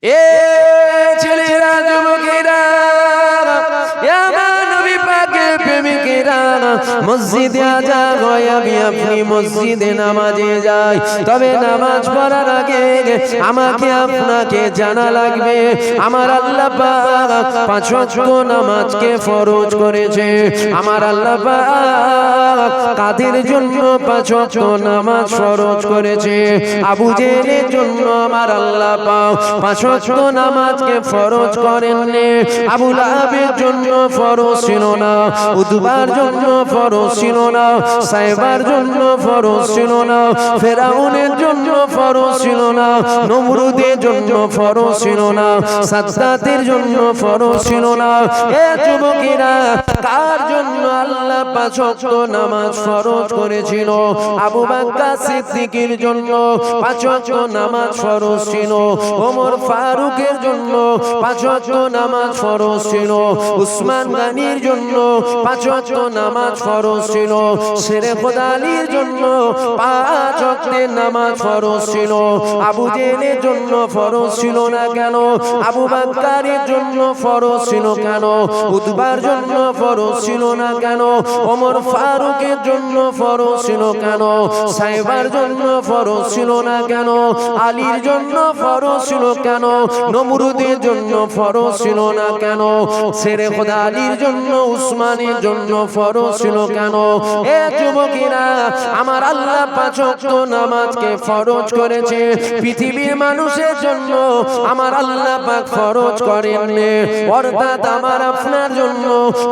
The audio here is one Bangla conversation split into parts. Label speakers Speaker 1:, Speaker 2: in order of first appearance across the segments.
Speaker 1: এ ছেলেরা, যুবকেরা, আমার নবী পাকের প্রেমিকেরা, মসজিদে আযান হয়, আমি আপনি মসজিদে নামাজে যাই। তবে নামাজ পড়ার আগে আমাকে আপনাকে জানা লাগবে আমার আল্লাহ পাক 5 ওয়াক্ত নামাজকে ফরজ করেছে। আমার আল্লাহ পাক কাদের জন্য 5 ওয়াক্ত নামাজ ফরজ করেছে? আবু জেহেলের জন্য আমার আল্লাহ পাক 5 ওয়াক্ত নামাজকে ফরজ করেননি। আবু লাহাবের জন্য ফরজ ছিল না, উতবার জন্য ফরজ ছিল না, সাইবার জন্য ফরজ ছিল না, ফেরাউনের জন্য ফরজ ছিল না, নমরুদের জন্য ফরজ ছিল না, সাদ্দাতের জন্য ফরজ ছিল না। এ যুবকেরা, কার জন্য আল্লাহ 5 ওয়াক্ত নামাজ ফরজ করেছিল? আবু বকর সিদ্দিকের জন্য 5 ওয়াক্ত নামাজ ফরজ ছিল। ওমর ফারুকের জন্য 5 ওয়াক্ত নামাজ ফরজ ছিল। উসমান গনির জন্য 5 ওয়াক্ত নামাজ ফরজ ছিল। শেরে খোদা আলীর জন্য 5 ওয়াক্তের নামাজ ফরজ ছিল। আবু জেহেলের জন্য ফরজ ছিল না কেন? আবু বকরের জন্য ফরজ ছিল কেন? উতবার জন্য ফরজ ছিল না কেন? ওমর ফারুকের জন্য ফরজ ছিল কেন? সাইবার জন্য ফরজ ছিল না কেন? আলীর জন্য ফরজ ছিল কেন? নমরুদের জন্য ফরজ ছিল না কেন? শেরে খোদা আলীর জন্য, উসমানের জন্য ফরজ ছিল কেন? এ যুবকেরা, আমার আল্লাহ 5 ওয়াক্ত নামাজকে ফরজ করেছে। পৃথিবীর মানুষের জন্য আমার আল্লাহ পাক ফরজ করেননি। অর্থাৎ আমার আপনার জন্য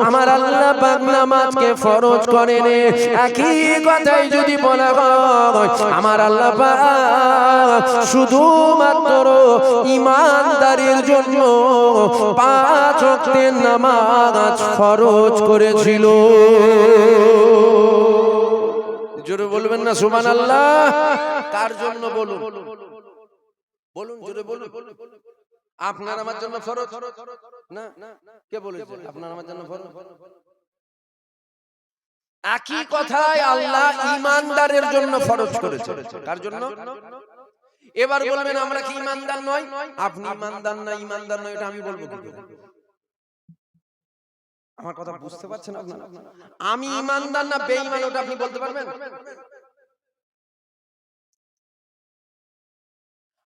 Speaker 1: আমার আল্লাহ পাক নামাজকে ফরজ করেনি। একই কথাই যদি বলা হয়, আমার আল্লাহ পাক শুধুমাত্র ঈমানদারের জন্য 5 ওয়াক্তের নামাজ ফরজ করেছিল। জোরে বলবেন না সুবহানাল্লাহ? কার জন্য বলুন, বলুন, জোরে বলুন। আপনার আমার জন্য ফরজ না? কে বলেছে আপনার আমার জন্য ফরজ? একই কথাই আল্লাহ ঈমানদারের জন্য ফরজ করেছে। কার জন্য? এবার বলবেন আমরা কি ঈমানদার নই? আপনি ঈমানদার না, ঈমানদার নয়, এটা আমি বলবো কি করে? আমার কথা বুঝতে পারছেন আপনারা? আমি ঈমানদার না বেঈমান, ওটা আপনি বলতে পারবেন?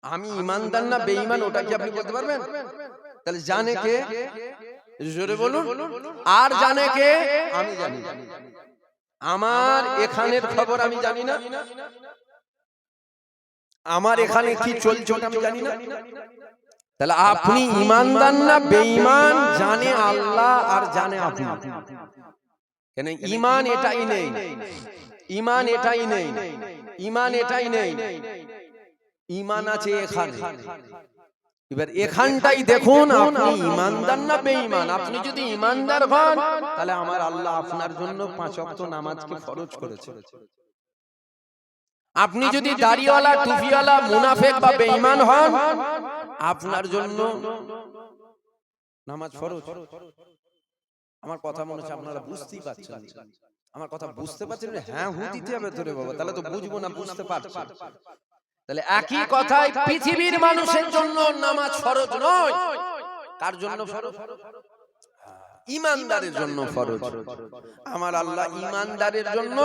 Speaker 1: আমি ঈমানদার না বেঈমান, ওটা কি আপনি বলতে পারবেন? তাহলে জানে কে? জোরে বলুন। আর জানে কে? আমি জানি। আমার এখানের খবর আমি জানি না, আমার এখানে কি চলছে ওটা আমি জানি না। তাহলে আপনি ঈমানদার না বেঈমান জানে আল্লাহ আর জানে আপনি। কেন? ঈমান এটাই নেই, ঈমান এটাই নেই, ঈমান এটাই নেই। ঈমান আছে এখানে। এবার এখানটাই দেখুন আপনি ঈমানদার না বেঈমান। আপনি যদি ঈমানদার হন তাহলে আমার আল্লাহ আপনার জন্য 5 ওয়াক্ত নামাজকে ফরজ করেছে। আপনি যদি দাড়িওয়ালা, টুপিওয়ালা, মুনাফিক বা বেঈমান হন, আপনার জন্য নামাজ ফরজ। আমার কথা মনে হচ্ছে আপনারা বুঝতেই পারছেন। আমার কথা বুঝতে পারছেন? হ্যাঁ হু দিতে হবে তোরে বাবা, তাহলে তো বুঝবো না, বুঝতে পারছেন? তাহলে একই কথাই পৃথিবীর মানুষের জন্য নামাজ ফরজ নয়। কার জন্য ফরজ? ঈমানদারের জন্য ফরজ। আমার আল্লাহ ঈমানদারের জন্য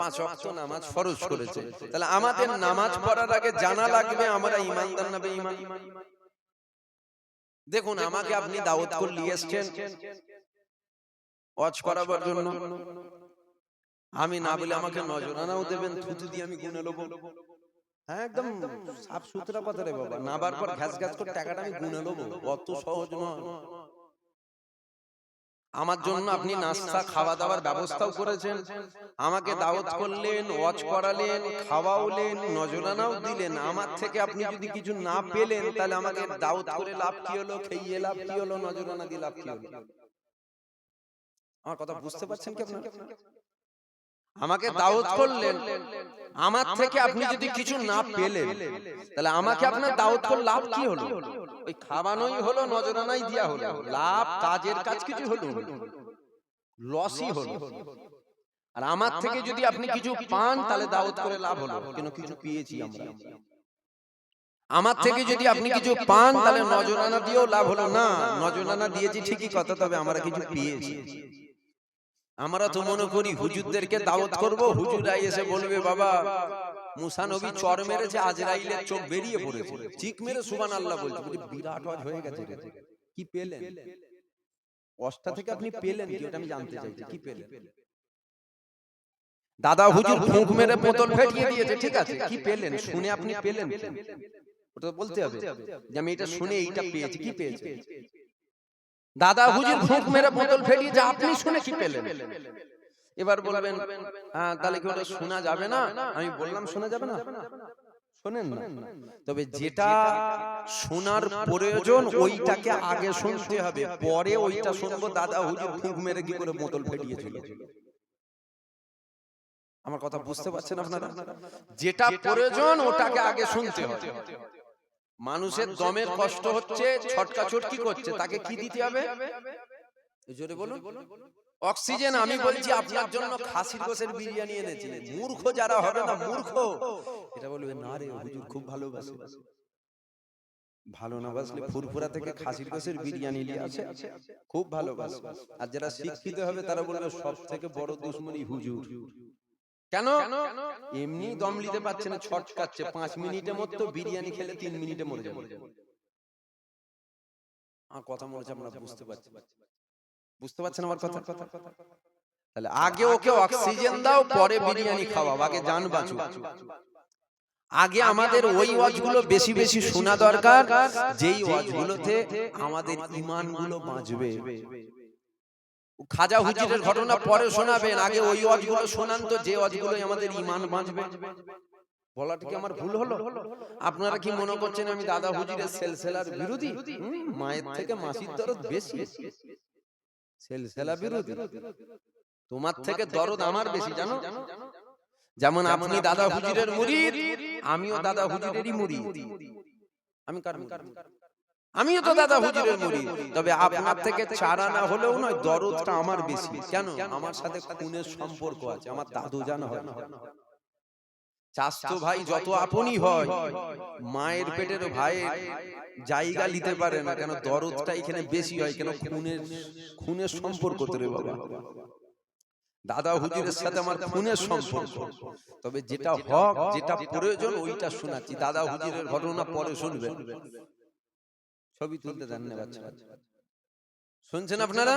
Speaker 1: 5 ওয়াক্ত নামাজ ফরজ করেছে। তাহলে আমাদের নামাজ পড়ার আগে জানা লাগবে আমরা ঈমানদার না বেঈমান। দেখুন, আমাকে আপনি দাওয়াত করে নিয়ে এসেছেন ওয়াজ করাবার জন্য। আমি না বলে আমাকে নজরানাও দেবেন, থুতু দিয়ে আমি গুনে নেব। হ্যাঁ, একদম সাফ সুতরা কথা রে বাবা। নাবার পর ঘ্যাস ঘ্যাস করে টাকাটা আমি গুনে নেব, অত সহজ নয়। আমার জন্য আপনি নাস্তা খাওয়া দাওয়ার ব্যবস্থাও করেছেন, আমাকে দাওয়াত করলেন, ওয়াজ করালেন, খাওয়ালেন, নজরানাও দিলেন। আমার থেকে আপনি যদি কিছু না পেলেন তাহলে আমাকে দাওয়াত করে লাভ কি হলো? খেয়ে লাভ কি হলো? নজরানা দিয়ে লাভ কি হলো? আমার কথা বুঝতে পারছেন কি আপনারা? আমাকে দাওয়াত করলেন, আমার থেকে আপনি যদি কিছু না পেলেন তাহলে আমাকে আপনার দাওয়াত করে লাভ কি হলো? ওই খাওয়ানোই হলো, নজরানাই দেয়া হলো। লাভ কাজের কাজ কিছু হলো? লসই হলো। আর আমার থেকে যদি আপনি কিছু পান তাহলে দাওয়াত করে লাভ হলো, কেন কিছু পেয়েছি আমরা। আমার থেকে যদি আপনি কিছু পান তাহলে নজরানা দিয়েও লাভ হলো না। নজরানা দিয়েছি ঠিকই কথা, তবে আমরা কিছু পেয়েছি। আমরা তো মনে করি হুজুরদেরকে দাওয়াত করব, হুজুররা এসে বলবে বাবা মুসা নবী চর মেরেছে, আজরাইলের চোখ বেরিয়ে পড়েছে, চিক মেরে সুবহানাল্লাহ বলছে। বলি বিরাট ওয়াজ হয়ে গেছে রে, কি পেলেন? অষ্টা থেকে আপনি পেলেন কি, ওটা আমি জানতে চাইছি, কি পেলেন? দাদা হুজুর ফুঁক মেরে বোতল ফেটিয়ে দিয়েছে, ঠিক আছে, কি পেলেন? শুনে আপনি পেলেন, ওটা বলতে হবে যে আমি এটা শুনে এইটা পেয়েছি। কি পেয়েছি? দাদা হুজুর ফুঁক মেরে বোতল ফেটিয়েছে, আপনি শুনে কি পেলেন? এবার বলবেন তাহলে কি ওটা শোনা যাবে না? আমি বললাম শোনা যাবে না, শোনেন না। তবে যেটা শোনার প্রয়োজন ওইটাকে আগে শুনতে হবে, পরে ওইটা শুনবো দাদা হুজুর ফুঁক মেরে কি করে বোতল ফেটিয়েছিল। আমার কথা বুঝতে পারছেন আপনারা? যেটা প্রয়োজন ওটাকে আগে শুনতে হবে। মানুষের দমের কষ্ট হচ্ছে, ছটকা ছটকি করছে, তাকে কি দিতে হবে? জোরে বলুন। অক্সিজেন। আমি বলছি আপনার জন্য খাসির গোশের বিরিয়ানি এনেছি। মূর্খ যারা হবে না, মূর্খ এটা বলবে না রে হুজুর খুব ভালোবাসে। ভালো না বাসলে ফুরফুরা থেকে খাসির গোশের বিরিয়ানি নিয়ে আসে, খুব ভালোবাসে। আর যারা শিক্ষিত হবে তারা বলবে সব থেকে বড় দুশমনী হুজুর। কেন? এমনি দম নিতে পারছে না, ছটকাচ্ছে। 5 মিনিটের মতো বিরিয়ানি খেলে 3 মিনিটে মরে যাবে। আমার কথা মনে হচ্ছে আপনারা বুঝতে পারছেন, বুঝতে পারছেন আমার কথা? তাহলে আগে ওকে অক্সিজেন দাও, পরে বিরিয়ানি খাওয়াও, আগে জান বাঁচো। আগে আমাদের ওই ওয়াজগুলো বেশি বেশি শোনা দরকার, যেই ওয়াজগুলোতে আমাদের ঈমানগুলো বাঁচবে। খাজা হুজুরের ঘটনা পরে শোনাবেন, আগে ওই ওয়াজগুলো শোনান তো, যে ওয়াজগুলোই আমাদের ঈমান বাঁচবে। বলাটা কি আমার ভুল হলো? আপনারা কি মনে করছেন আমি দাদা হুজুরের সেলসেলার বিরোধী? মায়ের থেকে মাসির দরদ বেশি, সেলসেলা বিরোধী। তোমার থেকে দরদ আমার বেশি, জানো? যেমন আপনি দাদা হুজুরের মুরিদ, আমিও দাদা হুজুরেরই মুরিদ। আমিও তো দাদা হুজুরের মুরিদ, তবে আপনার থেকে চারা না হলেও নয়, দরদটা আমার বেশি। কেন? আমার সাথে খুনের সম্পর্ক আছে, আমার দাদু জানা হয়। চাচতো ভাই যত আপনই হয়, মায়ের পেটের ভাইয়ের জায়গা নিতে পারে না। কেন? দরদটা এখানে বেশি হয়। কেন? খুনের সম্পর্ক তো রে বাবা। দাদা হুজুরের সাথে আমার খুনের সম্পর্ক। তবে যেটা হক, যেটা প্রয়োজন ওইটা শোনাচ্ছি। দাদা হুজুরের ঘটনা পরে শুনবেন। ছবি তুলতে দেন না বাচ্চা, শুনছেন আপনারা?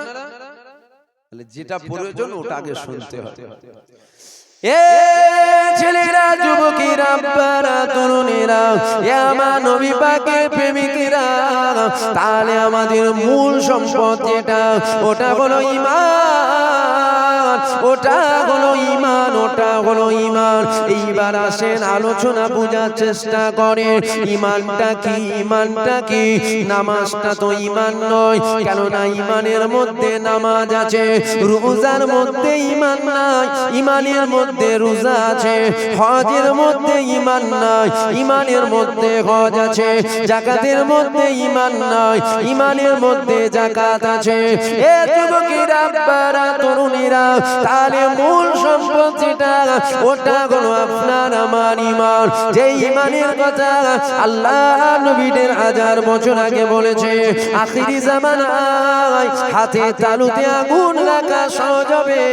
Speaker 1: তাহলে যেটা প্রয়োজন ওটা আগে শুনতে হবে। এ ছেলেরা, যুবকেরা, আব্বারা, তরুণেরা, এ আমার নবী পাকের প্রেমিকেরা, তাহলে আমাদের মূল সম্পদ যেটা, ওটা হলো ঈমান, ওটা হলো ঈমান, ওটা হলো ঈমান। এইবার আসেন আলোচনা বোঝার চেষ্টা করেন, ঈমানটা কি? ঈমানটা কি? নামাজটা তো ঈমান নয়, কেননা ঈমানের মধ্যে নামাজ আছে, রোজার মধ্যে ঈমান নাই, ঈমানের মধ্যে রোজা আছে, হজের মধ্যে ঈমান নাই, ঈমানের মধ্যে হজ আছে, যাকাতের মধ্যে ঈমান নাই, ঈমানের মধ্যে যাকাত আছে। এ যুবকেরা, আব্বারা, তরুণীরা, তাহলে মূল সম্পদ যেটা, ওটা হলো আপনার আমার ঈমান। যে ঈমানের কথা আল্লাহ নবীদের 1000 বছর আগে বলেছে, আখিরি জামানায় হাতে তালুতে আগুন লাগা সহজ হবে,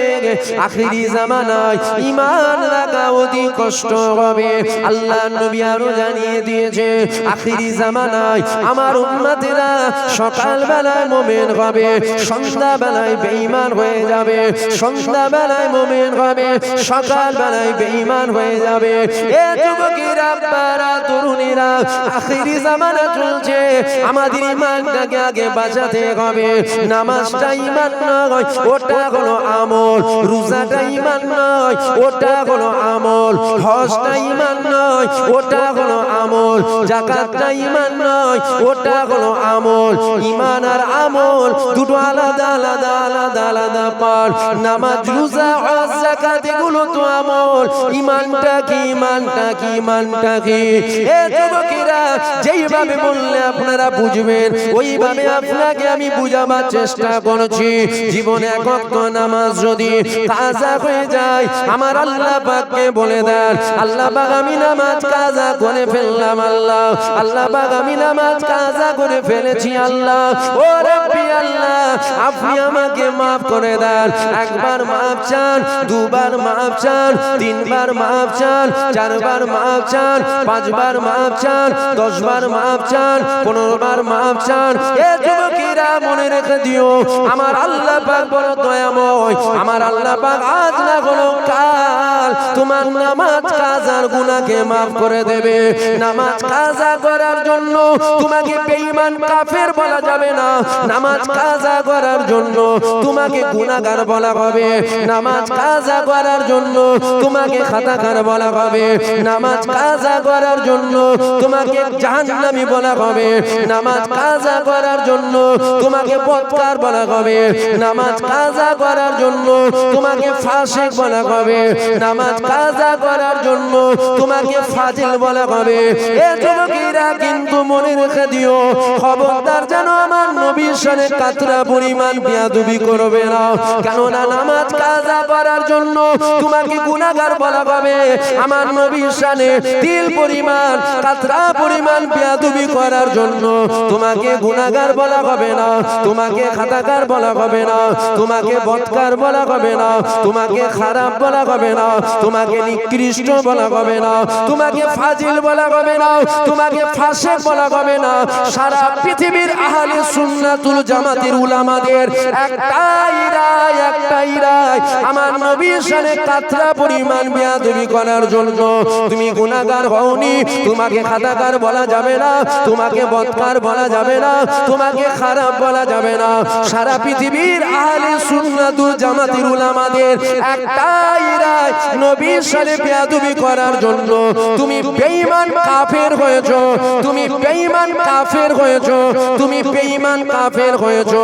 Speaker 1: আখিরি জামানায় ঈমান লাগা অতি কষ্ট হবে। আল্লাহ নবী আরো জানিয়ে দিয়েছে, আখিরি জামানায় আমার উম্মতেরা সকাল বেলায় মুমিন হবে, সন্ধ্যা বেলায় বেঈমান হয়ে যাবে, সন্ধ্যা বেলায় মুমিন হবে, সকাল বেলায় বেঈমান হয়ে যাবে। এ যুবকেরা, আব্বারা, তরুণীরা, আখিরি জামানা চলছে, আমাদের ঈমানটাকে আগে বাঁচাতে হবে। নামাজটা ঈমান নয়, ওটা হলো আমল। রোজাটা ঈমান নয়, ওটা হলো আমল। হজটা ঈমান নয়, ওটা হলো আমল। যাকাতটা ঈমান নয়, ওটা হলো আমল। ঈমান আর আমল দুটো আলাদা আলাদা আলাদা আলাদা পার। নামাজ, রোজা, হজ, যাকাত এগুলো তো আমল। ঈমানটা কি? ঈমানটা কি? ঈমানটা কি? এ যুবকেরা, যেইভাবে বললে আপনারা বুঝবেন ওইভাবে আপনাকে আমি বুঝাবার চেষ্টা করছি। জীবনে এক ওয়াক্ত নামাজ যদি কাজা হয়ে যায়, আমার আল্লাহ পাককে বলে দেন, আল্লাহ পাক আমি নামাজ কাজা করে ফেললাম, আল্লাহ পাক আমি নামাজ কাজা করে ফেলেছি, আল্লাহ ও রব্বি আল্লাহ আপনি আমাকে maaf করে দেন। একবার maaf চান, দুবার maaf চান, তিনবার maaf চান, চারবার maaf চান, পাঁচবার maaf চান, 10 বার maaf চান, 15 বার maaf চান। এ যুবকেরা মনে রেখে দিও, আমার আল্লাহ পাক বড় দয়াময়। আমার আল্লাহ পাক আজ না হলো কাল তোমার নামাজ কাজার গুনাহকে maaf করে দেবে। নামাজ কাজা করার জন্য তোমাকে বেঈমান কাফের বলা যাবে না, নামাজ কাজা করার জন্য তোমাকে গুনাহগার বলা হবে, নামাজ কাজা করার জন্য তোমাকে খাতাকার বলা হবে, নামাজ কাজা করার জন্য তোমাকে জাহান্নামী বলা হবে, নামাজ কাজা করার জন্য তোমাকে বদকার বলা হবে, নামাজ কাজা করার জন্য তোমাকে ফাসিক বলা হবে, নামাজ কাজা করার জন্য তোমাকে ফাজিল বলা হবে। এ যুবকেরা কিন্তু মনে রেখে দিও, খবরদার যেন আমার নবীর শানে কাতরা পরিমাণ বেয়াদবি করবে না। কেননা নামাজ কাজা করার জন্য তোমাকে গুনাহগার বলা হবে, আমার নবীর শানে তিল পরিমাণ কাতরা পরিমাণ বেয়াদবি করার জন্য তোমাকে গুনাহগার বলা হবে না, তোমাকে খাতাকার বলা হবে না, তোমাকে বদকার বলা হবে না, তোমাকে খারাপ বলা হবে না, তোমাকে নিকৃষ্ট বলা হবে না, তোমাকে ফাজিল বলা হবে না, তোমাকে ফাসিক বলা হবে না। সারা পৃথিবীর আহলে সুন্নাতুল জামাতের উলামাদের একটাই রায়, আমার নবীর শানে কাতরা পরিমাণ বেয়াদবি করার জন্য তুমি গুনাহগার হওনি, তোমাকে খাতাকার বলা যাবে না, তোমাকে বদকার বলা যাবে না, তোমাকে খারাপ বলা যাবে না। সারা পৃথিবীর আহলে সুন্নাতুল জামাতের উলামাদের একটাই রায়, নবীর শানে বেয়াদবি করার জন্য তুমি বেঈমান কাফের হয়েছো, তুমি বেঈমান কাফের হয়েছো, তুমি বেঈমান কাফের হয়েছো।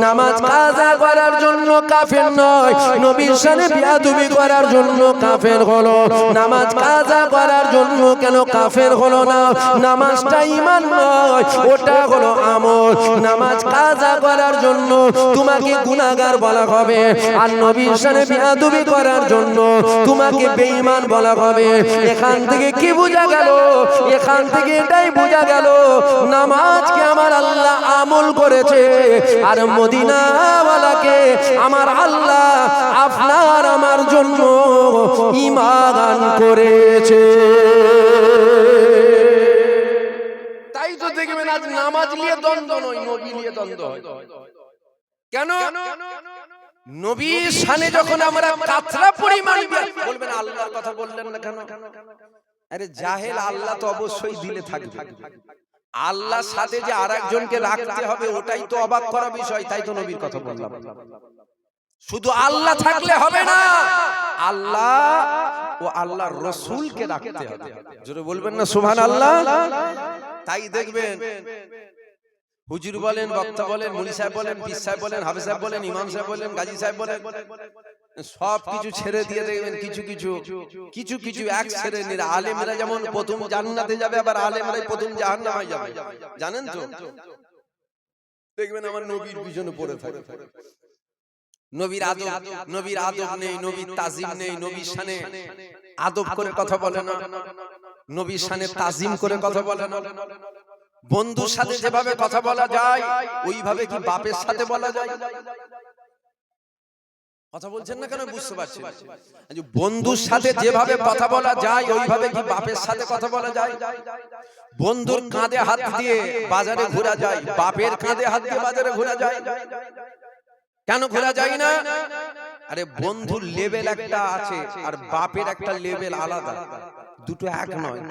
Speaker 1: নামাজ কাজা করার জন্য কাফের নয়, নবীর শানে বেয়াদবি করার জন্য কাফের হলো। নামাজ কাজা করার জন্য কেন কাফের হলো না? নামাজটা ঈমান নয়, ওটা হলো আমল। নামাজ কাজা করার জন্য তোমাকে গুনাহগার বলা হবে, আর নবীর শানে বেয়াদবি করার জন্য তোমাকে বেঈমান বলা হবে। এখান থেকে কি বোঝা গেল? এখান থেকে এটাই বোঝা গেল, নামাজকে আমার আল্লাহ আমল করেছে, আর মদিনাওয়ালাকে আমার আল্লাহ আপনার আমার জন্য ঈমান করেছে। তাই তো দেখবেন আজ নামাজ নিয়ে দ্বন্দ্ব নয়, নবী নিয়ে দ্বন্দ্ব হয়। কেন? নবীর শানে যখন আমরা কাতরা পরিমাণ বলবেন আল্লাহর কথা বললেন না কেন? আরে জাহেল, আল্লাহ তো অবশ্যই দিলে থাকবে, আল্লাহর সাথে যে আরেকজনকে রাখতে হবে ওটাই তো অবাক করা বিষয়। তাই তো নবীর কথা বললাম, শুধু আল্লাহ থাকলে হবে না, আল্লাহ ও আল্লাহর রাসূলকে রাখতে হবে। জোরে বলবেন না সুবহানাল্লাহ। তাই দেখবেন হুজুর বলেন, বক্তা বলেন, মুলি সাহেব বলেন, পীর সাহেব বলেন, হাফেজ সাহেব বলেন, ইমাম সাহেব বলেন, গাজী সাহেব বলেন, সব কিছু ছেড়ে দিয়ে দেখবেন কিছু কিছু এক শ্রেণীর আলেমরা যেমন প্রথম জান্নাতে যাবে, আবার আলেমরাই প্রথম জাহান্নামে যাবে। জানেন তো? দেখবেন আমার নবীর পিছনে পড়ে থাকে। নবীর আদব নেই, নবীর তাজিম নেই, নবীর শানে আদব করে কথা বলে না, নবীর শানে তাজিম করে কথা বলে না। বন্ধুর সাথে যেভাবে কথা বলা যায় ওইভাবে কি বাপের সাথে বলা যায়? কথা বলছেন না কেন? বুঝতে পারছেন? বন্ধুর সাথে যেভাবে কথা বলা যায় ওইভাবে কি বাপের সাথে কথা বলা যায়? বন্ধুর কাঁধে হাত দিয়ে বাজারে ঘোরা যায়, বাপের কাঁধে হাত দিয়ে বাজারে ঘোরা যায়? কেন ঘোরা যায় না? আরে বন্ধুর লেভেল একটা আছে আর বাপের একটা লেভেল আলাদা, দুটো এক নয়।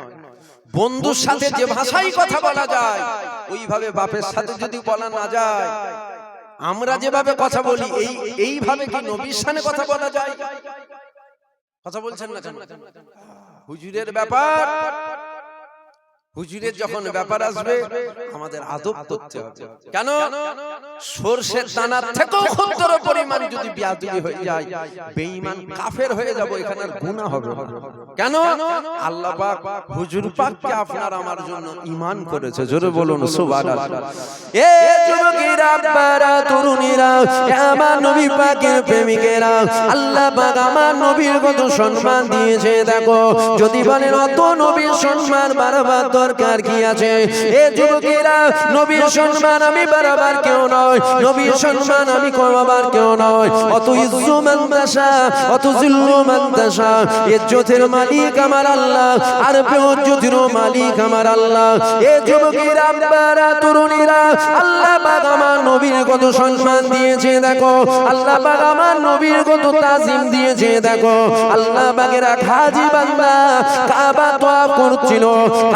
Speaker 1: বন্ধুর সাথে যে ভাষায় কথা বলা যায় ওইভাবে বাপের সাথে যদি বলা না যায়, আমরা যেভাবে কথা বলি এইভাবে কি নবীর শানে কথা বলা যায়? কথা বলছেন না কেন? হুজুরের ব্যাপার হুজুরের যখন ব্যাপার আসবে আমাদের আদব করতে হবে। কেন? সরষের দানার থেকেও ক্ষুদ্র পরিমাণ যদি বেয়াদবি হয়ে যায়, বেঈমান কাফের হয়ে যাব, এখানে আর গুনাহ হবে না। কেন? আল্লাহ পাক হুজুর পাককে আপনার আমার জন্য ঈমান করেছে। জোরে বলুন সুবহানাল্লাহ। এ যুবকেরা, আব্বারা, তরুণীরা, আমার নবী পাকের প্রেমিকেরা, আল্লাহ পাক আমার নবীর কত সম্মান দিয়েছে দেখো। যদি বলেন অত নবীর সম্মান বারবার দরকার কি আছে? এ যুবকেরা, নবীর সম্মান আমি বারবার কেউ নয়, নবীর সম্মান আমি কমাবার কেউ নয়। অত ইজ্জু মান তাশা, অত জিল্লু মান তাশা, ইজ্জতের মালিক আমার আল্লাহ, আর বেইজ্জতির মালিক আমার আল্লাহ। এ যুবকেরা, আব্বারা, তরুণীরা, আল্লাহ পাক আমার নবীর কত সম্মান দিয়েছে দেখো। আল্লাহ পাক আমার নবীর কত তাজিম দিয়েছে দেখো। আল্লাহ পাকের এক হাজী বান্দা কাবা তওয়াফ করছিল।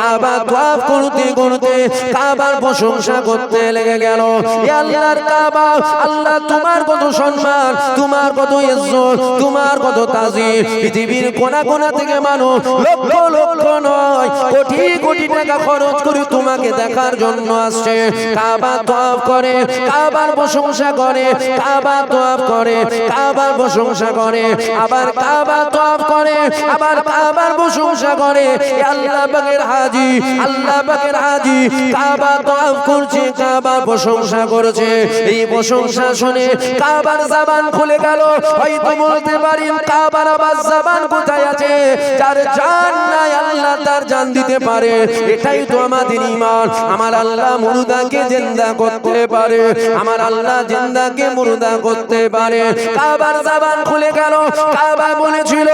Speaker 1: কাবা তওয়াফ করতে করতে কাবার প্রশংসা করতে লেগে গেল। এ আল্লাহর কাবা, আল্লাহ তোমার কত সম্মান, তোমার কত ইজ্জত, তোমার কত তাজিম। পৃথিবীর কোনা কোনা থেকে মানুষ লক্ষ লক্ষ নয় কোটি কোটি টাকা খরচ করে তোমাকে দেখার জন্য আসছে। কাবা তওয়াফ করে, কাবার প্রশংসা করে, কাবা তওয়াফ করে, কাবার প্রশংসা করে, আবার কাবা তওয়াফ করে, আবার কাবার প্রশংসা করে। আল্লাহ পাকের হাজী, আল্লাহ পাকের হাজী কাবা তওয়াফ করছে, কাবার প্রশংসা করেছে। এই প্রশংসা শুনে কাবার জবান খুলে গেল। হয়তো বলতে পারেন কাবার আবার জবান কোথায় আছে? যার জান নাই আল্লাহ তার জান দিতে পারে। এটাই তো আমাদের ঈমান। আমার আল্লাহ মুর্দাকে জিন্দা করতে পারে, আমার আল্লাহ জিন্দাকে মুর্দা করতে পারে। কাবার জবান খুলে গেল। কাবা বলেছিল,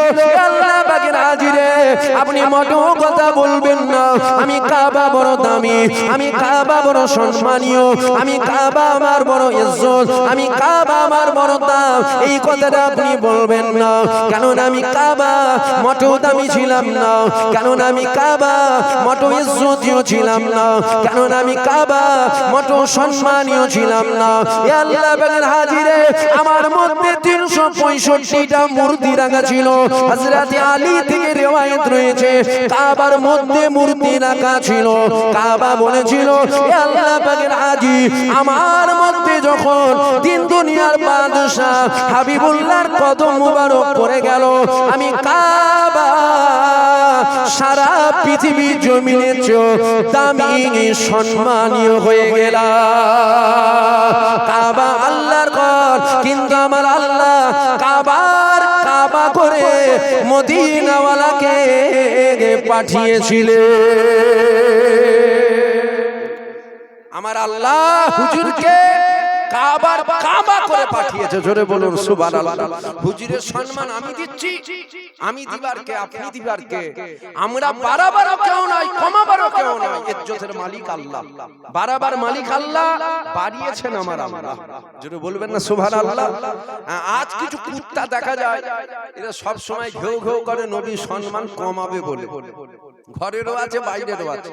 Speaker 1: আল্লাহ পাকের হাজী রে, আপনি মোটেও কথা বলবেন না। আমি কাবা বড় দামি, আমি কাবা বড় সম্মানীয়, আমি কাবা আমার বড় ইজ্জত, আমি কাবা আমার বড় দাম, এই কথাটা আপনি বলবেন না। কেননা আমি কাবা মোটেও দামি ছিলাম না, কেননা আমি কাবা মোটেও ইজ্জতীয় ছিলাম না, কেননা আমি কাবা মোটেও সম্মানীয় ছিলাম না। এ আল্লাহ পাকের হাজী রে, আমার মধ্যে 365টা মূর্তি রাখা ছিল। হযরত আলী থেকে রিওয়ায়াত রয়েছে কাবার মধ্যে মূর্তি রাখা ছিল। কাবা বলেছিল, এ আল্লাহ পাকের হাজী, আমার মধ্যে যখন দিন দুনিয়ার বাদশা হাবিবুল্লাহর কদম মুবারক পড়ে গেল, আমি কাবা সারা পৃথিবী জমিনের চেয়ে দামি সম্মানীয় হয়ে গেলাম। কাবা আল্লাহর ঘর, কিন্তু আমার আল্লাহ কাবার কাবা করে মদিনাওয়ালাকে পাঠিয়েছিলেন। আমার আল্লাহ হুজুরকে কাবার কাবা করে পাঠিয়েছে। জোরে বলুন সুবহানাল্লাহ। হুজুরের সম্মান আমি দিচ্ছি, আমি দিবার কে, আপনি দিবার কে? আমরা বাড়াবারও কেউ নাই, কমাবারও কেউ নাই। ইজ্জতের মালিক আল্লাহ, বাড়াবার মালিক আল্লাহ, বাড়িয়েছেন আমার আল্লাহ। জোরে বলবেন না সুবহানাল্লাহ। আজ কিছু কুত্তা দেখা যায়, এরা সব সময় ঘেউ ঘেউ করে নবী সম্মান কমাবে বলে। ঘরেরও আছে, বাইরেরও আছে।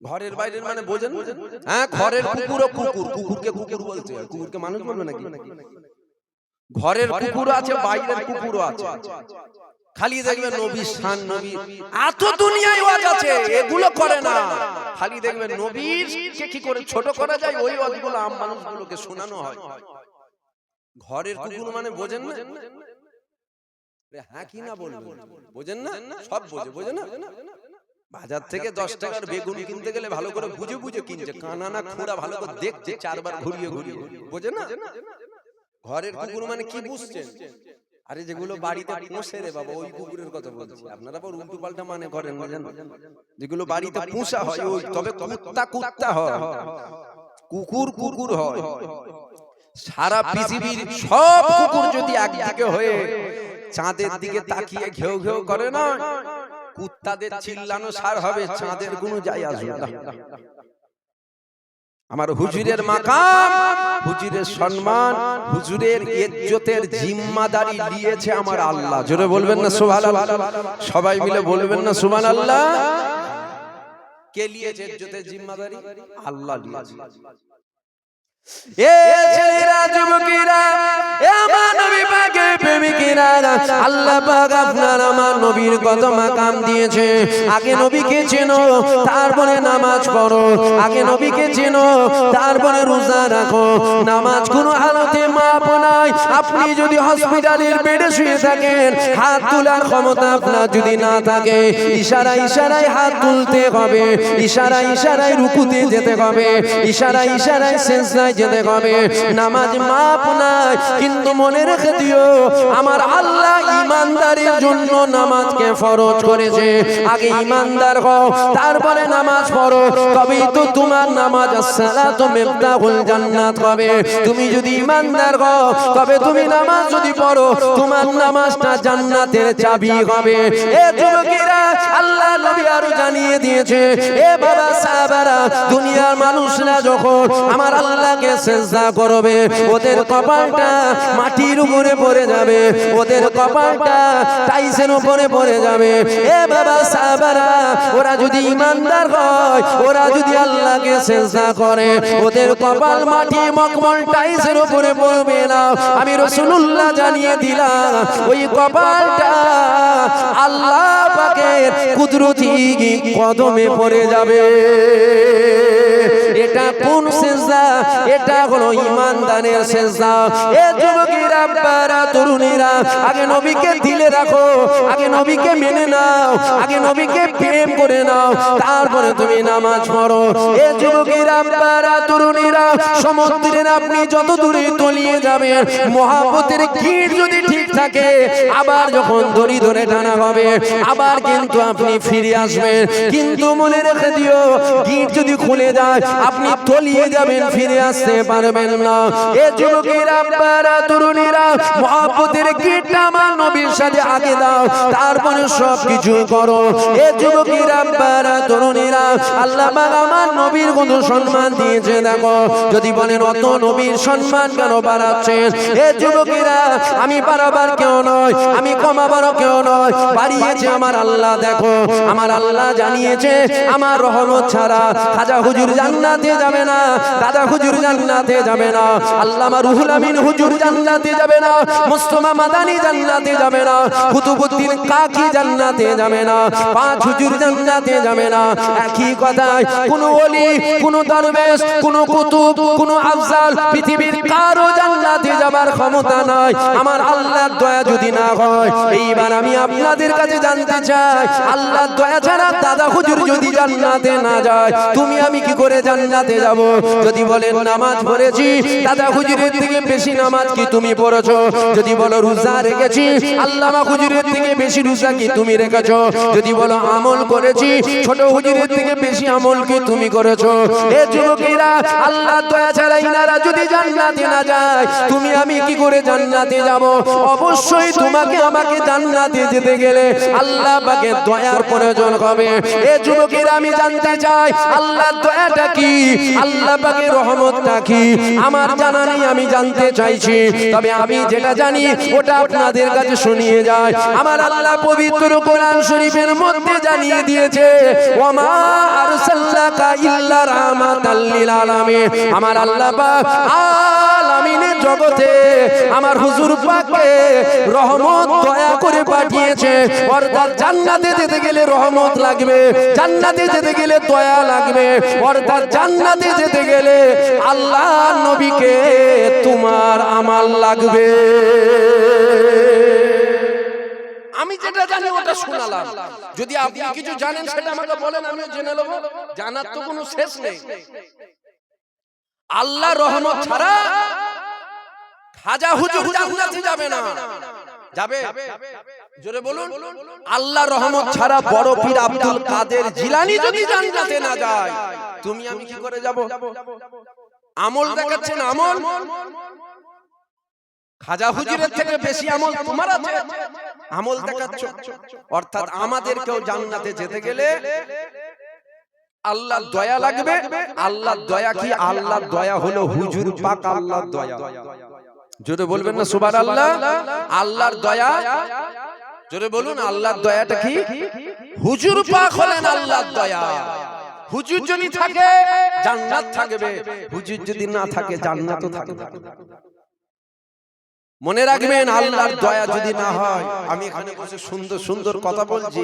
Speaker 1: ঘরের বাইরের মানে বোঝেন? হ্যাঁ, ঘরের কুকুরও কুকুর, কুকুরকে কুকুর বলছে, কুকুরকে মানুষ বলবে নাকি? ঘরের কুকুরও আছে, বাইরের কুকুরও আছে। খালি দেখবেন নবীর শান, নবী এত দুনিয়ায় ওয়াজ আছে, এগুলো করে না। খালি দেখবেন নবীর কে কি করে ছোট করা যায়, ওই ওয়াজগুলো আম মানুষগুলোকে শোনানো হয়। ঘরের কুকুর মানে বোঝেন না? হ্যাঁ কি না বলবেন? বোঝেন না? সব বোঝে, বোঝে না? বাজার থেকে 10 টাকার বেগুন কিনতে গেলে ভালো করে বুঝে বুঝে কিনছে, কানা না খোঁড়া ভালো করে দেখছে, 4 বার ঘুরিয়ে ঘুরিয়ে। বোঝে না? ঘরের কুকুর মানে কি বুঝছেন? আরে যেগুলো বাড়িতে পোষে রে বাবা, ওই কুকুরের কথা বলছি। আপনারা আবার উল্টো পাল্টা মানে করেন না, জানেন? যেগুলো বাড়িতে পোষা হয় ওই, তবে কুত্তা কুত্তা হয়, কুকুর কুকুর হয়। সারা পৃথিবীর সব কুকুর যদি একদিকে হয়ে চাঁদের দিকে তাকিয়ে ঘেউ ঘেউ করে না, কুত্তাদের চিল্লানো সার হবে, চাঁদের কোনো যায় আসবে না। আমার হুজুরের মাকাম, হুজুরের সম্মান, হুজুরের ইজ্জতের জিম্মাদারি নিয়েছে আমার আল্লাহ। জোরে বলবেন না সুবহানাল্লাহ? সবাই মিলে বলবেন না সুবহানাল্লাহ? কে নিয়েছে ইজ্জতের জিম্মাদারি? আল্লাহ নিয়েছে। এ ছেলেরা যুবকেরা এ আমার নবী পাকের প্রেমিকেরা আল্লাহ পাক আপনার আমার নবীর কত মাকাম দিয়েছে আগে নবীকে চেনো তারপরে নামাজ পড়ো আগে নবীকে চেনো তারপরে রোজা রাখো নামাজ কোনো হালতে মাপ নাই আপনি যদি হসপিটালের বেডে শুয়ে থাকেন হাত তোলার ক্ষমতা আপনার যদি না থাকে ইশারায় ইশারায় হাত তুলতে হবে ইশারায় ইশারায় রুকুতে যেতে হবে ইশারায় ইশারায় সিজদায় যেতে হবে নামাজ মাপ নাই কিন্তু মনে রেখে দিও আমার আল্লাহ ঈমানদারের জন্য নামাজকে ফরজ করেছে আগে ঈমানদার হও তারপরে নামাজ পড়ো তবেই তো তোমার নামাজ আসসালাতু মিফতাহুল জান্নাত হবে তুমি যদি ঈমানদার হও তবে তুমি নামাজ যদি পড়ো তোমার নামাজটা জান্নাতের চাবি হবে এ যুবকেরা আল্লাহ নবী আরো জানিয়ে দিয়েছে এ বাবা সাহাবারা দুনিয়ার মানুষরা যখন আমার আল্লাহকে সিজদা করবে ওদের কপালটা মাটির উপরে পড়ে যাবে ওদের কপালটা টাইসের উপরে পড়ে যাবে এ বাবা সাহাবারা ওরা যদি ঈমানদার হয় ওরা যদি আল্লাহকে সিজদা করে ওদের কপাল মাটি মখমল টাইসের উপরে পড়বে না আমি রাসূলুল্লাহ জানিয়ে দিলাম ওই কপালটা আল্লাহ পাকের কুদরতি কদমে পড়ে যাবে এটা কোন সিজদা এটা হলো ঈমানদারের সিজদা এ যুবকেরা বারা তরুণীরা আগে নবীকে দিলে রাখো আগে নবীকে মেনে নাও আগে নবীকে প্রেম করে নাও তারপরে তুমি নামাজ পড়ো এ যুবকেরা বারা তরুণীরা সমুদ্রের আপনি যত দূরে তলিয়ে যাবেন মহব্বতের গিট যদি ঠিক থাকে আবার যখন দড়ি ধরে টানা হবে আবার কিন্তু আপনি ফিরে আসবেন কিন্তু মনে রেখে দিও গিট যদি খুলে যায় আপনি তলিয়ে যাবেন ফিরে আসতে পারবেন না এ যুবকেরা বারা তরুণীরা মহব্বতের গিটটা আমার নবীর সাথে আগে দাও তারপরে সব কিছু করো এ যুবকেরা বারা তরুণীরা আল্লাহ পাক আমার নবীর কত সম্মান দিয়েছে দেখো যদি বলেন অত নবীর সম্মান কেন বাড়াচ্ছেন এ যুবকেরা আমি বাড়াবার কেউ নয় আমি কমাবার কেউ নয় বাড়িয়েছে আমার আল্লাহ দেখো আমার আল্লাহ জানিয়েছে আমার রহমত ছাড়া খাজা হুজুর জান্নাতে যাবে না দাদা হুজুর জান্নাতে যাবে না আল্লামা রুহুল আমিন হুজুর জান্নাতে যাবে না মুস্তাফা মাদানী জান্নাতে যাবে না কুতুবউদ্দিন কাকি জান্নাতে যাবে না পাঁচ হুজুর জান্নাতে যাবে না একই কথায় কোন ওলি কোন দরবেশ কোন কুতুব কোন আফজাল পৃথিবীর কারো জান্নাতে যাবার ক্ষমতা নাই আমার আল্লাহর দয়া যদি না হয় এইবার আমি আপনাদের কাছে জানতে চাই আল্লাহর দয়া ছাড়া দাদা হুজুর যদি জান্নাতে না যায় তুমি আমি কি করে জান্নাতে যাব যদি বলেন নামাজ পড়েছি দাদা হুজুরের থেকে বেশি নামাজ কি তুমি পড়েছো যদি বলো রোজা রেখেছি আল্লামা হুজুরের থেকে বেশি রোজা কি তুমি রেখেছো যদি বলো আমল করেছি ছোট হুজুরের থেকে বেশি আমল কি তুমি করেছো এ যুবকেরা আল্লাহর দয়া ছাড়া ইনারা যদি জান্নাতে না যায় তুমি আমি কি করে জান্নাতে যাব অবশ্যই তোমাকে আমাকে জান্নাতে যেতে গেলে আল্লাহ পাকের দয়ার প্রয়োজন হবে এ যুবকেরা আমি জানতে চাই আল্লাহর দয়াটা কি আল্লাহ পাকের রহমতটা কি আমার জানা নেই আমি জানতে চাইছি তবে আমি যেটা জানি ওটা আপনাদের কাছে শুনিয়ে যায় আমার আল্লাহ পবিত্র কোরআন শরীফের মধ্যে জানিয়ে দিয়েছে ওয়ামা আরসালনাকা ইল্লা রাহমাতাল লিল আলামিন আমার আল্লাহ পাক আলামিনের জগতে আমার হুজুর পাককে রহমত দয়া করে পাঠিয়েছে অর্থাৎ জান্নাতে যেতে গেলে রহমত লাগবে জান্নাতে যেতে গেলে দয়া লাগবে অর্থাৎ জান্নাতে যেতে গেলে আল্লাহ নবীকে তোমার আমাল লাগবে আমি যেটা জানি ওটা শোনালাম যদি আপনি কিছু জানেন সেটা আমাকে বলেন আমি জেনে নেব জানার তো কোনো শেষ নেই আল্লাহ রহমত ছাড়া খাজা হুজুর জান্নাতে যাবে না যাবে জোরে বলুন আল্লাহ রহমত ছাড়া বড় পীর আব্দুল কাদের জিলানী যদি জান্নাতে না যায় তুমি আমি কি করে যাব আমল দেখাচ্ছেন আমল খাজা হুজুরের থেকে বেশি আমল তোমার আছে আমল দেখাচ্ছ অর্থাৎ আমাদেরকেও জান্নাতে যেতে গেলে আল্লাহর দয়া লাগবে আল্লাহর দয়া কি আল্লাহর দয়া হলো হুজুর পাক আল্লাহর দয়া জোরে বলবেন না সুবহানাল্লাহ আল্লাহর দয়া জোরে বলুন আল্লাহর দয়াটা কি হুজুর পাক হলেন আল্লাহর দয়া হুজুর যদি থাকে জান্নাত থাকবে, হুজুর যদি না থাকে জান্নাতও থাকবে। মনে রাখবেন, আল্লাহর দয়া যদি না হয়, আমি এখানে বসে সুন্দর সুন্দর কথা বলছি,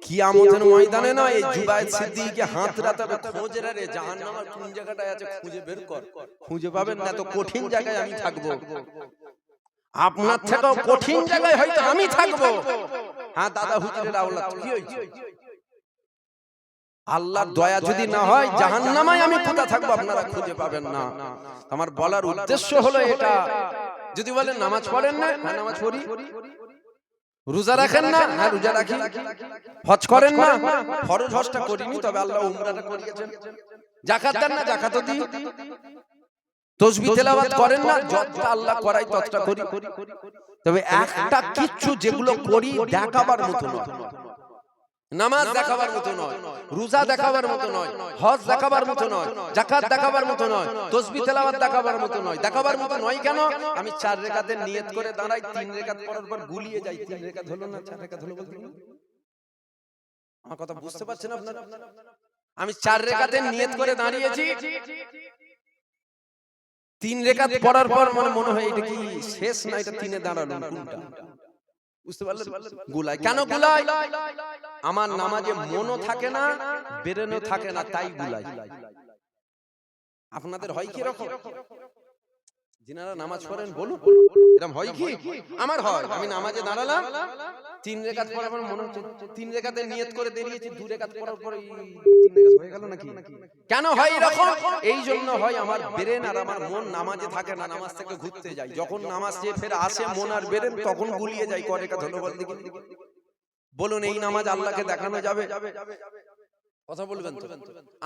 Speaker 1: কিয়ামতের ময়দানে নয়, এই জুবায়ের সিদ্দিককে হাত রাতাবে, খোঁজ রে জাহান্নামের কোন জায়গাটায় আছে খুঁজে বের কর। খুঁজে পাবেন না, তো কঠিন জায়গায় আমি থাকবো, আপনার থেকেও কঠিন জায়গায় হয়তো আমি থাকবো। হ্যাঁ দাদা হুজুরের আওলাদ, কি হয়েছে? আল্লাহর দয়া যদি না হয় জাহান্নামায় আমি কোথা থাকবো আপনারা খুঁজে পাবেন না। আমার বলার উদ্দেশ্য হলো এটা। যদি বলেন নামাজ পড়েন না, হ্যাঁ নামাজ পড়ি। রোজা রাখেন না, হ্যাঁ রোজা রাখি। হজ করেন না, ফরজ হজটা করিনি, তবে আল্লাহ উমরাটা করিয়েছেন। যাকাত দেন না, যাকাতও দিই। তাসবিহ তেলাওয়াত করেন না, যতটা আল্লাহ করাই ততটা করি। তবে একটা কিচ্ছু যেগুলো করি দেখাবার মতো নয়, নামাজ দেখাবার মতো নয়, রোজা দেখাবার মতো নয়, হজ দেখাবার মতো নয়, যাকাত দেখাবার মতো নয়, তাসবিহ তেলাওয়াত দেখাবার মতো নয়। দেখাবার মতো নয় কেন? আমি 4 রাকাতের নিয়ত করে দাঁড়াই, 3 রাকাত পড়ার পর গুলিয়ে যাই। 3 রাকাত হলো না, 4 রাকাত হলো বলতে আমার কথা বুঝতে পারছেন আপনারা? আমি 4 রাকাতের নিয়ত করে দাঁড়িয়েছি, 3 রাকাত পড়ার পর মনে হয় এটা কি শেষ না, এটা 3-এ দাঁড়ালো কোনটা? বুঝতে পারলেন? গুলাই কেন গুলাই? আমার নামাজে মনও থাকে না, বেরেনও থাকে না, তাই গুলাই। আপনাদের হয় কি রকম? যিনারা নামাজ পড়েন বলুন, এরকম হয় কি? আমার হয়। আমি নামাজে দাঁড়ালাম, 3 রাকাত পড়ার পর মনে হচ্ছে 3 রাকাতের নিয়ত করে দাঁড়িয়েছি, 2 রাকাত পড়ার পর 3 রাকাত হয়ে গেল নাকি? কেন হয় এরকম? এই জন্য হয় আমার ব্রেন আর আমার মন নামাজে থাকে না, নামাজ থেকে ঘুরতে যায়। যখন নামাজ থেকে ফের আসে মন আর ব্রেন, তখন গুলিয়ে যায়। ক রাকাত হলো বল দেখি। বলুন এই নামাজ আল্লাহকে দেখানো যাবে? কথা বলবেন তো?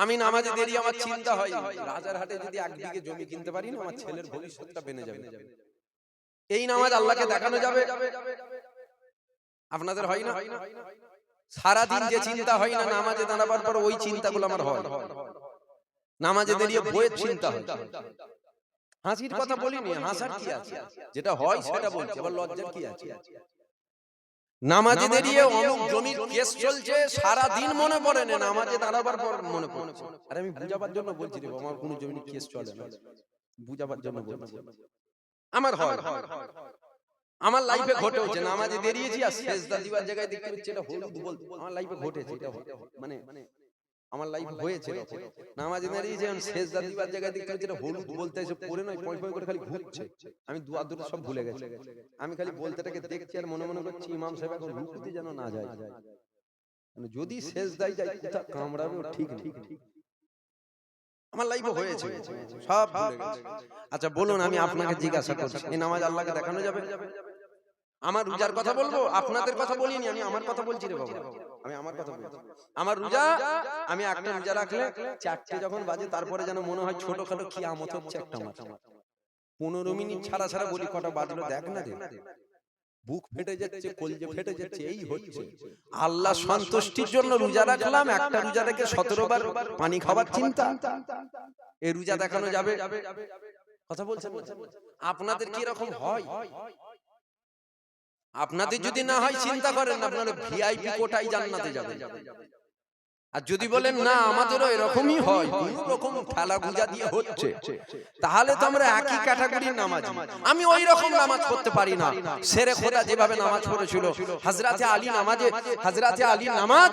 Speaker 1: আমি নামাজে দেরি, আমার চিন্তা হয় রাজারহাটে যদি 1 বিঘে জমি কিনতে পারি না, আমার ছেলের ভবিষ্যৎটা বেনে যাবে। এই নামাজ আল্লাহকে দেখানো যাবে? আপনাদের হয় না? সারা দিন যে চিন্তা হয় না, নামাজে দাঁড়াবার পর ওই চিন্তাগুলো আমার হয়। নামাজে দাঁড়িয়ে বইয়ের চিন্তা হয়। হাসির কথা বলিনি, হাসার কি আছে? যেটা হয় সেটা বলছি, আবার লজ্জার কি আছে? নামাজে দাঁড়িয়ে অমুক জমির কেস চলছে, সারা দিন মনে পড়ে না, নামাজে দাঁড়াবার পর মনে পড়ছে। আরে আমি বুঝাবার জন্য বলছি রে, আমার কোনো জমির কেস চলে না, বুঝাবার জন্য বলছি। আমার হয়, আমার লাইফে ঘটেছে। নামাজে দাঁড়িয়েছি আর সেজদা দিবার জায়গায় দেখতে পাচ্ছি এটা হলুদ বল। আমার লাইফে ঘটেছে এটা, মানে আমার লাইফে হয়েছে। নামাজে দাঁড়িয়েছি, আমি সেজদা দিবার জায়গায় দেখতে পাচ্ছি এটা হলুদ বলতে এসে পড়ে নয়, পয় পয় করে খালি ঘুরছে। আমি দুয়া দুটো সব ভুলে গেছি। আমি খালি বলতেটাকে দেখছি আর মনে মনে করছি ইমাম সাহেব এখন রুকুতে যেন না যায়, মানে যদি সেজদাই যায় কোথা কামড়াবে ঠিক নেই। আমার লাইফে হয়েছে, সব ভুলে গেছি। আচ্ছা বলুন, আমি আপনাকে জিজ্ঞাসা করছি, এই নামাজ আল্লাহকে দেখানো যাবে? আমার রোজার কথা বলবো, আপনাদের কথা বলিনি, আমি আমার কথা বলছি রে বাবা। আমি আমার কথা বলছি। আমার রোজা, আমি একটা রোজা রাখলে 4টে যখন বাজে, তারপরে যেন মনে হয় ছোটখাটো কিয়ামত হচ্ছে একটা মাস। 15 মিনিট ছাড়া ছাড়া বলি কটা বাজলো দেখ না রে, বুক ফেটে যাচ্ছে, কলিজা ফেটে যাচ্ছে, এই হচ্ছে। আল্লাহ সন্তুষ্টির জন্য রোজা রাখলাম, একটা রোজা রেখে 17 বার পানি খাবার চিন্তা। এই রোজা দেখানো যাবে? কথা বলছেন? আপনাদের কি এরকম হয়? আপনাদের যদি না হয় চিন্তা করেন, আপনারা ভিআইপি কোটায় জান্নাতে যাবেন। আর যদি বলেন না আমাদেরও এরকমই হয়, কোন রকম খেলা গুজা দিয়ে হচ্ছে, তাহলে তো আমরা একই ক্যাটাগরির নামাজি। আমি ওই রকম নামাজ পড়তে পারি না। শেরে খোদা যেভাবে নামাজ পড়েছিল, হযরতে আলী নামাজে, হযরতে আলীর নামাজ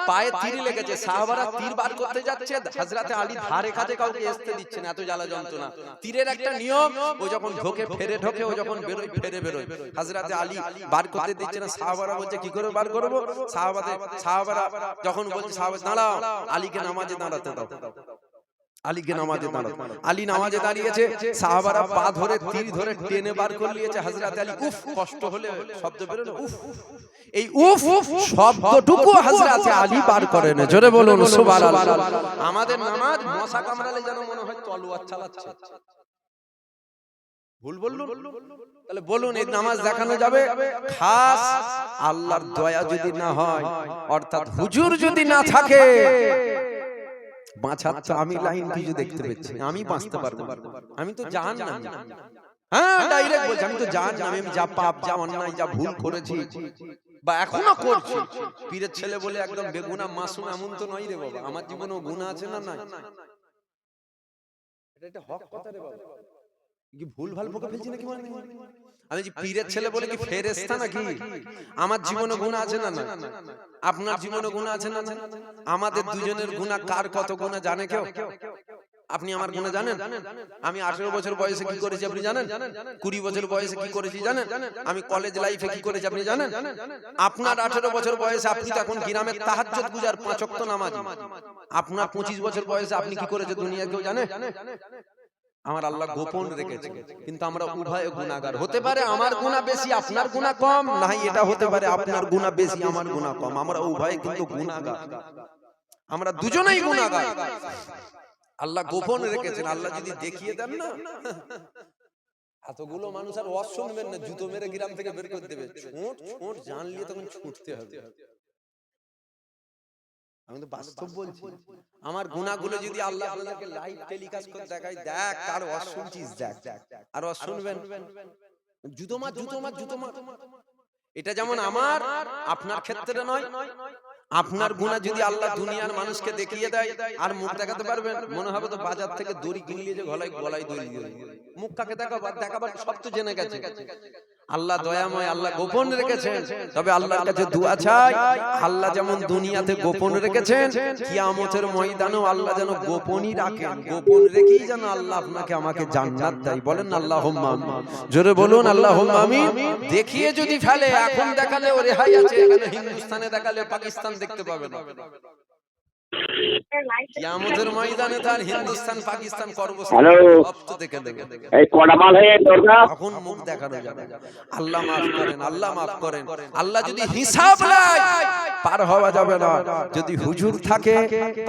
Speaker 1: পায়ে তীর লেগেছে, সাহাবারা তীর বার করতে যাচ্ছে, হযরতে আলী ধারে কাছে কাউকে আসতে দিচ্ছে না, এত জ্বালা যন্ত্রণা। তীরের একটা নিয়ম, ও যখন ঢোকে ফেরে ঢোকে, ও যখন বেরোয় ফেরে বেরোয়। হযরতে আলী বার করতে দিচ্ছে না, সাহাবারা বলছে কি করে বার করব? সাহাবারা যখন বলছে সাহাবা দাঁড়াও, আলীকে নামাজে দাঁড়াতে দাও, আলীকে নামাজে দাঁড়াও। আলী নামাজে দাঁড়িয়েছে, সাহাবারা পা ধরে তীর ধরে টেনে বার করে নিয়েছে। হযরত আলী উফ, কষ্ট হলে শব্দ বের হলো উফ, এই উফ শব্দটুকু হযরত আলী বার করেন। জোরে বলুন সুবহানাল্লাহ। আমাদের নামাজ মশা কামড়ালে যেন মনে হয় তলোয়ার চালাচ্ছে। ভুল বললুম? তাহলে বলুন এই নামাজ দেখানো যাবে? খাস আল্লাহর দয়া যদি না হয়, অর্থাৎ হুজুর যদি না থাকে, বাঁচার তো আমি লাইন কিছু দেখতে পাচ্ছি, আমি বাঁচতে পারবো? আমি তো জাহান্নামী। হ্যাঁ ডাইরেক্ট বলছি, আমি তো জাহান্নামী। আমি যা পাপ, যা অন্যায়, যা ভুল করেছি, বা এখনো করছি, পীরের ছেলে বলে একদম বেগুনা মাসুম এমন তো নয় রে বাবা। আমার জীবনেও গুনাহ আছে না নাই? এটা একটা হক কথা রে বাবা, কি ভুল ভাল বকে ফেলছি নাকি? মানে আমি যে পীরের ছেলে বলে কি ফেরেশতা নাকি? আমার জীবনে গুনাহ আছে না নাই? আপনার জীবনে গুনাহ আছে না নাই? আমাদের দুজনের গুনাহ কার কত গুনাহ জানে কেউ? আপনি আমার গুনাহ জানেন? আমি 18 বছর বয়সে কি করেছি আপনি জানেন? 20 বছর বয়সে কি করেছি জানেন? আমি কলেজ লাইফে কি করেছি আপনি জানেন? আপনার 18 বছর বয়সে আপনি তো এখন গ্রামের তাহাজ্জুদ গুজার 5 ওয়াক্ত নামাজি। আপনার 25 বছর বয়সে আপনি কি করেছে দুনিয়া কেউ জানে? আমার আল্লাহ গোপন রেখেছে, কিন্তু আমরা উভয় গুনাহগার। হতে পারে আমার গুনাহ বেশি আপনার গুনাহ কম, নাই এটা হতে পারে আপনার গুনাহ বেশি আমার গুনাহ কম। আমরা উভয় কিন্তু গুনাহগার, আমরা দুজনেই গুনাহগার। আল্লাহ গোপন রেখেছেন। আল্লাহ যদি দেখিয়ে দেন না, এতগুলো মানুষ আর ওয়াজ শুনবেন না, জুতো মেরে গ্রাম থেকে বের করে দেবে। ছোট ছোট জানলে তখন ছুটতে হবে। আমি তো বাস্তব বলছি। আমার গুনাহগুলো যদি আল্লাহ আপনাদেরকে লাইভ টেলিকাস্ট করে দেখায়, দেখ কার ওয়াজ শুনছিস, দেখ আর ওয়াজ শুনবেন। জুতো মার জুতো মার জুতো মার, এটা যেমন আমার আপনার ক্ষেত্রে নয়। আপনার গুনাহ যদি আল্লাহ দুনিয়ার মানুষকে দেখিয়ে দেয় আর মুখ দেখাতে পারবেন? মনে হবে তো বাজার থেকে দড়ি কিনলে যে গলায় দড়ি দিয়ে মুখ কাকে দেখাবার সব তো জেনে গেছে। আল্লাহ দয়াময়, আল্লাহ গোপন রেখেছেন। তবে আল্লাহর কাছে দোয়া চাই, আল্লাহ যেমন দুনিয়াতে গোপন রেখেছেন, কিয়ামতের ময়দানেও আল্লাহ যেন গোপনই রাখেন। গোপন রেখেই যেন আল্লাহ আপনাকে আমাকে জান্নাত দেয়। বলেন আল্লাহুম্মা আমিন। জোরে বলুন আল্লাহুম্মা আমিন। দেখিয়ে যদি ফেলে, এখন দেখালে ও রেহাই আছে, এখানে হিন্দুস্তানে দেখালে পাকিস্তান দেখতে পাবে না। কিয়ামতের ময়দানে তার হিন্দুস্তান পাকিস্তান কর্মস্থল সব তো দেখে দেবে। এই কড়া মাল হয়ে দরকার, এখন মুখ দেখানো যাবে। আল্লাহ maaf করেন, আল্লাহ maaf করেন। আল্লাহ যদি হিসাব নেয় পার হওয়া যাবে না, যদি হুজুর থাকে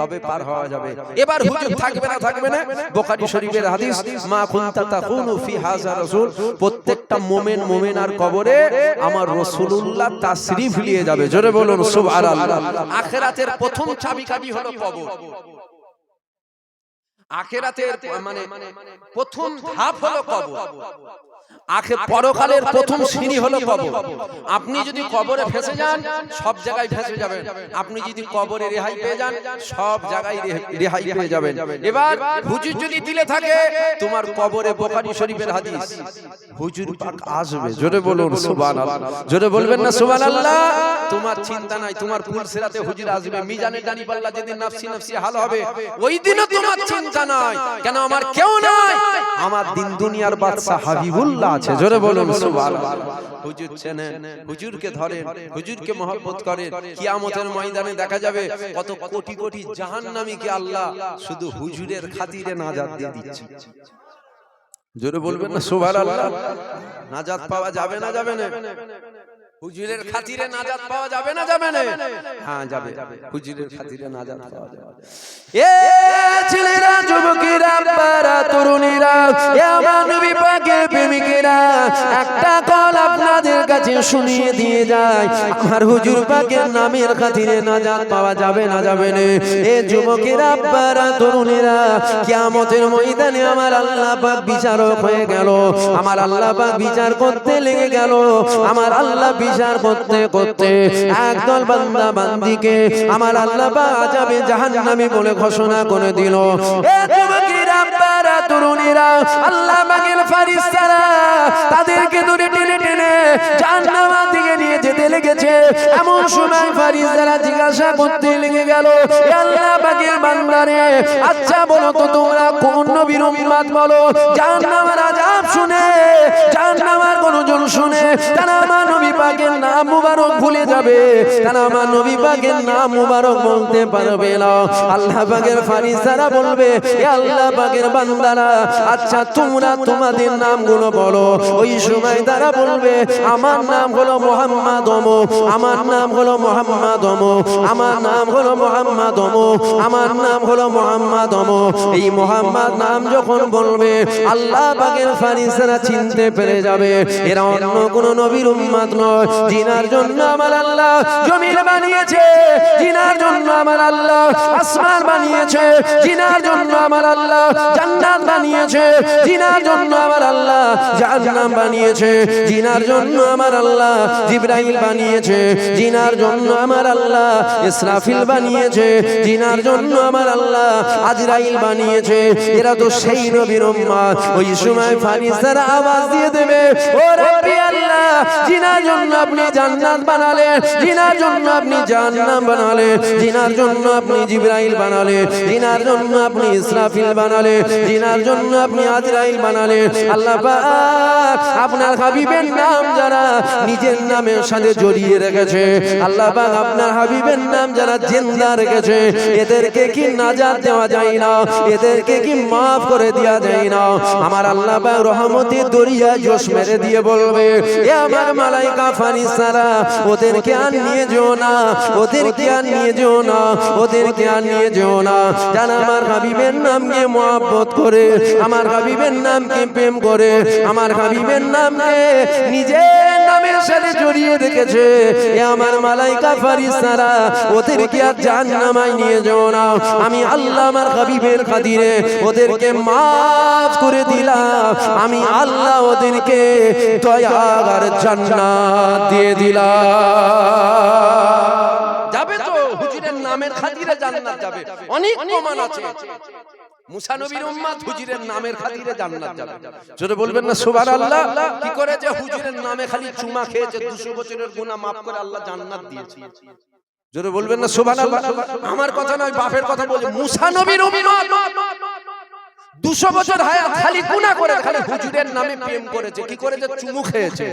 Speaker 1: তবে পার হওয়া যাবে। এবার হুজুর থাকবে না থাকবে না, বুখারী শরীফের হাদিস, মা কুনতা তাকুনু ফি হাযা রাসূল, প্রত্যেকটা মুমিন মুমিনার কবরে আমার রাসূলুল্লাহ তাশরীফ নিয়ে যাবে। জোরে বলুন সুবহানাল্লাহ। আখিরাতের প্রথম চাবিকাঠি হলো কবর। আখিরাতের মানে প্রথম ধাপ হলো কবর। পরকালের প্রথম সিঁড়ি হলো কবর। আপনি যদি কবরে ফেসে যান সব জায়গায় ফেসে যাবেন, আপনি যদি কবরে রেহাই পেয়ে যান সব জায়গায় রেহাই পেয়ে যাবেন। এবার হুজুর যদি দিলে থাকে তোমার কবরে, বুখারী শরীফের হাদিস, হুজুর পাক আসবে। জোরে বলুন সুবহানাল্লাহ। জোরে বলবেন না সুবহানাল্লাহ? তোমার চিন্তা নাই, তোমার পুলসিরাতে হুজুর আসবে। মিজানে ডানি পাল্লা যেদিন নাফসি নাফসি হাল হবে, ওই দিনও তোমার চিন্তা নাই। কেন? আমার কেউ নাই, আমার দিন দুনিয়ার বাদশা হাবিবুল্লাহ আছে। জোরে বলুন সুবহানাল্লাহ। হুজুর চেনেন, হুজুরকে ধরেন, হুজুরকে মহব্বত করেন। কিয়ামতের ময়দানে দেখা যাবে কত কোটি কোটি জাহান্নামীকে আল্লাহ শুধু হুজুরের খাতিরে নাজাত দিয়ে দিচ্ছে। জোরে বলবেন না সুবহানাল্লাহ? নাজাত পাওয়া যাবে না যাবে না? হুজুরের খাতিরে নাজাত পাওয়া যাবে না যাবে না? হ্যাঁ যাবে, হুজুরের খাতিরে নাজাত পাওয়া যাবে। এ ছেলেরা, যুবকেরা, বারা, তরুণীরা, এ আমার নবী পাকের প্রেমিকেরা, একটা কল আপনাদের কাছে শুনিয়ে দিয়ে যায়, আমার হুজুর পাকের নামের খাতিরে নাজাত পাওয়া যাবে না যাবে না? এ যুবকেরা, বারা, তরুণীরা, কিয়ামতের ময়দানে আমার আল্লাহ পাক বিচারক হয়ে গেল। আমার আল্লাহ পাক বিচার করতে লেগে গেল। আমার আল্লাহ বিচার করতে করতে একদল বান্দা বান্দিকে আমার আল্লাহ পাক আযাবে জাহান্নামী বলে ঘোষণা করে দিল। এ যুবকেরা, বারা, তরুণীরা, আল্লাহ পাকের ফেরেশতারা তাদেরকে ধরে টেনে টেনে জাহান্নামের দিকে নিয়ে যেতে লেগেছে। এমন সময় ফেরেশতারা জিজ্ঞাসা করতে লেগে গেল, হে আল্লাহ পাকের বান্দারে, আচ্ছা বলো তো তোমরা কোন নবীর উম্মত বলো? জাহান্নামের আযাব শুনে, জাহান্নামের গর্জন শুনে তারা আমার নবী পাকের নাম মুবারক ভুলে যাবে, তারা আমার নবী পাকের নাম মুবারক বলতে পারবে না। আল্লাহ পাকের ফেরেশতারা বলবে, হে আল্লাহ পাকের বান্দারা, আচ্ছা তোমরা তোমাদের নামগুলো বলো। ওই সময় তারা বলবে, আমার নাম হলো মুহাম্মদ, আমার নাম হলো মুহাম্মদ, আমার নাম হলো মুহাম্মদ, আমার নাম হলো মুহাম্মদ। এই মুহাম্মদ নাম যখন বলবে আল্লাহ পাকের ফেরেশতারা চিনতে পেরে যাবে এরা অন্য কোন নবীর উম্মত নয়, জিনার জন্য আমার আল্লাহ জমিন বানিয়েছে, জিনার জন্য আমার আল্লাহ আসমান বানিয়েছে, জিনার জন্য আমার আল্লাহ জান্নাত বানিয়েছে, জিনার জন্য আমার আল্লাহ জাহান্নাম বানিয়েছে, জিনার জন্য আমার আল্লাহ জিবরাইল বানিয়েছে, জিনার জন্য আমার আল্লাহ ইসরাফিল বানিয়েছে, জিনার জন্য আমার আল্লাহ আজরাইল বানিয়েছে। এরা তো সেই নবীর উম্মত। ওই সময় ফারিস্তারা আওয়াজ দিয়ে দেবে, ও রাব্বি আল্লাহ, জিনার জন্য আপনি জান্নাত বানালেন, জিনার জন্য আপনি জাহান্নাম বানালেন, জিনার জন্য আপনি জিবরাইল বানালেন, জিনার জন্য আপনি ইসরাফিল বানালেন, জিনার জন্য আপনি আজরাইল বানালেন। আল্লাহ পাক আপনার হাবিবের নাম যারা নিজের নামের সাথে জড়িয়ে রেখেছে, আল্লাহ পাক আপনার হাবিবের নাম যারা জিন্দা রেখেছে, এদেরকে কি নাজাত দেওয়া যায় না? এদেরকে কি মাফ করে দেওয়া যায় না? আমার আল্লাহ পাক রহমতের দরিয়া জোশ মেরে দিয়ে বলবে, এ আমার মালাইকা ফারিস্তারা, ওদেরকে আর নিয়ে যেও না, ওদেরকে আর নিয়ে যেও না, ওদেরকে আর নিয়ে যেও না। যারা আমার হাবিবের নামকে মহব্বত করে, আমার হাবিবের নামকে প্রেম করে, আমার হাবিবের নামকে নিজের নামের সাথে জড়িয়ে রেখেছে, এ আমার মালাইকা ফারিস্তারা, ওদেরকে আর জাহান্নামে নিয়ে যেও না। আমি আল্লাহ আমার হাবিবের খাতিরে ওদেরকে মাফ করে দিলাম, আমি আল্লাহ ওদেরকে দয়ার জান্নাত দিয়ে দিলাম। যাবে তো হুজুরের নামের খাতিরে জান্নাত যাবে। অনেক প্রমাণ আছে। মুসা নবীর উম্মত হুজুরের নামের খাতিরে জান্নাত যাবে। জোরে বলবেন না সুবহানাল্লাহ। কি করে যে হুজুরের নামে খালি চুমা খেয়েছে, 200 বছরের গুনাহ maaf করে আল্লাহ জান্নাত দিয়েছে। জোরে বলবেন না সুবহানাল্লাহ। আমার কথা নয়, বাপের কথা বলছি। মুসা নবীর উম্মত 200 বছর হায়াত খালি গুনাহ করে, খালি হুজুরের নামে প্রেম করেছে, কি করেছে? চুমু খেয়েছে,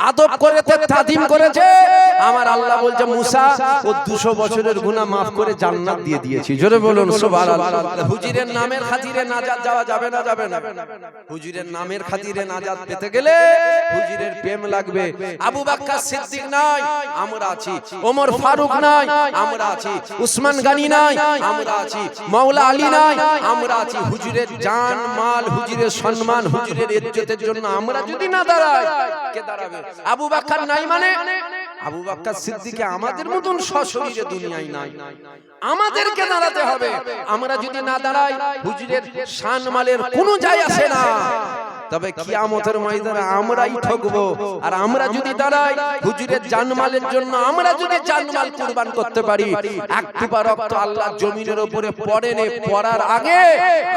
Speaker 1: আদব করেছে, তাজিম করেছে। আমার আল্লাহ বলছে মুসা, ও 200 বছরের গুনাহ maaf করে জান্নাত দিয়ে দিয়েছি। জোরে বলুন সুবহানাল্লাহ। হুজুরের নামের খাতিরে নাজাত যাওয়া যাবে না? যাবে না। হুজুরের নামের খাতিরে নাজাত পেতে গেলে হুজুরের প্রেম লাগবে। আবু বকর সিদ্দিক নাই, আমরা আছি। ওমর ফারুক নাই, আমরা আছি। উসমান গনি নাই, আমরা আছি। মাওলা আলী নাই, আমরা আছি। হুজুরের জান মাল, হুজুরের সম্মান, হুজুরের ইজ্জতের জন্য আমরা যদি না দাঁড়াই, কে দাঁড়াবে? আবু বকর নাই মানে আবু বকর সিদ্দিক আমাদের মতন সশরীরে দুনিয়ায় নাই, আমাদেরকে দাঁড়াতে হবে। আমরা যদি না দাঁড়াই, হুজুরের শান মালের কোনো যায় আসে না। তবে কিয়ামতের ময়দানে আমরাই ঠকবো। আর আমরা যদি দাঁড়াই হুজুরের জানমালের জন্য, আমরা যদি জানমাল কুরবান করতে পারি, এক টিপা রক্ত আল্লাহর জমিনের উপরে পড়ে নে, পড়ার আগে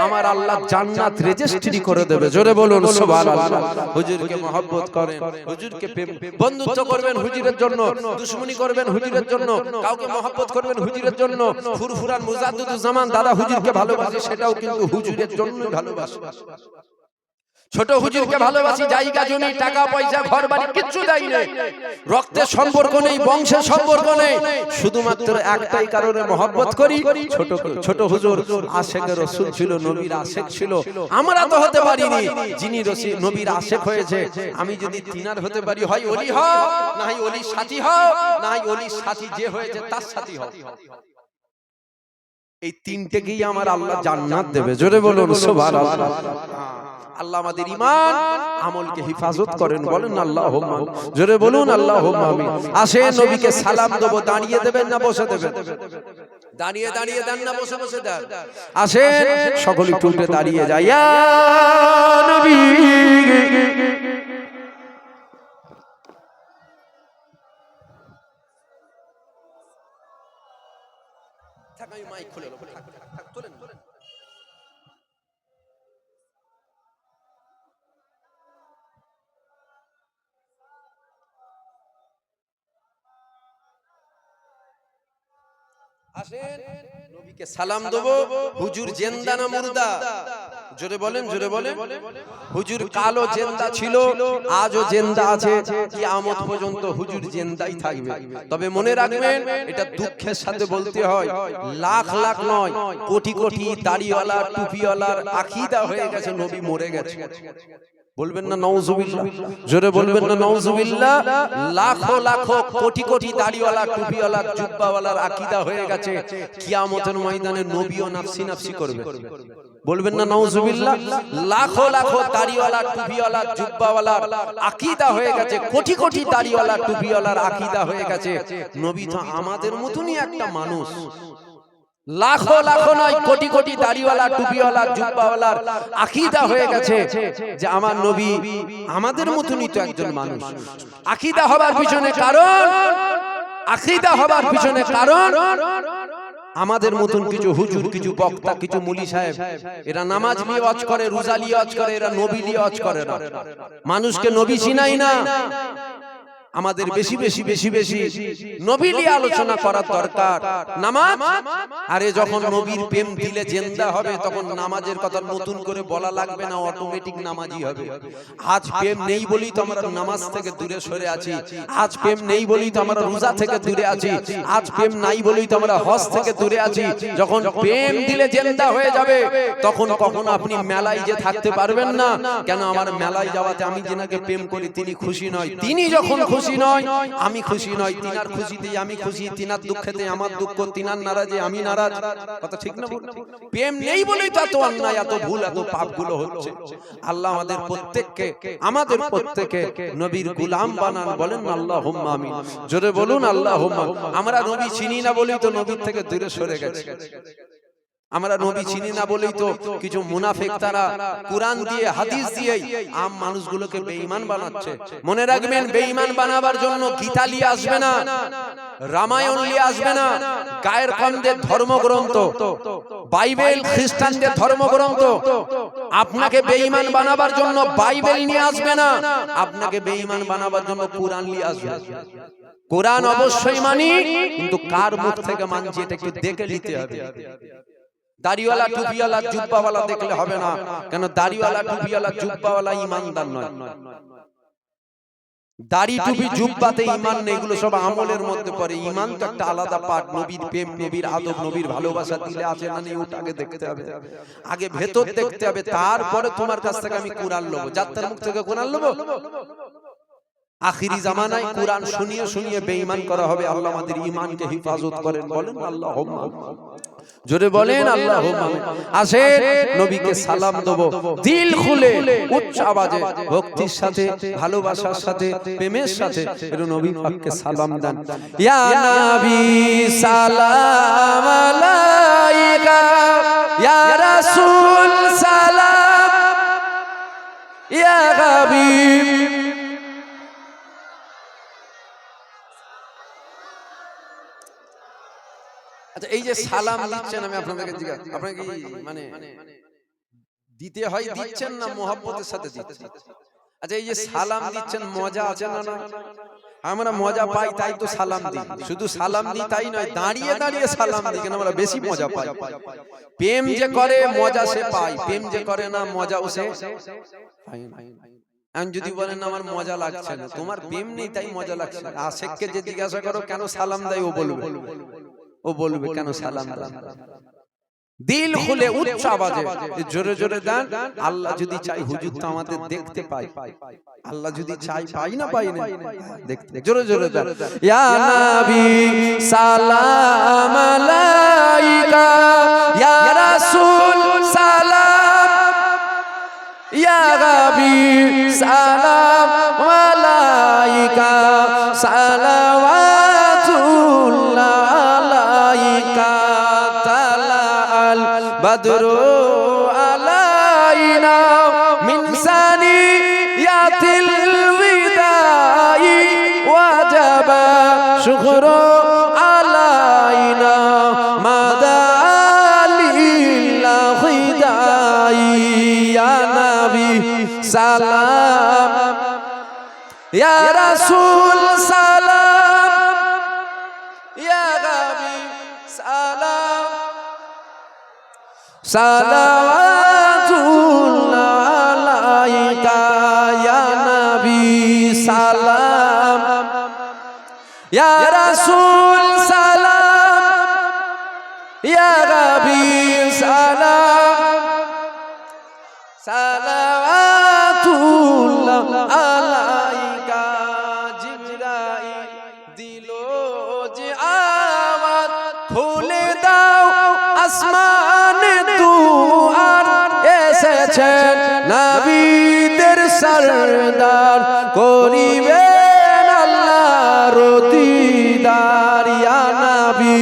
Speaker 1: আমার আল্লাহ জান্নাত রেজিস্ট্রি করে দেবে। জোরে বলুন সুবহানাল্লাহ। হুজুরকে মহব্বত করেন, হুজুরকে প্রেম, বন্ধুত্ব করবেন হুজুরের জন্য, দুশমনি করবেন হুজুরের জন্য, কাউকে মহব্বত করবেন হুজুরের জন্য। ফুরফুরান মুজাদ্দিদুজ জামান দাদা হুজুরকে ভালোবাসে, সেটাও কিন্তু হুজুরের জন্য ভালোবাসে। ছোট হুজুরকে ভালোবাসি, জায়গা জমি টাকা পয়সা ঘর বাড়ি কিচ্ছু দেয় না, রক্তের সম্পর্ক নেই, বংশের সম্পর্ক নেই, শুধুমাত্র একটাই কারণে মহব্বত করি। ছোট হুজুর আশেকের রাসূল ছিল, নবীর আশেক ছিল। আমরা তো হতে পারিনি, যিনি নবীর আশেক হয়েছে। আমি যদি তিনার হতে পারি, হয় ওলি হও, না হয় ওলির সাথী হও, না হয় ওলির সাথী যে হয়েছে তার সাথী হও। এই তিনটেকেই আমার আল্লাহ জান্নাত দেবে। জোরে বলুন সুবহানাল্লাহ। আল্লাহ আমাদের ঈমান আমলকে হেফাজত করেন, বলেন আল্লাহুম্মা। জোরে বলুন আল্লাহুম্মা আমিন। আসেন নবীকে সালাম দেব, দাঁড়িয়ে দেবেন না বসে দেবেন? দাঁড়িয়ে দাঁড়িয়ে দেন না বসে বসে দেন? আসেন সকলে একটু উঠে দাঁড়িয়ে যাই। ইয়া নবী থাক, আমি মাইক খুলে নেব। থাক থাক, তোলেন। আসেন নবীকে সালাম দেব। হুজুর জিন্দা না মুর্দা? জোরে বলেন, জোরে বলেন। হুজুর কালো জিন্দা ছিল, আজও জিন্দা আছে, কিয়ামত পর্যন্ত হুজুর জিন্দাই থাকবে। তবে মনে রাখবেন, এটা দুঃখের সাথে বলতে হয়, লাখ লাখ নয়, কোটি কোটি দাড়িওয়ালা টুপিওয়ালার আকীদা হয়ে গেছে নবী মরে গেছে। বলবেন না নাউজুবিল্লাহ? জোরে বলবেন না নাউজুবিল্লাহ? লাখো লাখো কোটি কোটি দাড়িওয়ালা টুপিওয়ালা জুব্বাওয়ালার আকীদা হয়ে গেছে, কিয়ামতের ময়দানে নবীও নাফসি নাফসি করবে। বলবেন না নাউজুবিল্লাহ? লাখো লাখো দাড়িওয়ালা টুপিওয়ালা জুব্বাওয়ালার আকীদা হয়ে গেছে, কোটি কোটি দাড়িওয়ালা টুপিওয়ালার আকীদা হয়ে গেছে, নবী তো আমাদের মতনই একটা মানুষ। লাখো লাখো নয়, কোটি কোটি দাড়িওয়ালা, টুপিওয়ালা, জুব্বাওয়ালার আকীদা হয়ে গেছে যে আমার নবী আমাদের মতনই তো একজন মানুষ। আকীদা হবার পিছনে কারণ আমাদের মতন কিছু হুজুর, কিছু বক্তা, কিছু মুলি সাহেব, এরা নামাজ নিয়ে ওয়াজ করে, রোজা নিয়ে ওয়াজ করে, এরা নবী নিয়ে ওয়াজ করে না, মানুষকে নবী চিনাই না। আমাদের বেশি বেশি বেশি বেশি নবী নিয়ে আলোচনা করার দরকার। নামাজ, আরে যখন নবীর প্রেম দিলে জিন্দা হবে তখন নামাজের কথা নতুন করে বলা লাগবে না, অটোমেটিক নামাজি হবে। আজ প্রেম নেই বলেই তো আমরা নামাজ থেকে দূরে সরে আছি, আজ প্রেম নেই বলেই তো আমরা রোজা থেকে দূরে আছি, আজ প্রেম নাই বলেই তো আমরা হজ থেকে দূরে আছি। যখন প্রেম দিলে জিন্দা হয়ে যাবে তখন কখনো আপনি মেলায় যে থাকতে পারবেন না। কেন? আমার মেলায় যাওয়াতে আমি যেনাকে প্রেম করি তিনি খুশি নয়, তিনি যখন খুশি নয় আমি খুশি নয়, তিনার খুশিতে আমি খুশি, তিনার দুঃখেতে আমার দুঃখ, তিনার নারাজে আমি নারাজ। কথা ঠিক না? প্রেম নেই বলেই তো এত অন্যায়, এত ভুল, এত পাপগুলো হচ্ছে। আল্লাহ আমাদের প্রত্যেককে নবীর গোলাম বানান। বলেন আল্লাহুম্মা আমিন, জোরে বলুন আল্লাহুম্মা। আমরা নবী চিনি না বলেই তো নবীর থেকে দূরে সরে গেছি। আমরা নবী চিনি না বলেই তো কিছু মুনাফিক তারা কুরআন দিয়ে, হাদিস দিয়ে আম মানুষগুলোকে বেঈমান বানাচ্ছে। মনে রাখবেন, বেঈমান বানাবার জন্য গীতা নিয়ে আসবে না, রামায়ণ নিয়ে আসবে না, গায়ের কমদের ধর্মগ্রন্থ, বাইবেল খ্রিস্টানদের ধর্মগ্রন্থ। আপনাকে বেঈমান বানাবার জন্য বাইবেল নিয়ে আসবে না, আপনাকে বেঈমান বানাবার জন্য কুরআন নিয়ে আসবে। কুরআন অবশ্যই মানি, কিন্তু কার মুখ থেকে মানছি এটা একটু দেখে নিতে হবে। দাড়িওয়ালা, টুপিওয়ালা, জুব্বাওয়ালা দেখলে হবে না। কেন? দাড়িওয়ালা, টুপিওয়ালা, জুব্বাওয়ালা ঈমানদার নয়। দাড়ি, টুপি, জুব্বাতে ঈমান নেই, এগুলো সব আমলের মধ্যে পড়ে। ঈমান তো একটা আলাদা পার্ট। নবীর প্রেম, নবীর আদব, নবীর ভালোবাসা দিলে আছে না নেই ওটা আগে দেখতে হবে, আগে ভেতর দেখতে হবে। তারপরে তোমার কাছ থেকে আমি কুরআন নেব, যাত্রার মুখ থেকে কুরআন নেব। আখিরি জামানায় কুরআন শুনিয়ে শুনিয়ে বেঈমান করা হবে। আল্লাহ আমাদের ঈমানকে হিফাজত করেন। বলেন আল্লাহুম্মা, জোরে বলেন আল্লাহুম্মা। আসেন নবীকে সালাম দেব দিল খুলে, উচ্চ আওয়াজে, ভক্তির সাথে, ভালোবাসার সাথে, প্রেমের সাথে একটু নবী পাককে সালাম দেন। ইয়া নবী সালাম আলাইকা, ইয়া রাসূল সালাম, ইয়া হাবিব। আচ্ছা, এই যে সালাম দিচ্ছেন, আমি আপনাদেরকে জিজ্ঞাসা, আপনাকে কি মানে দিতে হয়, দিচ্ছেন না মোহাব্বতের সাথে দিচ্ছেন? আচ্ছা, এই যে সালাম দিচ্ছেন, মজা আছে না? না, আমরা মজা পাই তাই তো সালাম দিই। শুধু সালাম দিই তাই নয়, দাঁড়িয়ে দাঁড়িয়ে সালাম দিই, কেন? আমরা বেশি মজা পাই। প্রেম যে করে মজা সে পায়, প্রেম যে করে না মজা সে পায় না। আমি যদি বলেন আমার মজা লাগছে না, তোমার প্রেম নেই তাই মজা লাগছে না। আশেককে যে জিজ্ঞাসা করো কেন সালাম দেয়, ও বলবে কেন সালাম দেয়। দিল খুলে উচ্চ আওয়াজে জোরে জোরে দেন। আল্লাহ যদি চাই হুজুর তো আমাদের দেখতে পাই, আল্লাহ যদি চাই পাই না, পাই না দেখতে। জোরে জোরে দেন। ইয়া নবী সালাম আলাইকা, ইয়া রাসূল সালাম, ইয়া হাবিব সালাম আলাইকা, সালাওয়াতুল্লাহ আলাইকা, তালাআল বাদরু আলাইনা মিন সানিয়াতিল বিদাই, ওয়াজাবা শুকরু আলাইনা মাদালিল্লাহি দাই। ইয়া নবী সালাম, ইয়া রাসূল সালাম, ইয়া হাবিব সালাম, সালাওয়াতুল্লাহ আলাইকা, ইয়া নবী সালাম, ইয়া রাসূল সালাম, ইয়া হাবিব সালাম, সালাওয়াতুল্লাহ আলাইকা। জিবরাইল দিলো যে আওয়াজ, খুলে দাও আসমানে দুয়ার, এসেছেন নবীদের সরদার, করিবেন আল্লাহর দিদার। ইয়া নবী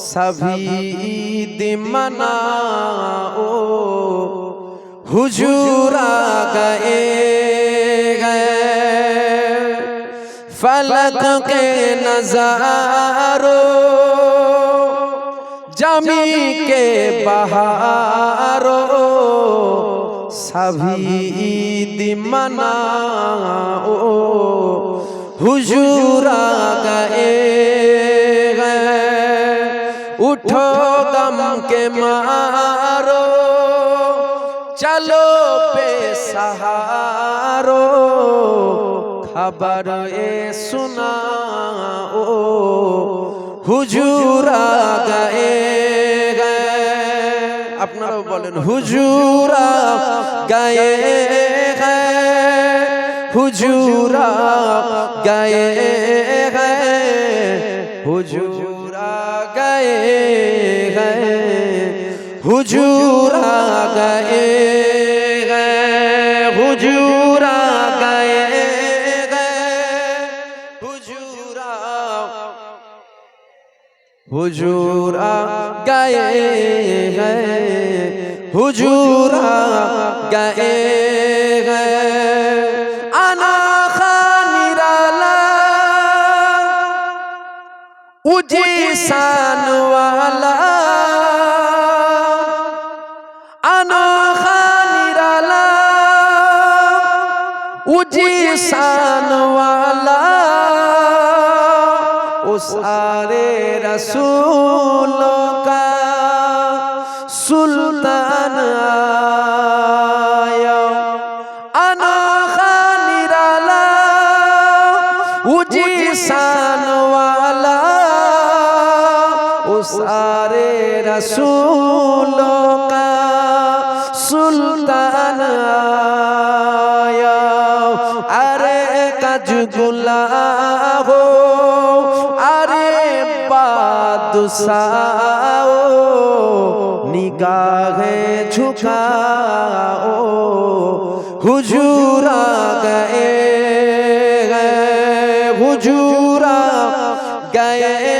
Speaker 1: सभी ईद मनाओ हुजूर आ गए फलक के नजारों जमी के बहारों सभी ईद मनाओ हुजूर आ गए उठो गम के मारो चलो बेसहारो खबर ए सुनाओ हुजूर आ गए আপনারা বলেন হুজুর আ গয়ে হুজুর আ গয়ে হুজুর আ गए हुजूर आ गए हुजूर आ गए हुजूर आ गए हुजूर आ गए आना खानिराला उजी शान वाला अनोखा निराला उजी शान वाला उस सारे रसूलों का सुल्तान आया अनोखा निराला उजी शान वाला सारे रसूलों का सुल्तान आया अरे कजगुला हो अरे बादशाह निगाहें झुकाओ हुजूर आ गए हुजूर आ गए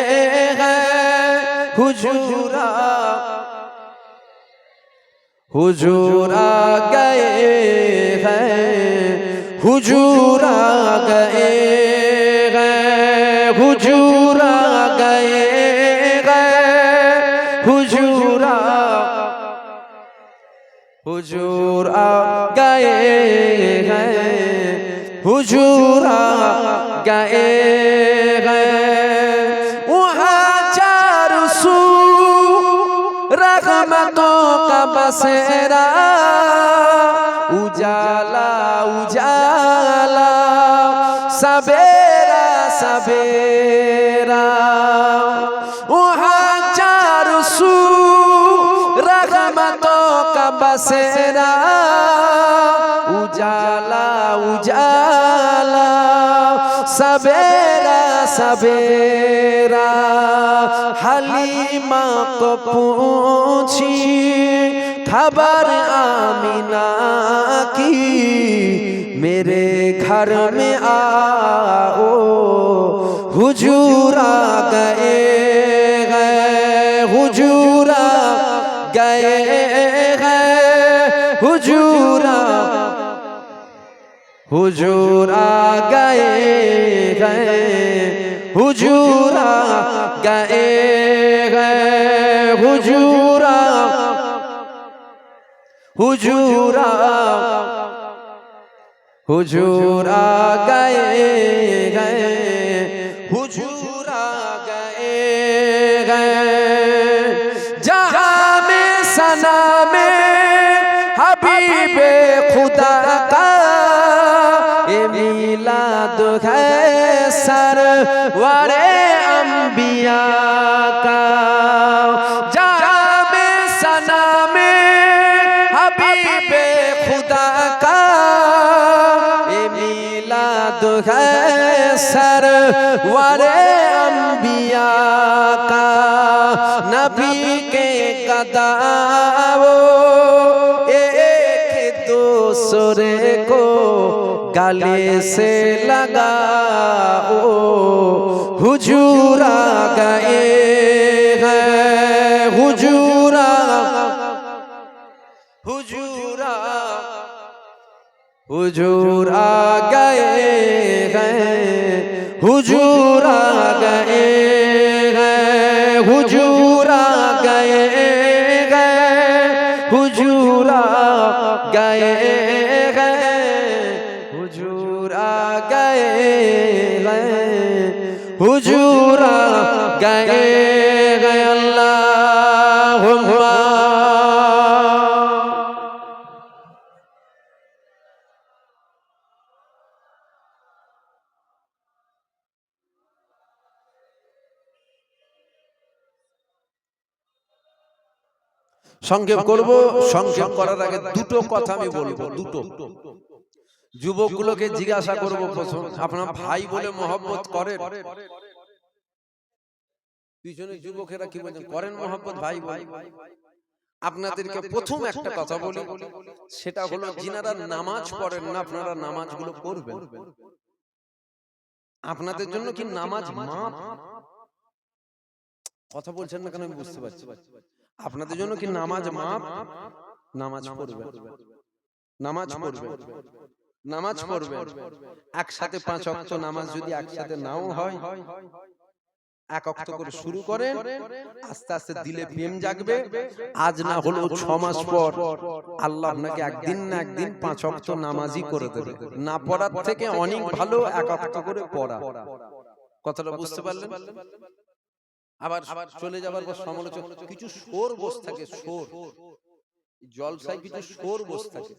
Speaker 1: हुजूरा हुजूर आ गए हुजूर आ गए हुजूर आ गए हुजूरा हुजूर आ गए हुजूर आ गए रहमतों का बसेरा उजाला उजाला सवेरा सवेरा वहाँ चारों सू रहमतों का बसेरा उजाला उजाला सवेरा सवेरा हलीमा को पूछी खबर आमिना की मेरे घर में आओ हुजूर आ गए हुजूर आ गए हुजूर हुजूर आ गए हुजूर आ गए हुजूर हुजूर हुजूर आ गए हुजूर आ गए जहां में सना में हबीबे खुदा का मिलाद है सरवरे अंबिया का जहां में सना में हबीबे खुदा का मिलाद है सरवरे अंबिया का नबी के कदमों दूसरे को गले से लगाओ हुजूर आ गए हुजूरा हुजूर आ गए हैं, हुजूर आ गए हैं, हुजूर आ गए हैं, हुजूर आ गए हैं, हुजूर आ गए हैं, हुजूर आ गए हैं। अल्लाहुम्मा সংক্ষেপ করব। সংক্ষেপ করার আগে দুটো কথা আমি বলবো। দুটো যুবকগুলোকে জিজ্ঞাসা করব, প্রথম আপনার ভাই বলে মহব্বত করেন? পিছনে যুবকেরা কি বলেন, করেন মহব্বত ভাই ভাই? আপনাদেরকে প্রথম একটা কথা বলি, সেটা হলো যিনারা নামাজ পড়েন না, আপনারা নামাজগুলো পড়বেন। আপনাদের জন্য কি নামাজ মাপ? কথা বলছেন না কেন আমি বুঝতে পারছি। আপনাদের জন্য কি নামাজ মাপ? নামাজ পড়বেন, নামাজ পড়বেন, নামাজ পড়বেন। একসাথে 5 ওয়াক্ত নামাজ যদি একসাথে নাও হয়, এক ওয়াক্ত করে শুরু করেন, আস্তে আস্তে দিলে প্রেম জাগবে। আজ না হলেও 6 মাস পর আল্লাহ আপনাকে একদিন না একদিন 5 ওয়াক্ত নামাজই করে দেবে। না পড়ার থেকে অনেক ভালো এক ওয়াক্ত করে পড়া। কথাটা বুঝতে পারলেন? আবার চলে যাবার পর সমালোচনা, কিছু সোর বস থাকে, সোর জলসায় কিছু সোর বস থাকে,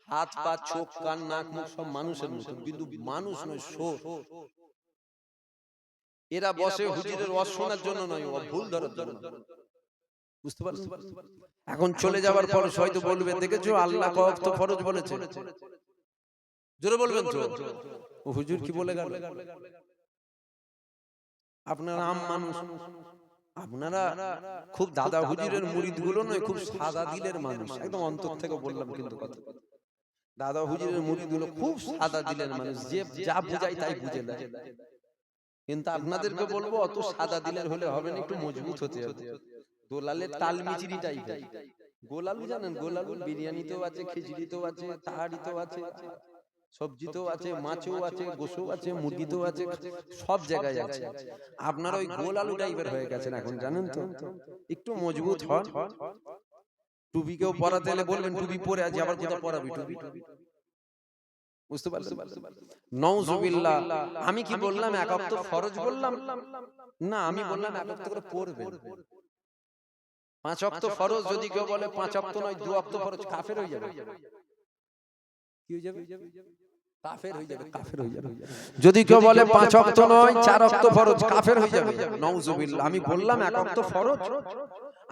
Speaker 1: হাত পা চোখ কান নাক মুখ সব মানুষের মতো, কিন্তু মানুষ নয়, সোর। এরা বসে হুজুরের ওয়াজ শোনার জন্য নয়, ও ভুল ধরার জন্য। বুঝতে পারছেন? এখন চলে যাবার পর হয়তো বলবে, দেখেছো আল্লাহ কওয়াক্ত তো ফরজ বলেছে। জোরে বলবেন তো, ও হুজুর কি বলে গেল? আপনারা আম মানুষ, আপনারা খুব দাদা হুজুরের মুরিদ গুলো নয়, খুব সাদা দিলের মানুষ। একদম অন্তর থেকে বললাম কিন্তু কথা, দাদা হুজুরের মুরিদ গুলো খুব সাদা দিলের মানুষ, যে যা বুঝায় তাই বুঝে নেয়। কিন্তু আপনাদেরকে বলবো, অত সাদা দিলের হলে হবে না, একটু মজবুত হতে হবে। দোলালের তাল মিচিরি টাইপের। গোলালু জানেন? গোলালু বিরিয়ানিতেও আছে, খিচুড়িতেও আছে, তাহারিতেও আছে, সবজিতেও আছে, মাছেও আছে, গোশও আছে, মুরগিতেও আছে, সব জায়গায় আছে। আপনারা ওই গোল আলু টাইপের হয়ে গেছেন এখন, জানেন তো? একটু মজবুত হন। টুপিকেও পরাতে এলে বলবেন টুপি পরে আছি, আবার কোথাও পরাবি টুপি? বুঝতে পারছেন? নাউজুবিল্লাহ। আমি কি বললাম এক ওয়াক্ত ফরজ বললাম? না, আমি বললাম এক ওয়াক্ত করে পড়বেন। 5 ওয়াক্ত ফরজ যদি কেউ বলে 5 ওয়াক্ত নয় 2 ওয়াক্ত ফরজ, কাফের হয়ে যাবে। কি হয়ে যাবে? কাফের হয়ে যাবে, কাফের হয়ে যাবে। যদি কেউ বলে 5 ওয়াক্ত নয় 4 ওয়াক্ত ফরজ, কাফের হয়ে যাবে। নাউজুবিল্লাহ। আমি বললাম এক ওয়াক্ত ফরজ,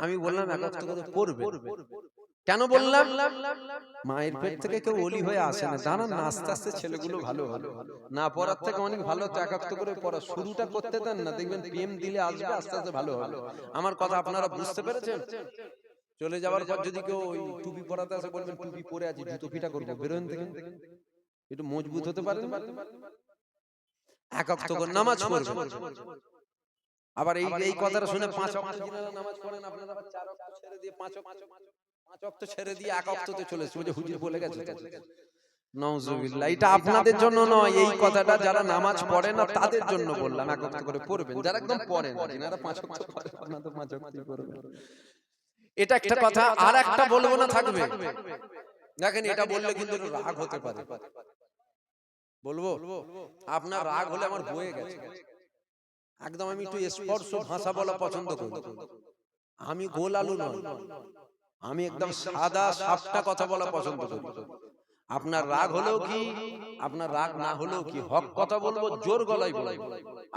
Speaker 1: আমি বললাম এক ওয়াক্ত করে পড়বে। কেন বললাম? মায়ের পেট থেকে কেউ ওলি হয়ে আসে না, জানেন না? আস্তে আস্তে ছেলেগুলো ভালো হবে, না পড়ার থেকে অনেক ভালো। তো এক ওয়াক্ত করে পড়া শুরুটা করতে দেন না, দেখবেন প্রেম দিলে আসবে, আস্তে আস্তে ভালো হবে। আমার কথা আপনারা বুঝতে পেরেছেন? চলে যাওয়ার পর যদি কেউ ওই টুপি পরাতে আসে, বলবেন টুপি পরে আছি, জুতো পিটা করবো, বেরোন থেকে। একটু মজবুত হতে পারেন। এক ওয়াক্ত করে নামাজ পড়বেন। আবার এই কথাটা শুনে 5 ওয়াক্ত যিনারা নামাজ পড়েন, আপনারা আবার 4 ওয়াক্ত ছেড়ে দিয়ে 5 ওয়াক্ত ছেড়ে দিয়ে এক ওয়াক্ততে চলে এসেছে, যে হুজুর বলে গেছে। নাউজুবিল্লাহ। এটা আপনাদের জন্য নয়, এই কথাটা যারা নামাজ পড়ে না তাদের জন্য বললাম। এক ওয়াক্ত করে পড়বেন, যারা একদম পড়েন, যিনারা 5 ওয়াক্ত পড়েন আপনারা তো 5 ওয়াক্তই পড়বেন। এটা একটা কথা। আর একটা বলবো না, থাকবে। দেখেন, এটা বললে কিন্তু রাগ হতে পারে। বলবো? আপনার রাগ হলে আমার বয়ে গেছে একদম। আমি একটু স্পর্শ ভাষা বলা পছন্দ করি। আমি গোল আলু নয়, আমি একদম সাদা সাপটা কথা বলা পছন্দ করি। আপনার রাগ হলেও কি, আপনার রাগ না হলেও কি, হক কথা বলবো, জোর গলায় বলবো।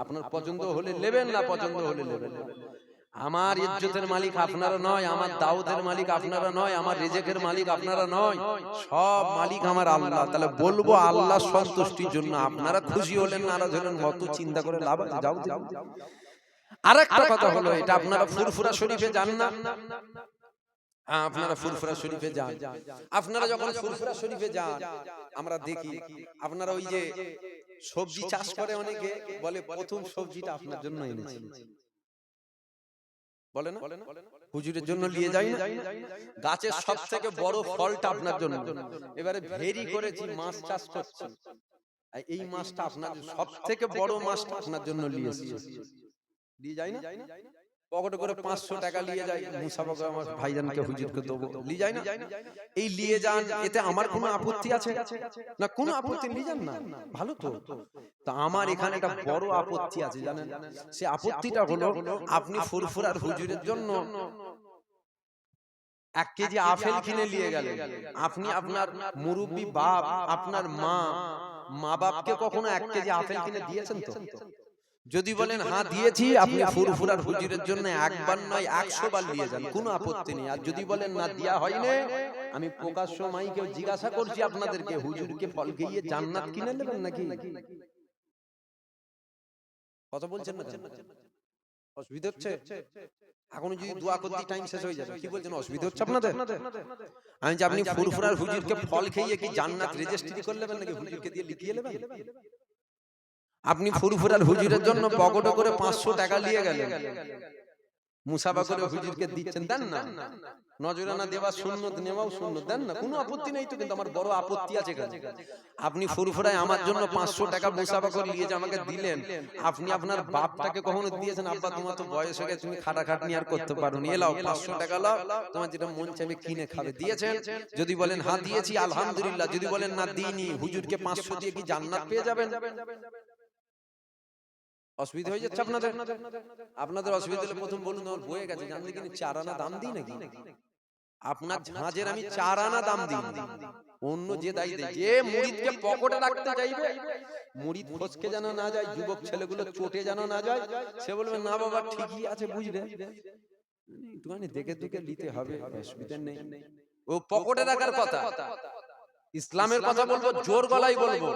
Speaker 1: আপনার পছন্দ হলে নেবেন, না পছন্দ হলে নেবেন। আমার ইজ্জতের মালিক আপনারা নয়, আমার দাউদের মালিক আপনারা নয়, আমার রিজেকের মালিক আপনারা নয়, সব মালিক আমার আল্লাহ। তাহলে বলবো আল্লাহর সন্তুষ্টির জন্য। আপনারা খুশি হলেন নারাজ হলেন, মত চিন্তা করে লাভ আছে? যাও যাও। আরেকটা কথা হলো, এটা আপনারা ফুরফুরা শরীফে যান না? আপনারা ফুরফুরা শরীফে যান। আপনারা যখন ফুরফুরা শরীফে যান, আমরা দেখি আপনারা ওই যে সবজি চাষ করে, অনেকে বলে প্রথম সবজিটা আপনার জন্য এনেছি। বলে না হুজুরের জন্য নিয়ে যাই না, গাছের সব থেকে বড় ফলটা আপনার জন্য। এবারে ভেরি করেছি মাছ চাষ করছি, এই মাছটা আপনার সব থেকে বড় মাছটা আপনার জন্য নিয়ে যাই না, পকেটে করে 500 টাকা নিয়ে যায়, মুসাফা আমার ভাইজানকে হুজুরকে দেবো, নিয়ে যায় না, এই নিয়ে যান, এতে আমার কোনো আপত্তি আছে না? কোনো আপত্তি, নিয়ে যান না, ভালো তো। তা আমার এখানে একটা বড় আপত্তি আছে জানেন, সে আপত্তিটা হলো আপনি ফুরফুরার হুজুরের জন্য 1 কেজি আপেল কিনে নিয়ে গেলেন, আপনি আপনার মুরব্বী বাপ, আপনার মা বাপকে কখনো 1 কেজি আপেল কিনে দিয়েছেন তো? যদি বলেন হ্যাঁ দিয়েছি, আপনি ফুরফুরার হুজুরের জন্য একবার নয় 100 বার নিয়ে যান, কোনো আপত্তি নেই। আর যদি বলেন না দেয়া হয়নি, আমি প্রকাশ্য মাইকে জিজ্ঞাসা করছি আপনাদেরকে, হুজুরকে ফল খাইয়ে জান্নাত কিনে নেবেন নাকি? কথা বলছেন না, অসুবিধা হচ্ছে? এখন যদি দোয়া করতে টাইম শেষ হয়ে যাবে, কি বলছেন, অসুবিধা হচ্ছে আপনাদের? আমি যে আপনি ফুরফুরার হুজুরকে ফল খাইয়ে কি জান্নাত রেজিস্ট্রি করে নেবেন নাকি, হুজুরকে দিয়ে লিখিয়ে নেবেন? আপনি ফুরফুরার হুজুরের জন্য পকেটে করে 500 টাকা নিয়ে গেলেন, মুসাফা করে হুজুরকে দিচ্ছেন, দেন না, নজরানা দেওয়া সুন্নত, নেওয়াও সুন্নত, দেন না, কোনো আপত্তি নেই তো। কিন্তু আমার বড় আপত্তি আছে এখানে, আপনি ফুরফুরায় আমার জন্য 500 টাকা মুসাফা করে নিয়ে যে আমাকে দিলেন, আপনি আপনার বাপটাকে কখনো দিয়েছেন, আব্বা তোমার তো বয়স হয়ে গেছে, তুমি খাটাখাটনি আর করতে পারো নি, এলাও 500 টাকা লাও, তোমার যেটা মন চাইবে কিনে খাবে, দিয়েছেন? যদি বলেন হ্যাঁ দিয়েছি আলহামদুলিল্লাহ, যদি বলেন না দিইনি, হুজুরকে 500 দিয়ে কি জান্নাত পেয়ে যাবেন? অসুবিধা হয়ে যাচ্ছে আপনাদের? আপনাদের অসুবিধা হলে প্রথম বলুন আমার বয়ে গেছে, জানলে কিন্তু 4 আনা দাম দিই নাকি? আপনার ঝাঁঝের আমি 4 আনা দাম দিই, অন্য যে দাই দেয়, যে মুরিদকে পকেটে রাখতে চাইবে, মুরিদ ফসকে যেন না যায়, যুবক ছেলেগুলো চোটে যেন না যায়, সে বলবে না বাবা ঠিকই আছে, বুঝলে একটুখানি দেখে দেখে নিতে হবে, অসুবিধা নেই, ও পকেটে রাখার কথা। ইসলামের কথা বলবো, জোর গলায় বলবো।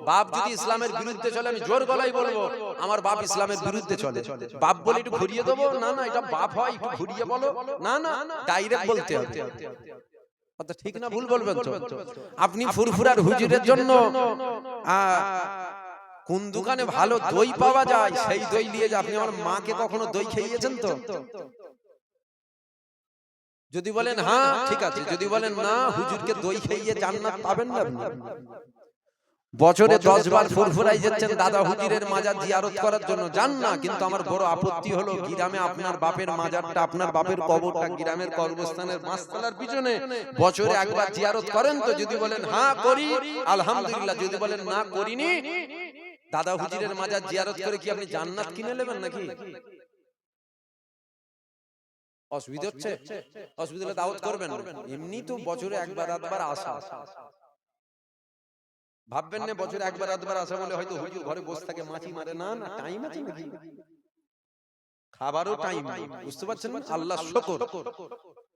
Speaker 1: বাপ যদি ইসলামের বিরুদ্ধে চলে, আমি জোর গলায় বলবো আমার বাপ ইসলামের বিরুদ্ধে চলে, বাপ বলে একটু ঘুরিয়ে দেবো না, না এটা বাপ হয়, একটু ঘুরিয়ে বলো না, না ডাইরেক্ট বলতে হবে, কথা ঠিক না ভুল বলবেন তো? আপনি ফুরফুরার হুজুরের জন্য কোন দোকানে ভালো দই পাওয়া যায় সেই দই নিয়ে যা। আপনি আমার মাকে কখনো দই খাইয়েছেন তো? যদি বলেন হ্যাঁ ঠিক আছে, যদি বলেন না, হুজুরকে দই খাইয়ে জান্নাত পাবেন না। বছরে 10 বার ফুরফুরাই যাচ্ছেন দাদা হুজুরের মাজার জিয়ারত করার জন্য, যান না। কিন্তু আমার বড় আপত্তি হলো, গ্রামে আপনার বাপের মাজারটা, আপনার বাপের কবরটা গ্রামের কবরস্থানের মাসখানার পিছনে, বছরে একবার জিয়ারত করেন তো? যদি বলেন হ্যাঁ করি আলহামদুলিল্লাহ, যদি বলেন না করিনি, দাদা হুজুরের মাজার জিয়ারত করে কি আপনি জান্নাত কিনে নেবেন নাকি? অসুবিধা হচ্ছে? অসুবিধা হলে দাওয়াত করবেন, এমনি তো বছরে একবার আধবার আসা, ভাববেন না বছরে একবার আধবার আসা বলে হয়তো হুজুর ঘরে বসে থাকে মাছি মারে, না না, টাইম আছে নাকি, খাবারও টাইম, বুঝতে পারছেন না? আল্লাহ শুকর,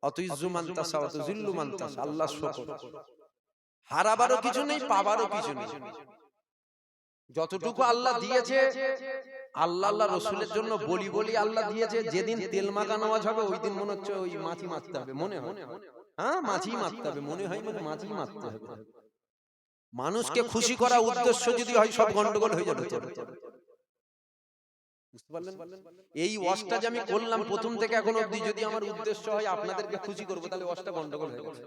Speaker 1: অতুইজ্জু মান তাসা ওয়া তুযিল্লু মান তাসা, আল্লাহ শুকর, হারাবারও কিছু নেই, পাবারও কিছু নেই, যতটুকু আল্লাহ দিয়েছে আল্লাহ আল্লাহ রাসূলের জন্য বলি বলি আল্লাহ দিয়েছে। যেদিন তেল মাখা নামাজ হবে ওই দিন মনে হচ্ছে ওই মাছি মারতে হবে, মনে হয় হ্যাঁ মাছি মারতে হবে, মনে হয় মানে মাছি মারতে হবে। মানুষকে খুশি করা উদ্দেশ্য যদি হয় সব গন্ডগোল হয়ে যাবে, বুঝতে পারলেন? এই ওয়াজটা যে আমি করলাম প্রথম থেকে এখন অবধি, যদি আমার উদ্দেশ্য হয় আপনাদেরকে খুশি করব, তাহলে ওয়াজটা গন্ডগোল হয়ে গেছে।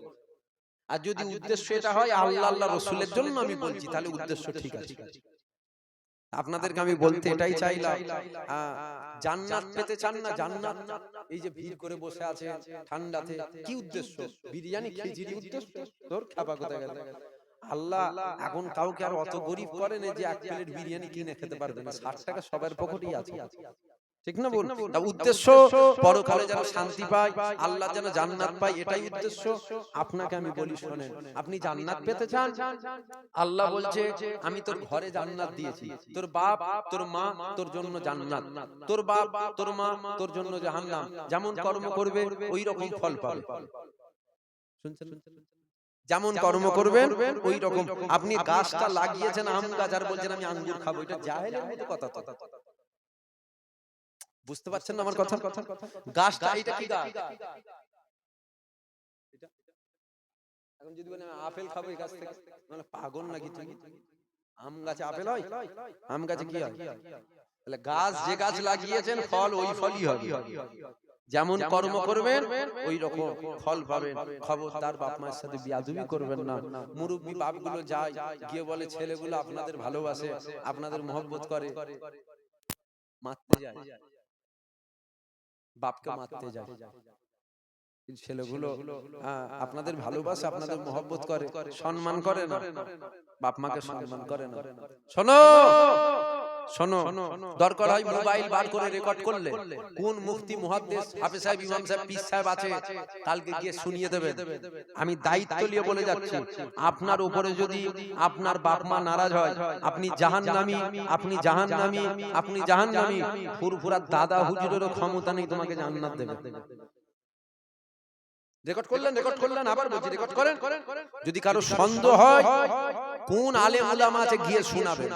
Speaker 1: আর যদি উদ্দেশ্য এটা হয় আল্লাহ আল্লাহ রাসূলের জন্য আমি বলছি, তাহলে উদ্দেশ্য ঠিক আছে। আপনাদেরকে আমি বলতে এটাই চাইলাম, জান্নাত পেতে চান না? জান্নাত, এই যে ভিড় করে বসে আছে ঠান্ডাতে, কি উদ্দেশ্য? বিরিয়ানি খিচুড়ি উদ্দেশ্য? তোর খাবা কোথায় গেল? আল্লাহ এখন কাউকে আর অত গরিব করেন যে 1 প্লেট বিরিয়ানি কিনে খেতে পারবে না, 60 টাকা সবার পকেটেই আছে, ঠিক না বল? উদ্দেশ্য পরকালে যেন শান্তি পায়, আল্লাহ যেন জান্নাত পায়, এটাই উদ্দেশ্য। আপনাকে আমি বলি শোনেন, আপনি জান্নাত পেতে চান, আল্লাহ বলছে আমি তোর ঘরে জান্নাত দিয়েছি, তোর বাপ তোর মা তোর জন্য জান্নাত, তোর বাপ তোর মা তোর জন্য জাহান্নাম, যেমন কর্ম করবে ওই রকম ফল পাবে। শুনছেন? যেমন কর্ম করবেন ওই রকম। আপনি গাছটা লাগিয়েছেন আম গাছ, আর বলছেন আমি আঙ্গুর খাবো, এটা জাহেলের মতো কথা তো, বুঝতে পারছেন না আমার কথা? গাছটা এটা কি গাছ? এখন যদি বলেন আপেল খাবো এই গাছ থেকে, মানে পাগল নাকি তুমি? আম গাছে আপেল হয়? আম গাছে কি হয়? তাহলে গাছ যে গাছ লাগিয়েছেন ফল ওই ফলই হবে। যেমন কর্ম করবেন ওই রকম ফল পাবেন। খবরদার বাপ মায়ের সাথে বিয়াদবি করবেন না। মুরব্বী বাপগুলো যায় গিয়ে বলে ছেলেগুলো আপনাদের ভালোবাসে, আপনাদের মহব্বত করে, মারতে যায়, বাপকে মারতে যায়। ছেলেগুলো আপনাদের ভালোবাসে, আপনাদের মহব্বত করে, সম্মান করে না, বাপ মাকে সম্মান করে না। শোনো শোনো, দরকার হয় মোবাইল বার করে রেকর্ড করলে কোন মুফতি মুহাদ্দিস হাফেজ সাহেব ইমাম সাহেব পীর সাহেব আছে কালকে গিয়ে শুনিয়ে দেবেন। আমি দায়িত্ব নিয়ে বলে যাচ্ছি, আপনার উপরে যদি আপনার বাপ মা নারাজ হয়, আপনি জাহান্নামী, আপনি জাহান্নামী, আপনি জাহান্নামী। ফুরফুরার দাদা হুজুরেরও ক্ষমতা নেই তোমাকে জান্নাত দেবে। রেকর্ড করলেন, আবার বলছি রেকর্ড করেন। যদি কারো সন্দেহ হয় কোন আলেম উলামা আছে গিয়ে শোনাবেন।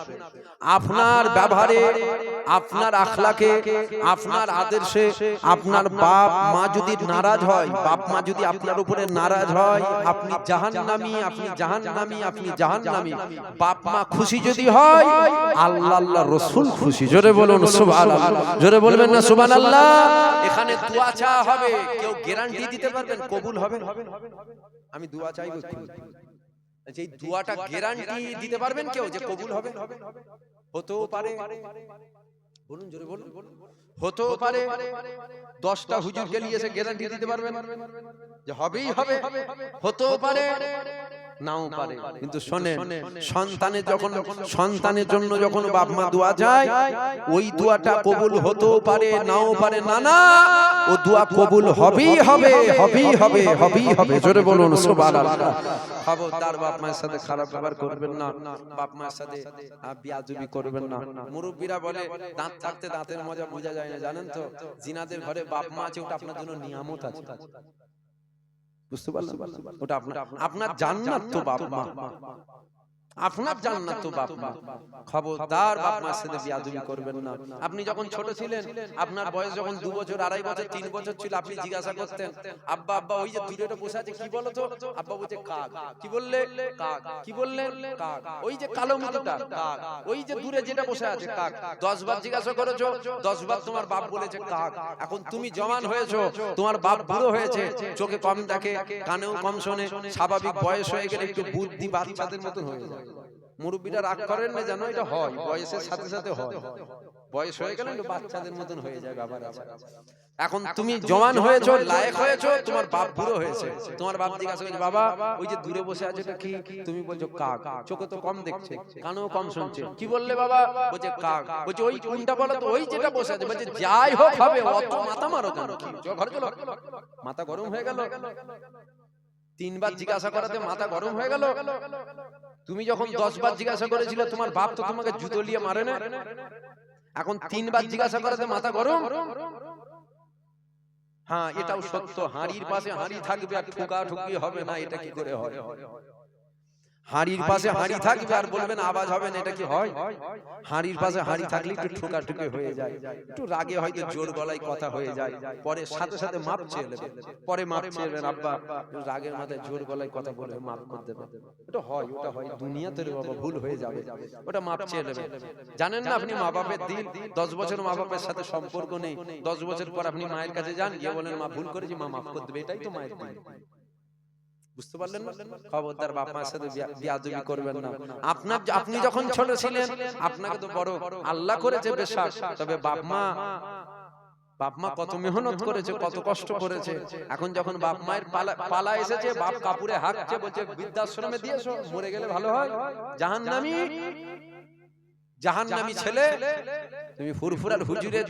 Speaker 1: আপনার ব্যবহারে, আপনার আখলাকে, আপনার আদর্শে আপনার বাপ মা যদি নারাজ হয়, বাপ মা যদি আপনার উপরে নারাজ হয়, আপনি জাহান্নামী, আপনি জাহান্নামী, আপনি জাহান্নামী। বাপ মা খুশি যদি হয়, আল্লাহ আল্লাহ রাসূল খুশি। জোরে বলুন সুবহানাল্লাহ, জোরে বলবেন না সুবহানাল্লাহ। এখানে দোয়া চাওয়া হবে, কেউ গ্যারান্টি দিতে পারবেন কবুল হবে? আমি দোয়া চাইবো, এই দোয়াটা গ্যারান্টি দিতে পারবেন কেউ যে কবুল হবে? হতেও পারে, বলুন জোরে বলুন, হতেও পারে 10টা হুজুরকে নিয়ে এসে গ্যারান্টি দিতে পারবেন যে হবেই হবে? হতেও পারে, নাও পারে। কিন্তু শোনেন, সন্তানের জন্য যখন বাপ মা দোয়া চায়, ওই দোয়াটা কবুল হতেও পারে, নাও পারে। না না, ও দোয়া কবুল হবেই হবে, হবেই হবে, হবেই হবে। জোরে বলুন সুবহানাল্লাহ। খবরদার বাপ মায়ের সাথে খারাপ ব্যবহার করবেন না, বাপ মায়ের সাথে বিয়াদবি করবেন না। মুরব্বীরা বলে দাঁত থাকতে দাঁতের মজা বোঝা যায় না, জানেন তো? জিনাদের ঘরে বাপ মা আছে, ওটা আপনার জন্য নিয়ামত আছে, বুঝতে পারলেন? ওটা আপনার জান্নাত তো বাপ মা, আপনার জান্নাত তো বাপ মা। খবরদার বাপ মার সাথে বিয়াদবি করবেন না। আপনি যখন ছোট ছিলেন, আপনার বয়স যখন 2 বছর, 2.5 বছর, 3 বছর ছিল, আপনি জিজ্ঞাসা করতেন, আব্বা আব্বা ওই যে দূরে বসে আছে কি বলো তো? আব্বা বলছে কাক। কি বললে? কাক। কি বললেন? কাক। ওই যে কালো মুখটা কাক, ওই যে দূরে যেটা বসে আছে কাক। 10 বার জিজ্ঞাসা করেছো, 10 বার তোমার বাপ বলেছে কাক। এখন তুমি জওয়ান হয়েছো, তোমার বাপ বুড়ো হয়েছে, চোখে কম দেখে, কানেও কম শোনে, স্বাভাবিক বয়স হয়ে গেলে একটু বুদ্ধি বাচ্চাদের মতন হয়ে যায়। মুরব্বীরা রাগ করেন না, জানো এটা হয়, বয়সের সাথে সাথে হয়। বয়স হয়ে গেলে একটু বাচ্চাদের মতন হয়ে যায় বাবার আছে। এখন তুমি জওয়ান হয়েছো, লায়েক হয়েছো, তোমার বাপ বুড়ো হয়েছে, তোমার বাপ জিজ্ঞাসা করছে, বাবা ওই যে দূরে বসে আছে এটা কি? তুমি বলছো কাক। চোখে তো কম দেখছে, কানেও কম শুনছে। কি বললে বাবা? বলছে কাক। বলছে ওই কোনটা বলো তো? ওই যেটা বসে আছে। বলছে যাই হোক হবে, অত মাথা মারো কেন? ঘরে চলো। মাথা গরম হয়ে গেল, 3 বার জিজ্ঞাসা করাতে মাথা গরম হয়ে গেল। তুমি যখন 10 বার জিজ্ঞাসা করেছিলে, তোমার বাপ তো তোমাকে জুতো নিয়ে মারে না? এখন 3 বার জিজ্ঞাসা করাতে মাথা গরম? হ্যাঁ, এটাও সত্য। হাঁড়ির পাশে হাঁড়ি থাকবে আর ঠুকা ঠুকি হবে না, এটা কি করে হয়? হাঁড়ির পাশে হাঁড়ি থাকবে আর বলবেন আওয়াজ হবে না, এটা কি হয়? হাঁড়ির পাশে হাঁড়ি থাকলে একটু ঠুকা ঠুকি হয়ে যায়, একটু রাগে হয়তো জোর গলায় কথা হয়ে যায়, পরে সাথে সাথে মাপ চেয়ে নেবেন। পরে মাপ চেয়েবেন, আব্বা রাগের মাথায় জোর গলায় কথা বলে মাপ করে দেবেন। ওটা হয়, ওটা হয় দুনিয়াতে রে বাবা, ভুল হয়ে যাবে, ওটা মাপ চেয়ে নেবেন। জানেন না আপনি মা বাপের দিন, 10 বছর মা বাপের সাথে সম্পর্ক নেই, 10 বছর পর আপনি মায়ের কাছে যান, গিয়ে বলেন মা ভুল করেছি, মা মাফ করে দেবে। এটাই তো মায়ের দিন, বুঝতে পারলেন না? খবরদার বাপ মায়ের সাথে বিয়াদবি করবেন না। আপনি যখন ছোট ছিলেন, আপনাকে তো বড় আল্লাহ করেছে বিশ্বাস, তবে বাপ মা কত মেহনত করেছে, কত কষ্ট করেছে। এখন যখন বাপ মায়ের পালা এসেছে, বাপ কাপুরে হাঁকছে, বলছে বৃদ্ধাশ্রমে দিয়েছো, মরে গেলে ভালো হয়। জাহান্নামী, জাহান্নামী ছেলে তুমি। ফুরফুরার হুজুরের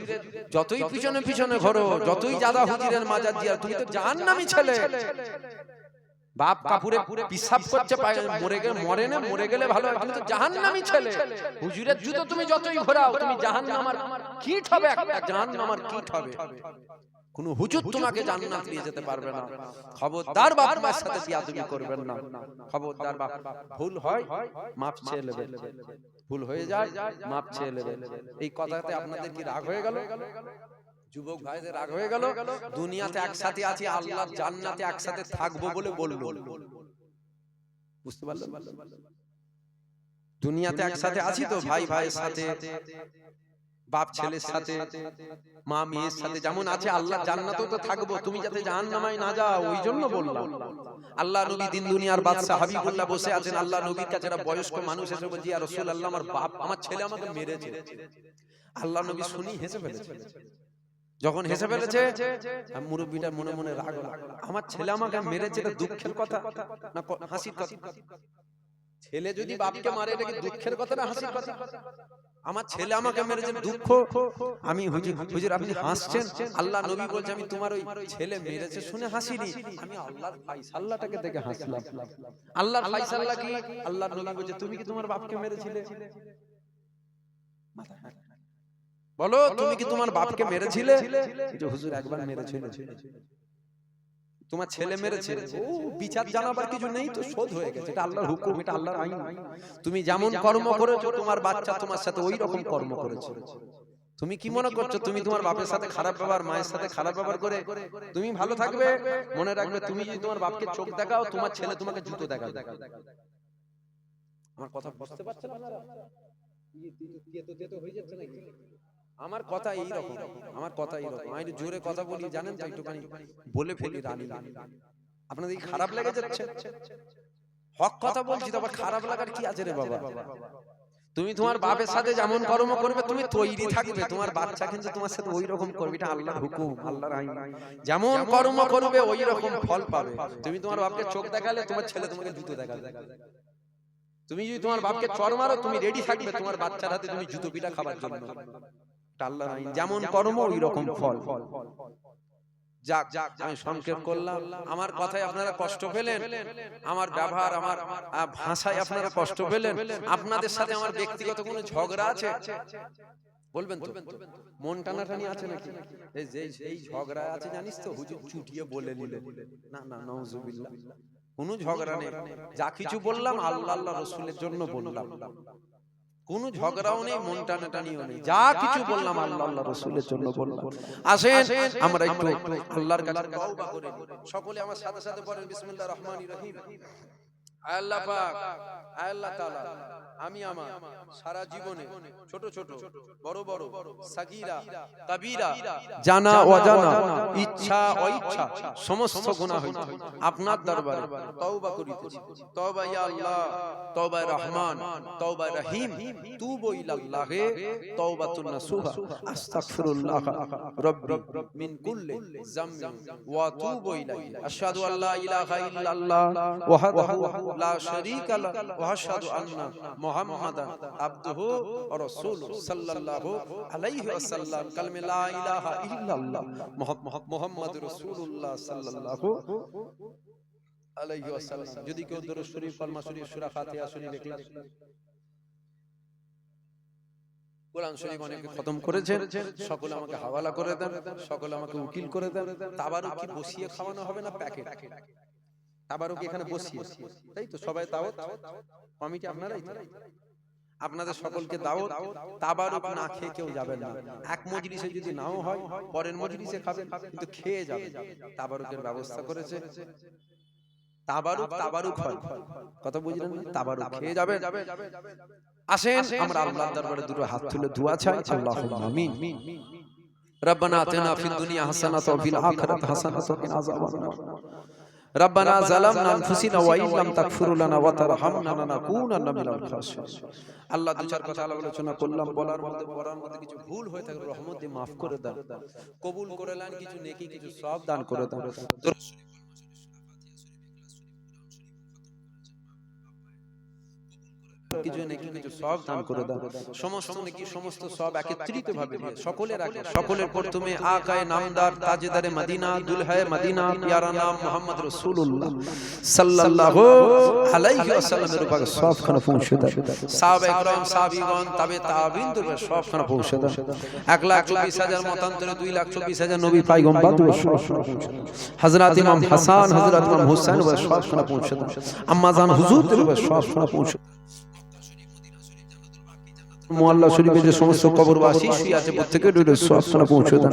Speaker 1: যতই পিছনে পিছনে ঘোরো, যতই জাদা হুজুরের মাজার দিয়া, তুমি তো জাহান্নামী ছেলে। বাপ কাপুরে পিসাব করছে, মরে না, মরে গেলে ভালো হয়, তুমি তো জাহান্নামী ছেলে। হুজুরের জুতো তুমি যতই ঘোরাও, তুমি জাহান্নামার কীট হবে, একটা জাহান্নামার কীট হবে। কোন হুজুর তোমাকে জান্নাত নিয়ে যেতে পারবে না। খবরদার বাপ মায়ের সাথে বিয়াদবি করবেন না। খবরদার বাপ, ভুল হয় মাপ চেয়ে নেবেন, ভুল হয়ে যায় মাপ চেয়ে নেবেন। এই কথাতে আপনাদের কি রাগ হয়ে গেল? যুবক ভাইদের রাগ হয়ে গেল? দুনিয়াতে একসাথে আছি, আল্লাহর জান্নাতে একসাথে থাকবো বলে বললো, বুঝতে পারলেন? দুনিয়াতে একসাথে আছি তো ভাই ভাইয়ের সাথে, বাপ ছেলের সাথে, মা মেয়ের সাথে যেমন আছে, আল্লাহ জান্নাতেও তো থাকবো, তুমি যাতে জাহান্নামে না যাও ওই জন্য বললাম। আল্লাহ নবী দিন দুনিয়ার বাদশা হাবিবুল্লাহ বসে আছেন, আল্লাহ নবীর কাছে একটা বয়স্ক মানুষ এসে বলছে, ইয়া রাসূলুল্লাহ, আমার বাপ, আমার ছেলে আমাকে মেরেছে। আল্লাহ নবী শুনি হেসে ফেলেছে। যখন হেসে ফেলেছে, মুরব্বিটা মনে মনে রাগ হলো, আমার ছেলে আমাকে মেরেছে, এটা দুঃখের কথা না হাসির কথা? ছেলে যদি বাপকে মারে এটা কি দুঃখের কথা না হাসির কথা? আমার ছেলে আমাকে মেরেছে, দুঃখ। আমি হুজুর আপনি হাসছেন, আল্লাহ নবী বলছে আমি তোমার ওই ছেলে মেরেছে শুনে হাসিনি, আমি আল্লাহর ফায়সালাটাকে দেখে হাসলাম। আল্লাহর ফায়সালা কি? আল্লাহ নবী বলছে তুমি কি তোমার বাপকে মেরেছিলে? বলো, তুমি কি তোমার বাপকে মেরেছিলে? যে হুজুর একবার মেরেছিল। তোমার ছেলে মেরেছে, ও বিচার জানাবার কিছু নেই তো, শোধ হয়ে গেছে, এটা আল্লাহর হুকুম, এটা আল্লাহর আইন। তুমি যেমন কর্ম করেছো তোমার বাচ্চা তোমার সাথে ওই রকম কর্ম করেছে। তুমি কি মনে করছো তুমি তোমার বাপের সাথে খারাপ ব্যবহার, মায়ের সাথে খারাপ ব্যবহার করে তুমি ভালো থাকবে? মনে রাখবে, তুমি যদি তোমার বাপকে চোখ দেখাও, তোমার ছেলে তোমাকে জুতো দেখাবে। আমার কথা বুঝতে পারছেন আপনারা? হয়ে যাচ্ছে নাকি? আমার কথা এই রকম, আমার কথা এই রকম। আমি জোরে কথা বলি জানেন তো, একটুখানি বলে ফেলি রানী। আপনাদের কি খারাপ লেগে যাচ্ছে? হক কথা বলছি তো আবার খারাপ লাগার কি আছে রে বাবা? তুমি তোমার বাপের সাথে যেমন কর্ম করবে তুমি তৈরি থাকবে, তোমার বাচ্চা কিন্তু তোমার সাথে ওই রকম করবে, এটা আল্লাহর হুকুম, আল্লাহর আইন। যেমন কর্ম করবে ওই রকম ফল পাবে। তুমি তোমার বাপকে চোখ দেখালে তোমার ছেলে তোমাকে জুতো দেখাবে। তুমি যদি তোমার বাপকে চড় মারো তুমি রেডি থাকবে তোমার বাচ্চার হাতে তুমি জুতো পিটা খাবার জন্য। আল্লাহর আইন, যেমন কর্ম ওই রকম ফল। যাক, আমি সংক্ষেপ করলাম। আমার কথায় আপনারা কষ্ট পেলেন, আমার ব্যবহার, আমার ভাষায় আপনারা কষ্ট পেলেন। আপনাদের সাথে আমার ব্যক্তিগত কোনো ঝগড়া আছে? বলবেন তো? মন টানাটানি আছে নাকি? এই ঝগড়া আছে জানিস তো, হুজুর চুটিয়ে বলে নিলে। না না, নাউজুবিল্লাহ, কোনো ঝগড়া নেই। যা কিছু বললাম আল্লাহ আল্লাহ রাসূলের জন্য বললাম। কোনো ঝগড়াও নেই, মন টানাটানিও নেই। যা কিছু বললাম আল্লাহ আল্লাহ রাসূলের জন্য বললাম। আসেন আমরা একটু আল্লাহর কাছে তওবা করে নিই। সকলে আমার সাথে সাথে পড়েন বিসমিল্লাহির রহমানির রহিম। আল্লাহ পাক, আল্লাহ তাআলা, আমি আমার সারা জীবনে ছোট ছোট বড় বড় সাগীরা কাবীরা জানা অজানা ইচ্ছা অইচ্ছা সমস্ত গুনাহ হইছে আপনার দরবারে তওবা করিতেছি। তওবা ইয়া আল্লাহ, তওবা রহমান, তওবা রহিম, তুবু ইলাল্লাহি তওবাতুন নাসুহা, আস্তাগফিরুল্লাহ রাব্বি মিন কুল্লি যামবিন ওয়া তুবু ইলাইহি, আশহাদু আল্লা ইলাহা ইল্লাল্লাহ ওয়াহদাহু লা শারীকা লাহু ওয়া আশহাদু আন্না মুহাম্মাদান আবদুহু ওয়া রাসূলুহু সাল্লাল্লাহু আলাইহি ওয়াসাল্লাম। কালমে লা ইলাহা ইল্লাল্লাহ মুহাম্মাদুর রাসূলুল্লাহ সাল্লাল্লাহু আলাইহি ওয়াসাল্লাম। যদি কেউ দরুদ শরীফ, কলমা শরীফ, সূরা ফাতিহা শরীফ, ইখলাস কোরআন শরীফ অনেকে খতম করেছেন, সকলে আমাকে হাওয়ালা করে দেন, সকলে আমাকে উকিল করে দেন। তাবারুক কি বসিয়ে খাওয়ানো হবে না প্যাকেট? তাবারুক এখানে বসিয়ে, তাই তো? সবাই দাওয়াত, কমিটি আপনারাই তো, আপনাদের সকলকে দাওয়াত। তাবারুক না খেয়ে কেউ যাবেন না। এক মজলিসে যদি নাও হয় পরের মজলিসে খাবেন, কিন্তু খেয়ে যাবেন। তাবারুকের ব্যবস্থা করেছে। তাবারুক তাবারুক হয়, কথা বুঝলেন? তাবারুক খেয়ে যাবেন। আসেন আমরা আল্লাহর দরবারে দুটো হাত তুলে দোয়া চাই। আল্লাহুম্মা আমিন। রব্বানা আতিনা ফিদ দুনিয়া হাসানাতাও ওয়া ফিল আখিরাতি হাসানাতাও ওয়া কিনা আযাবান নার। রব্বানা যালামনা আনফুসিনা ওয়া ইল্লাম তাগফির লানা ওয়া তারহামনা লানাকুনান্না মিনাল খাসিরিন। আল্লাহ দু চার কথা আলোচনা করলাম, বলার মধ্যে কিছু ভুল হয়ে থাকলে রহমত দিয়ে maaf করে দেন, কবুল করে নেন, কিছু নেকি কিছু সওয়াব দান করে দেন। কিছু নেকি কিছু সওয়াব দান করে দাও। সমস্ত নেকি সমস্ত সওয়াব একত্রিত ভাবে দিয়ে সকলে রাখে। সকলের প্রথমে আকায়ে নামদার তাজেদারে মদিনা দুলহায়ে মদিনা প্যারা নাম মুহাম্মদ রাসূলুল্লাহ সাল্লাল্লাহু আলাইহি ওয়াসাল্লামের উপর সওয়াবখানা পৌঁছে দাও। সাহাবায়ে کرام, সাহাবীগণ, তাবে তাবিঈনদের উপর সওয়াবখানা পৌঁছে দাও। 1,24,000 মতান্তরে 2,24,000 নবী পয়গম্বরদের উপর সওয়াবখানা পৌঁছে দাও। হযরত ইমাম হাসান, হযরত ইমাম হুসাইনের উপর সওয়াবখানা পৌঁছে দাও। আম্মা জান হুজুরদের উপর সওয়াবখানা পৌঁছে দাও। মুআল্লা শরীফে যে সমস্ত কবরবাসী শুয়ে আছে প্রত্যেকের উপরে সওয়াবখানা পৌঁছে দাও।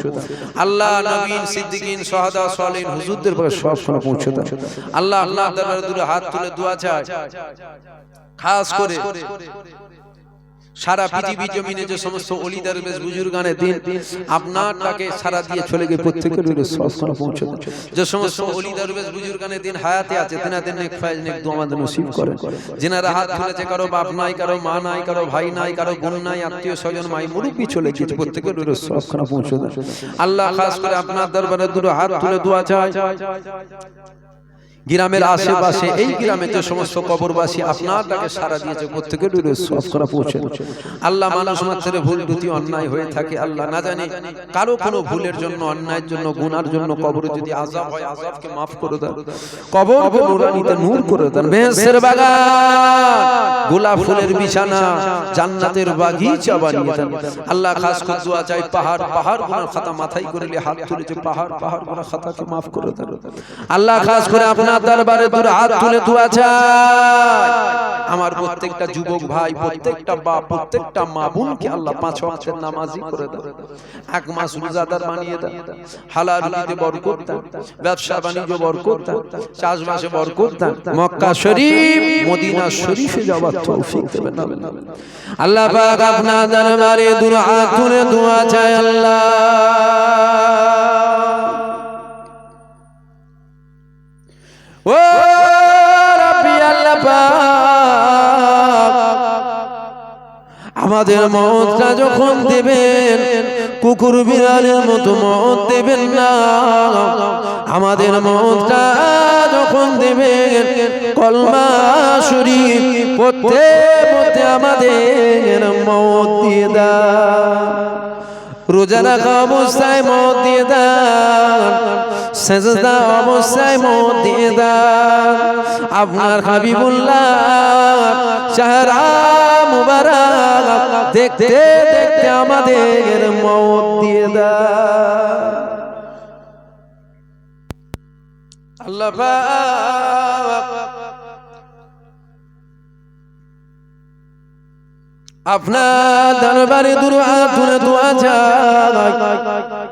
Speaker 1: আল্লাহ নবীন, সিদ্দিকীন, শাহাদা, সালিহিন হুজুরদের উপরে সওয়াবখানা পৌঁছে দাও। আল্লাহ আল্লাহ দরবারে দুটো হাত তুলে দোয়া চাই, খাস করে সারা পৃথিবী জমিনে যে সমস্ত ওলি দরবেশ বুজুর্গানের দিন আপনার ডাকে সারা দিয়ে চলে গিয়ে প্রত্যেকের সবখানে পৌঁছে দেন। যে সমস্ত ওলি দরবেশ বুজুর্গানের দিন হায়াতে আছে তিনাদের নেক ফায়েজ নেক দোয়া আমাদের নসিব করেন। যিনারা হাত তুলেছে, কারো বাপ নাই, কারো মা নাই, কারো ভাই নাই, কারো বোন নাই, আত্মীয় স্বজন মাই মুরব্বি চলে গিয়েছে, প্রত্যেকের সবখানে পৌঁছে দেন। আল্লাহ খাস করে আপনার দরবারে দুটো হাত তুলে দোয়া চাই। গ্রামের আশেপাশে এই গ্রামে যে সমস্ত কবরবাসী আপনার ডাকে সারা দিয়েছে প্রত্যেকের সব করা পৌঁছে আল্লাহ। মানুষ মাত্রে ভুল ত্রুটি অন্যায় হয়ে থাকে আল্লাহ, না জানি কারো কোনো ভুলের জন্য, অন্যায়ের জন্য, গুনার জন্য কবরে যদি আযাব হয় আযাবকে maaf করে দেন, কবরকে নুরানিতে নূর করে দেন। বেহেশতের বাগান, গোলাপ ফুলের বিছানা, জান্নাতের বাগিচা বানিয়ে দেন আল্লাহ। খাস করে দোয়া চাই পাহাড় পাহাড় গুনাহ খাতা মাথায় করে হাত তুলেছে, পাহাড় পাহাড় গুনাহ খাতাকে maaf করে দেন আল্লাহ। খাস করে আপনার দরবারে দুটো হাত তুলে দোয়া চাই। আমার প্রত্যেকটা যুবক ভাই, প্রত্যেকটা বাপ, প্রত্যেকটা মা বোনকে আল্লাহ 5 ওয়াক্তের নামাজি করে দাও, 1 মাস রোজাদার বানিয়ে দাও, হালাল রুজিতে বরকত দাও, ব্যবসা বাণিজ্য বরকত দাও, চাষবাসে বরকত দাও, মক্কা শরীফ মদিনা শরীফে যাওয়ার তৌফিক দেবেন আল্লাহ পাক। আপনার দরবারে দুটো হাত তুলে দোয়া চাই আল্লাহ। ও রাব্বি আল্লাহ পাক, আমাদের মওতটা যখন দেবেন কুকুর বিড়ালের মতো মওত দেবেন না। আমাদের মওতটা যখন দেবেন কলমা শরীফ পড়তে পড়তে আমাদের মওত দিয়ে দাও। রোজা রাখা অবস্থায় মওত দিয়ে দাও, সেজদা অবস্থায় মওত দিয়ে দাও। আপনার হাবিবুল্লাহ চেহারা মুবারক দেখতে দেখতে আমাদের মওত দিয়ে দাও আল্লাহ পাক। আপনার দরবারে দুটো হাত তুলে দোয়া চাই।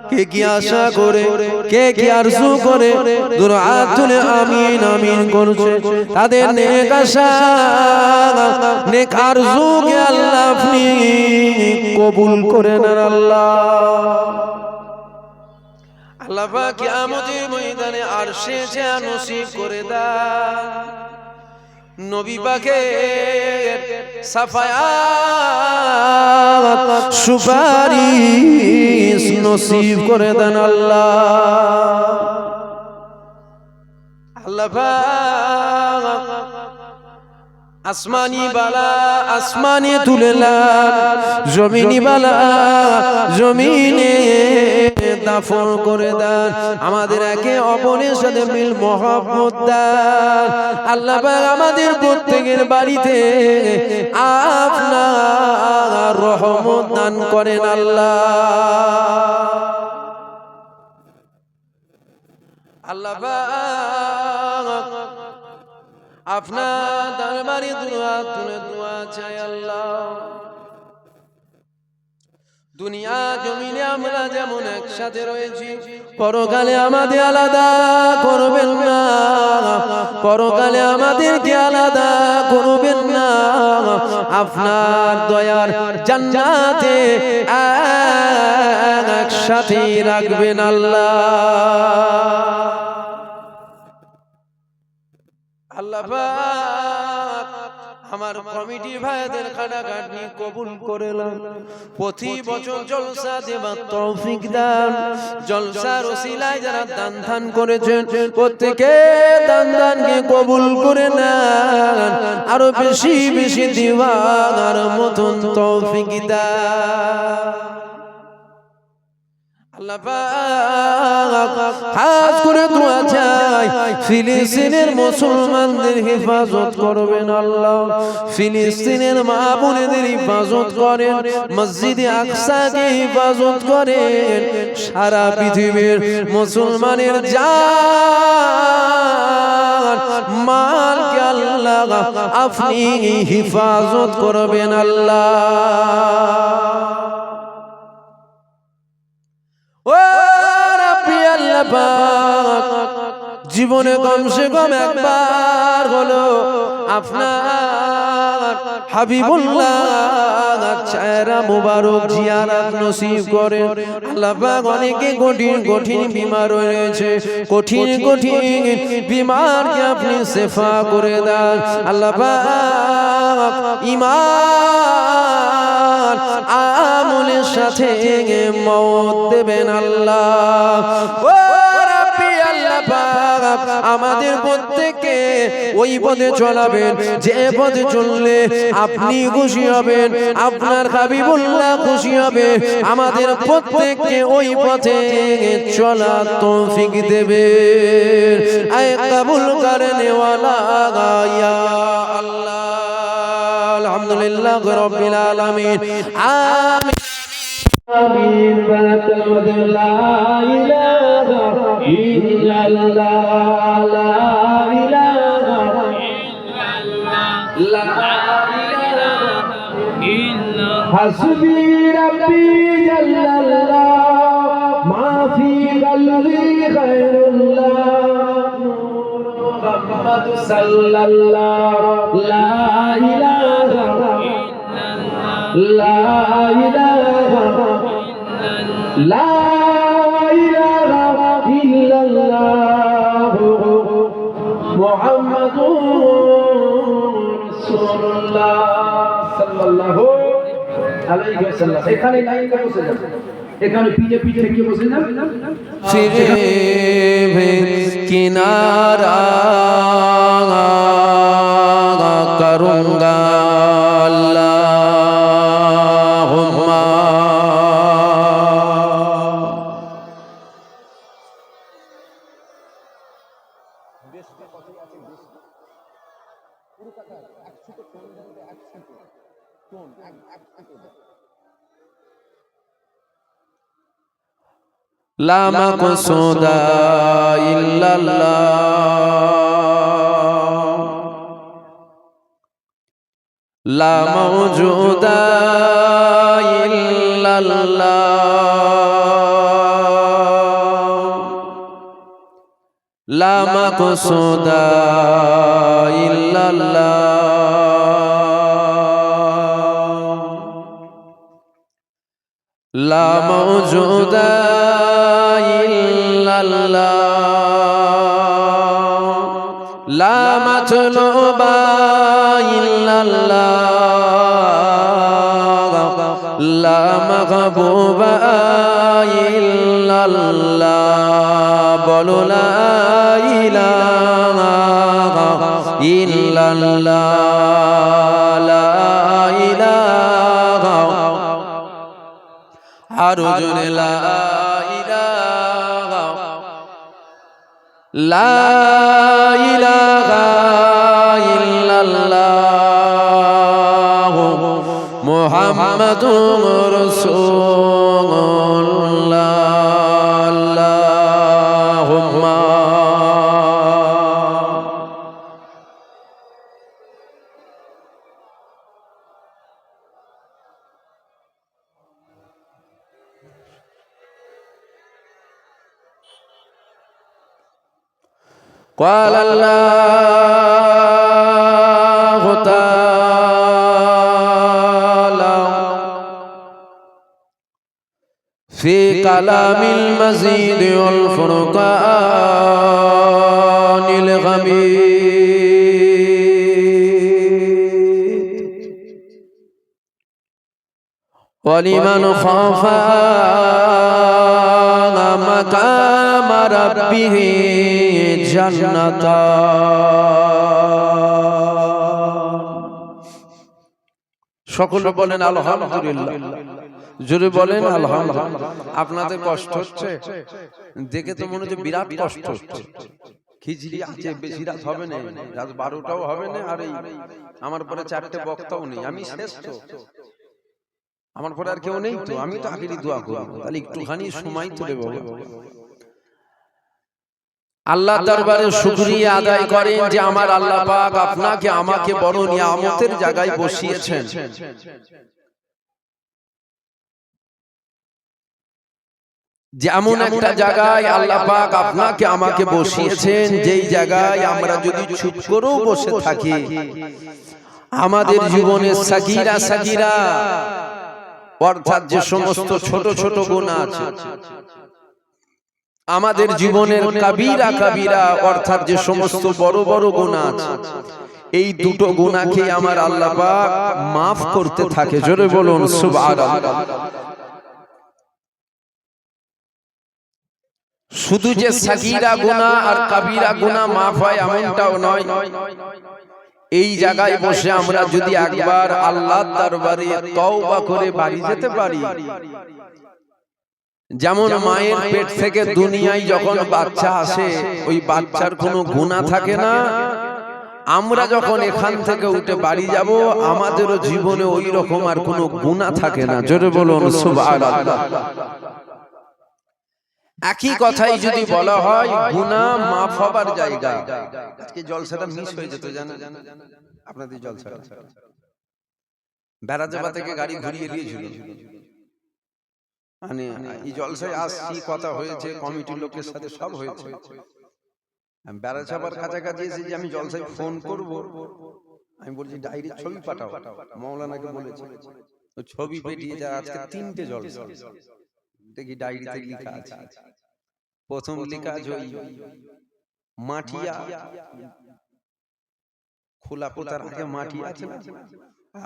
Speaker 1: কে কি আশা করে, কে কি আরজু করে দুটো হাত তুলে আমিন আমিন করছে, তাদের নেক আশা নেক আরজুকে আল্লাহ আপনি কবুল করে নেন আল্লাহ। আল্লাহ পাক কিয়ামতের ময়দানে আরশে জান নসিব করে দেন। নবী পাকের সাফায়াত সুপারিশ নসিব করে দেন আল্লাহ। আল্লাহ পাক আসমানি বালা আসমানে তুলেলাম, জমিনি বালা জমিনে দাফন করে দেন। আমাদের একে অপরের সাথে মিল মহব্বত দেন আল্লাহ পাক। আমাদের প্রত্যেকের বাড়িতে আপনার রহমত দান করেন আল্লাহ। আল্লাহ পাক আপনার দরবারে দুআ তুলে দোয়া চাই আল্লাহ। দুনিয়া জমিনে আমরা যেমন একসাথে রয়েছি, পরকালে আমাদের আলাদা করবেন না, পরকালে আমাদেরকে আলাদা করবেন না। আপনার দয়ার জান্নাতে একসাথে রাখবেন আল্লাহ। আল্লাহ পাক আমার কমিটি ভাইদের খাটাখাটনি কবুল করেলাম। প্রতি বছর জলসা দেবার তৌফিক দান। জলসার ওসিলায় যারা দান দান করেছেন প্রত্যেকে দান দানকে কবুল করে নেন, আরো বেশি বেশি দিওয়ার মতন তৌফিক দান আল্লাহ পাক। খাস করে দোয়া চাই ফিলিস্তিনের মুসলমানদের হেফাজত করবেন আল্লাহ। ফিলিস্তিনের মা বোনেদের হেফাজত করেন, মসজিদে আকসাকে হেফাজত করেন। সারা পৃথিবীর মুসলমানের জান মালকে আল্লাহ আপনি হেফাজত করবেন আল্লাহ। ও রাব্বি আল্লাহ পাক জীবনে কমসে কম একবার হলো আপনার হাবিবুল্লাহ চেহারা মুবারক জিয়ারত নসিব করে আল্লাহ পাক। অনেকে কঠিন কঠিন বিমার রয়েছে, কঠিন কঠিন বিমারকে আপনি শিফা করে দেন আল্লাহ পাক। ঈমান আমলের সাথে মওত দেবেন আল্লাহ। ও রাব্বি আল্লাহ পাক আমাদের প্রত্যেককে ওই পথে চলাবেন যে পথে চললে আপনি খুশি হবেন, আপনার হাবিবুল্লাহ খুশি হবে। আমাদের প্রত্যেককে ওই পথে চলার তৌফিক দেবেন। আয় কবুল করনে ওয়ালা ইয়া আল্লাহ। আলহামদুলিল্লাহ রাব্বিল আলামিন। আমিন আমিন। লা ইলাহা ইল্লাল্লাহ, লা ইলাহা ইল্লাল্লাহ, লা ইলাহা ইল্লাল্লাহ। হাসবি রাব্বি জাল্লাল্লাহ, মা ফি কলবি গায়রুল্লাহ, মুহাম্মাদ সাল্লাল্লাহ, লা ইলাহা লা ইলাহা লা ইলাহা ইল্লাল্লাহ মুহাম্মাদুর রাসূলুল্লাহ সাল্লাল্লাহু আলাইহি ওয়াসাল্লাম। এখানে লাইনটা বসে যাবে, এখানে পিছে পিছে থেকে বসে যাবে। ফিরে কিনারা করুঙ্গা লা মাকসুদা ইল্লাল্লাহ, লা মাওজুদা ইল্লাল্লাহ, লা মাকসুদা ইল্লাল্লাহ, লা মাওজুদা লা মাতলুবা ইল্লাল্লাহ, লা মাহবুবা ইল্লাল্লাহ। বলো লা ইলাহা ইল্লাল্লাহ, লা ইলাহা। আরো জোরে লা লা ইলাহা ইল্লাল্লাহ মুহাম্মাদুর রাসূলুল্লাহ। আল্লাহুম্মা قال الله تعالى في كلام المزيد والفرقان الغميد ولمن خاف مقام ربه সকলে বলেন আলহামদুলিল্লাহ, জোরে বলেন আলহামদুলিল্লাহ। আপনাদের কষ্ট হচ্ছে দেখে তো মনে হচ্ছে বিরাট কষ্ট হচ্ছে। খিচড়ি আছে, বেশি রাত হবে না, রাত 12টাও হবে না। আর আমার পরে 4টে বক্তাও নেই, আমি শ্রেষ্ঠ। আমার পরে আর কেউ নেই তো, আমি তো আখেরি দোয়া করব। তাহলে একটুখানি সময় তুলে বলো। আল্লাহ দরবারে শুকরিয়া আদায় করেন যে আমার আল্লাহ পাক আপনাকে আমাকে বড় নিয়ামতের জায়গায় বসিয়েছেন। যেমন একটা জায়গায় আল্লাহ পাক আপনাকে আমাকে বসিয়েছেন, যেই জায়গায় আমরা যদি চুপ করেও বসে থাকি, আমাদের জীবনে সাগীরা সাগীরা অর্থাৎ যে সমস্ত ছোট ছোট গুনাহ আছে, আমাদের জীবনের কাবীরা কাবীরা অর্থাৎ যে সমস্ত বড় বড় গুনাহ আছে, এই দুটো গুনাহকে আমার আল্লাহ পাক maaf করতে থাকে। জোরে বলুন সুবহানাল্লাহ। শুধু যে সাগীরা গুনাহ আর কাবীরা গুনাহ maaf হয় এমনটাও নয়, এই জায়গায় বসে আমরা যদি একবার আল্লাহর দরবারে তওবা করে বাড়ি যেতে পারি, যেমন মায়ের পেট থেকে দুনিয়ায় যখন বাচ্চা আসে, ওই বাচ্চার কোনো গুনাহ থাকে না, আমরা যখন এখান থেকে উঠে বাড়ি যাব আমাদেরও জীবনে ওই রকম আর কোনো গুনাহ থাকে না। জোরে বলুন সুবহানাল্লাহ। একই কথাই যদি বলা হয় গুনাহ maaf হবার জায়গা, আজকে জলসাটা মিস হয়ে যেত জানেন আপনাদের জলসাটা, বেড়াজাবা থেকে গাড়ি ঘুরিয়ে দিয়েছিল, মানে এই জলসায় আসছি, কথা হয়েছে, কমিটির লোকের সাথে সব হয়েছে, বেড়াজাবার কাছাকাছি এসে যে আমি জলসায় ফোন করব, আমি বলছি ডায়েরি ছবি পাঠাও, মাওলানাকে বলেছি ছবি পাঠিয়ে যা, আজকে 3টে জলসা দেখি ডায়েরিতে লেখা আছে। প্রথম লেখা আছে ওই মাটিয়া খোলা পোতার আগে মাটি আছে না,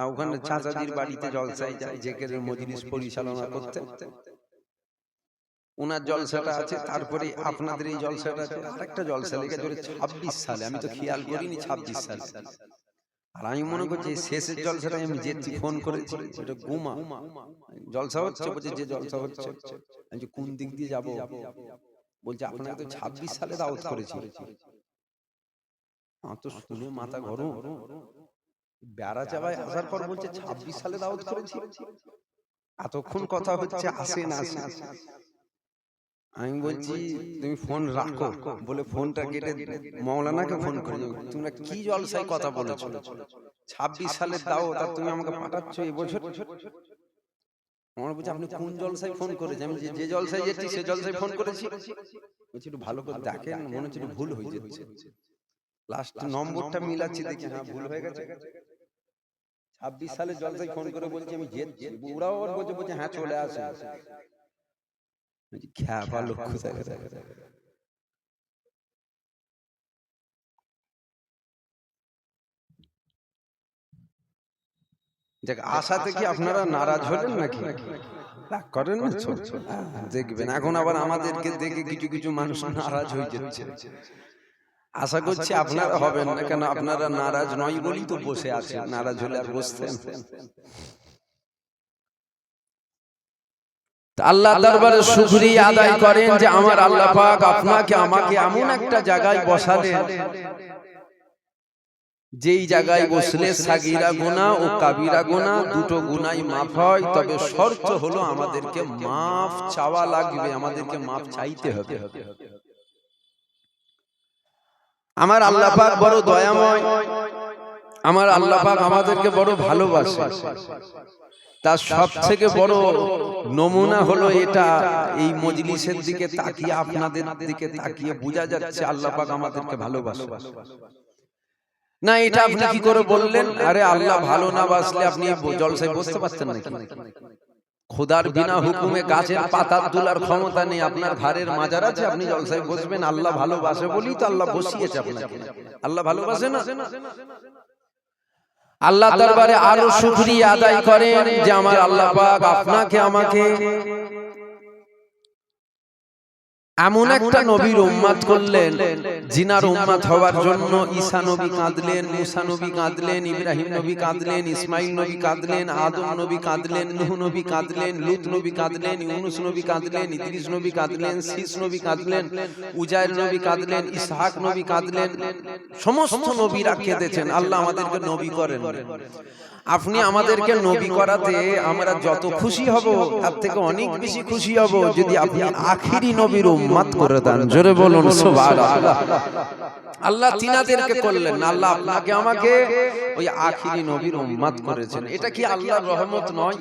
Speaker 1: ওখানে চাচাজির বাড়িতে জলসায় যায়, জেকেরের মজলিস পরিচালনা করতে, ওনার জলসাটা আছে। তারপরে আপনাদের এই জলসাটা আছে, আরেকটা জলসা লেখা 26 সালে, আমি তো খেয়াল করিনি 26 সালে, আর আমি মনে করছি শেষের জলসাটা আমি যেতে ফোন করেছি, ওটা গুমা জলসা হচ্ছে, বলছে যে জলসা হচ্ছে, আমি কোন দিক দিয়ে যাব, বলছে আপনাকে তো 26 সালে দাওয়াত করেছি। আমার তো শুনে মাথা গরম, বেড়া চাবায় আসার পর বলছে 26 সালে দাওয়াত করেছি, এতক্ষণ কথা হচ্ছে আসে না আসে। আমি বলছি তুমি ফোন রাখো, বলে ফোনটা কেটে মাওলানাকে ফোন করে, তোমরা কি জলসায় কথা বলেছো, 26 সালের দাওয়াত আর তুমি আমাকে পাঠাচ্ছ এই বছর। আমার বলছে আপনি কোন জলসায় ফোন করেছেন, আমি যে জলসায় যেছি সে জলসায় ফোন করেছি। বলছি একটু ভালো করে দেখেন, মনে হচ্ছে ভুল হয়ে যাচ্ছে, লাস্ট নম্বরটা মিলাচ্ছি, দেখি হ্যাঁ ভুল হয়ে গেছে। 26 সালে জলসায় ফোন করে বলছি আমি যেছি, ওরাও আবার বলছে হ্যাঁ চলে আসে। খ্যাপা লোক কোথায় কোথায়। দেখ আশাতে কি আপনারা নারাজ হলেন নাকি, রাগ করেন না? দেখবেন এখন আবার আমাদেরকে দেখে কিছু কিছু মানুষ নারাজ হয়ে যাচ্ছে। আশা করছি আপনারা হবেন না, কেন আপনারা নারাজ নয় বলেই তো বসে আছেন, নারাজ হলে আর বসতেন। আল্লাহ দরবারে শুকরিয়া আদায় করেন যে আমার আল্লাহ পাক আপনাকে আমাকে এমন একটা জায়গায় বসালেন, যেই জায়গায় বসলে সাগীরা গুনাহ ও কাবীরা গুনাহ দুটো গুনাহই maaf হয়। তবে শর্ত হলো আমাদেরকে maaf চাওয়া লাগবে, আমাদেরকে maaf চাইতে হবে। আমার আল্লাহ পাক বড় দয়াময়, আমার আল্লাহ পাক আমাদেরকে বড় ভালোবাসে। তার সবথেকে বড় নমুনা হলো এটা, এই মজলিসের দিকে তাকিয়ে, আপনাদের দিকে তাকিয়ে বোঝা যাচ্ছে আল্লাহ পাক আমাদেরকে ভালোবাসে। না এটা আপনি কি করে বললেন? আরে আল্লাহ ভালো না বাসলে আপনি জলসায় বসতে পারতেন নাকি? খোদার বিনা হুকুমে গাছের পাতা তোলার ক্ষমতা নেই, আপনার ঘরের মাজার আছে, আপনি জলসায় বসবেন? আল্লাহ ভালোবাসে বলেই তো আল্লাহ বসিয়েছে আপনাকে। আল্লাহ ভালোবাসে না? আল্লাহ দরবারে আরো শুকরিয়া আদায় করেন যে আমার আল্লাহ পাক আপনাকে আমাকে এমন একটা নবীর উম্মত করলেন, জিনার উম্মত হওয়ার জন্য ঈসা নবী কাঁদলেন, মুসা নবী কাঁদলেন, ইব্রাহিম নবী কাঁদলেন, ইসমাইল নবী কাঁদলেন, আদম নবী কাঁদলেন, নূহ নবী কাঁদলেন, লূত নবী কাঁদলেন, ইউনুস নবী কাঁদলেন, ইদ্রিস নবী কাঁদলেন, শীস নবী কাঁদলেন, উজাইর নবী কাঁদলেন, ইসহাক নবী কাঁদলেন। সমস্ত নবীরা কেঁদেছেন। আল্লাহ আমাদেরকে নবী করেন। আপনি আমাদেরকে নবী করাতে আমরা যত খুশি হব, তার থেকে অনেক বেশি খুশি হব যদি আপনি আখিরি নবীর উম্মত করে দেন। জোরে বলুন সুবহানাল্লাহ। আল্লাহ তিনাদেরকে করলেন না, আল্লাহ আপনাকে আমাকে ওই আখিরি নবীর উম্মত করেছেন। এটা কি আল্লাহর রহমত নয়?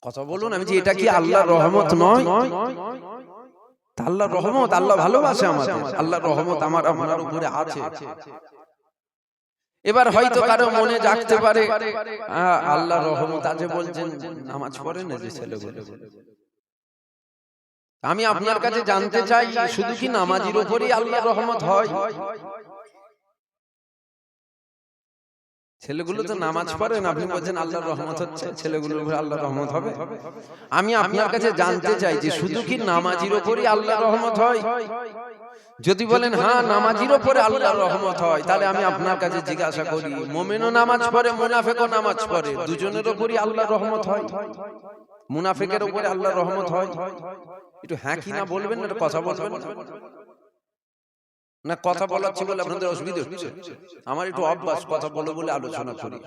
Speaker 1: কথা বলুন, আমি যে এটা কি আল্লাহর রহমত নয়? আল্লাহর রহমত, আল্লাহ ভালোবাসে আমাদের, আল্লাহর রহমত আমার আপনার উপরে আছে। এবার হয়তো কারো মনে জাগতে পারে আল্লাহর রহমত আছে বলছেন, নামাজ পড়ে না যে ছেলেগুলো। আমি আপনার কাছে জানতে চাই, শুধু কি নামাজির উপরেই আল্লাহর রহমত হয়? ছেলেগুলো তো নামাজ পড়ে না, আপনি বলছেন আল্লাহর রহমত হচ্ছে, ছেলেগুলোর উপরে আল্লাহর রহমত হবে? আমি আপনার কাছে জানতে চাই যে শুধু কি নামাজির উপরেই আল্লাহর রহমত হয়? যদি বলেন হ্যাঁ নামাজির উপরে আল্লাহর রহমত হয়, তাহলে আমি আপনার কাছে জিজ্ঞাসা করি, মুমিনও নামাজ পড়ে মুনাফিকও নামাজ পড়ে, দুজনের উপরই আল্লাহর রহমত হয়? মুনাফিকের উপরে আল্লাহর রহমত হয়? একটু হ্যাঁ কি না বলবেন, একটু কথা বলবেন না? কথা বলাচ্ছি বলে আপনাদের অসুবিধা হচ্ছে? আমার একটু অভ্যাস কথা বলে বলে আলোচনা করি।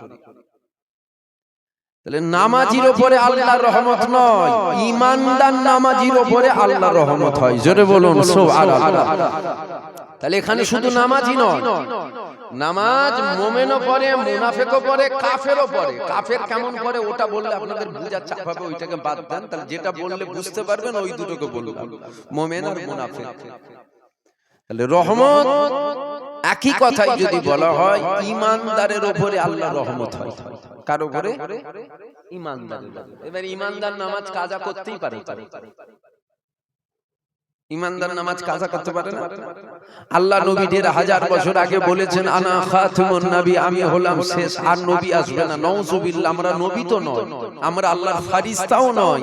Speaker 1: তাহলে নামাজির উপরে আল্লাহর রহমত নয়, ঈমানদার নামাজির উপরে আল্লাহর রহমত হয়। জোরে বলুন সুবহানাল্লাহ। তাহলে এখানে শুধু নামাজই নয়, নামাজ মুমিনও পড়ে, মুনাফিকও পড়ে, কাফেরও পড়ে। কাফের কেমন পড়ে ওটা বললে আপনাদের বুঝা চাপ হবে, ওইটাকে বাদ দেন। তাহলে যেটা বললে বুঝতে পারবেন ওই দুটোকে বললাম, মুমিন আর মুনাফিক। তাহলে রহমত একই কথাই যদি বলা হয়, ঈমানদারের উপরে আল্লাহর রহমত হয়। কার উপরে? ঈমানদারের। এবার ঈমানদার নামাজ কাজা করতেই পারে? ঈমানদার নামাজ কাজা করতে পারে না? আল্লাহ নবী ১৫০০ বছর আগে বলেছেন, আনা খাতুমুন নবী, আমি হলাম শেষ, আর নবী আসবে না। নাউযুবিল্লাহ, আমরা নবী তো নয়, আমরা আল্লাহর ফেরেশতাও নয়,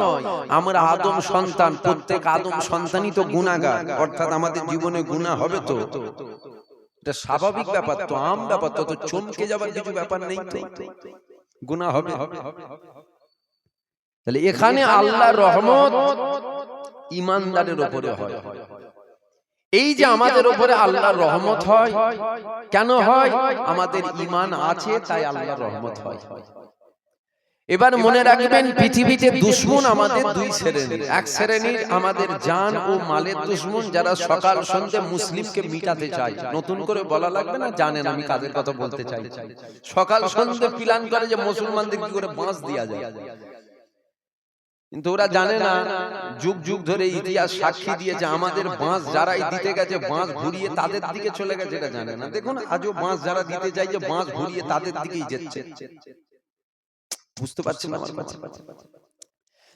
Speaker 1: আমরা আদম সন্তান। প্রত্যেক আদম সন্তানই তো গুনাহগার, অর্থাৎ আমাদের জীবনে গুনাহ হবে। তো এটা স্বাভাবিক ব্যাপার, তো আম ব্যাপার, তো চমকে যাবার কিছু ব্যাপার নেই, তো গুনাহ হবে। তাহলে এখানে আল্লাহর রহমত ঈমানদারের উপরে হয়। এই যে আমাদের উপরে আল্লাহর রহমত হয়, কেন হয়? আমাদের ঈমান আছে, তাই আল্লাহর রহমত হয়। এবার মনে রাখবেন, পৃথিবীতে দুশমন আমাদের দুই শ্রেণীর। এক শ্রেণীর আমাদের জান ও মালের দুশমন, যারা সকাল সন্ধ্যে মুসলিমকে মিটাতে চায়। নতুন করে বলা লাগবে না, জানেন আমি কাদের কথা বলতে চাই। সকাল সন্ধ্যে প্ল্যান করে যে মুসলমানদের কি করে বাঁশ দেয়া যায়, কিন্তু ওরা জানে না, যুগ যুগ ধরে ইতিহাস সাক্ষী দিয়েছে আমাদের বাঁশ যারাই দিতে গেছে, বাঁশ ঘুরিয়ে তাদের দিকে চলে গেছে, এটা জানে না। দেখুন আজও বাঁশ যারা দিতে চাইছে, বাঁশ ঘুরিয়ে তাদের দিকেই যাচ্ছে। বুঝতে পারছেন আমার কথা?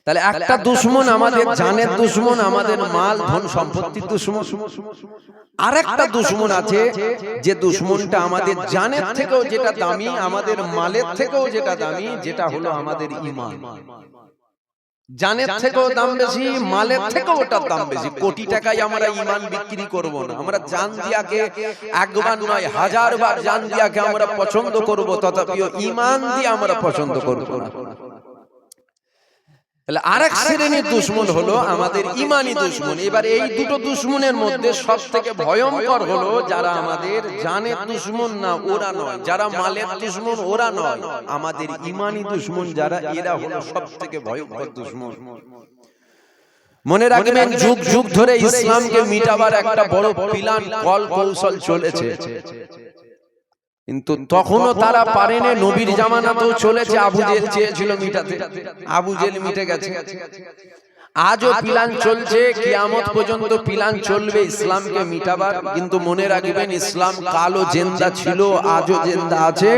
Speaker 1: তাহলে একটা দুশমন আমাদের জানের দুশমন, আমাদের মাল ধন সম্পত্তির দুশমন। আরেকটা দুশমন আছে, যে দুশমনটা আমাদের জানের থেকেও যেটা দামি, আমাদের মালের থেকেও যেটা দামি, যেটা হলো আমাদের ঈমান। জানের থেকেও দাম বেশি, মালের থেকেও ওটার দাম বেশি। কোটি টাকায় আমরা ঈমান বিক্রি করব না। আমরা জান দিয়াকে একবার নয় 1000 বার জান দিয়াকে আমরা পছন্দ করব, তথাপিও ঈমান দিয়ে আমরা পছন্দ করব না। তাহলে আরেক শ্রেণীর দুশমন হলো আমাদের ঈমানি দুশমন। এবার এই দুটো দুশমনের মধ্যে সবথেকে ভয়ঙ্কর হলো যারা আমাদের জানের দুশমন না, ওরা নয়, যারা মালের দুশমন ওরা নয়, আমাদের ঈমানি দুশমন যারা, এরা হলো সবথেকে ভয়ঙ্কর দুশমন। মনে রাখবেন, যুগ যুগ ধরে ইসলামকে মিটাবার একটা বড় প্ল্যান, কল কৌশল চলেছে, কিন্তু তখনও তারা পারেনি। নবীর জামানাতেও চলেছে, আবু জেহেল চেয়েছিল মিটাতে, আবু জেহেল মিটে গেছে। আজও প্ল্যান চলছে, কিয়ামত পর্যন্ত প্ল্যান চলবে ইসলামকে মিটাবার। কিন্তু মনে রাখবেন, ইসলাম কালও জিন্দা ছিল, আজও জিন্দা আছে,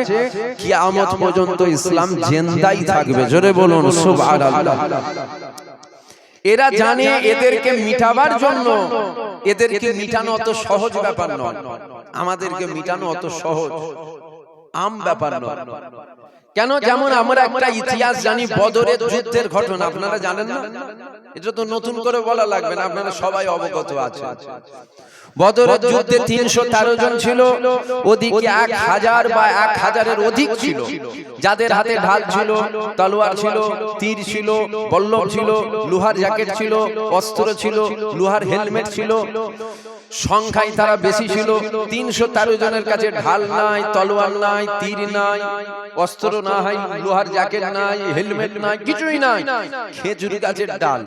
Speaker 1: কিয়ামত পর্যন্ত ইসলাম জিন্দাই থাকবে। জোরে বলুন সুবহানাল্লাহ। এরা জানে এদেরকে মিটাবার জন্য, এদেরকে মিটানো অত সহজ ব্যাপার নয়, আমাদেরকে মিটানো অত সহজ আম ব্যাপার নয়। কেন? যেমন আমরা একটা ইতিহাস জানি, বদরের যুদ্ধের ঘটনা আপনারা জানেন না? এটা তো নতুন করে বলা লাগবে না, আপনারা সবাই অবগত আছেন। বদরের যুদ্ধে 313 জন ছিল, ওদিকে 1000 বা 1000-এর অধিক ছিল, যাদের হাতে ঢাল ছিল, তলোয়ার ছিল, তীর ছিল, বল্লভ ছিল, লোহার জ্যাকেট ছিল, অস্ত্র ছিল, লোহার হেলমেট ছিল। সংখ্যায় তারা বেশি ছিল। 313 জনের কাছে ঢাল নাই, তলোয়ার নাই, তীর নাই, অস্ত্র নাই, লোহার জ্যাকেট নাই, হেলমেট নাই, কিছুই নাই, খেজুর গাছের ডাল।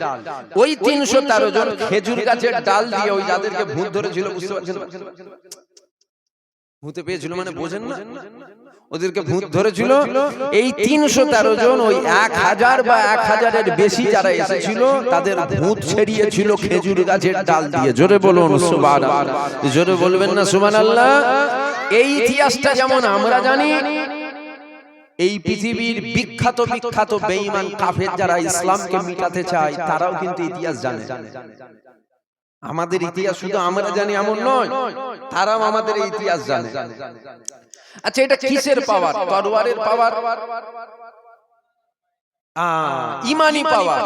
Speaker 1: ওই 313 জন খেজুর গাছের ডাল দিয়ে, ওই যাদেরকে ভূত ধরেছিল, বুঝতে পারছেন? ভূতে পেয়েছিল মানে বোঝেন না, ওদেরকে ভূত ধরেছিল। এই 313 জন ওই 1000 বা 1000-এর বেশি যারা এসেছিল তাদের ভূত ছেড়িয়েছিল খেজুর গাছের ডাল দিয়ে। জোরে বলুন সুবহানাল্লাহ, জোরে বলবেন না সুবহানাল্লাহ। এই ইতিহাসটা যেমন আমরা জানি, এই পৃথিবীর বিখ্যাত বিখ্যাত বেঈমান কাফের যারা ইসলামকে মিটাতে চায় তারাও কিন্তু ইতিহাস জানে। আমাদের ইতিহাস শুধু আমরা জানি এমন নয়, তারাও আমাদের ইতিহাস জানে। আচ্ছা, এটা কিসের পাওয়ার? তরবারের পাওয়ার, ইমানি পাওয়ার।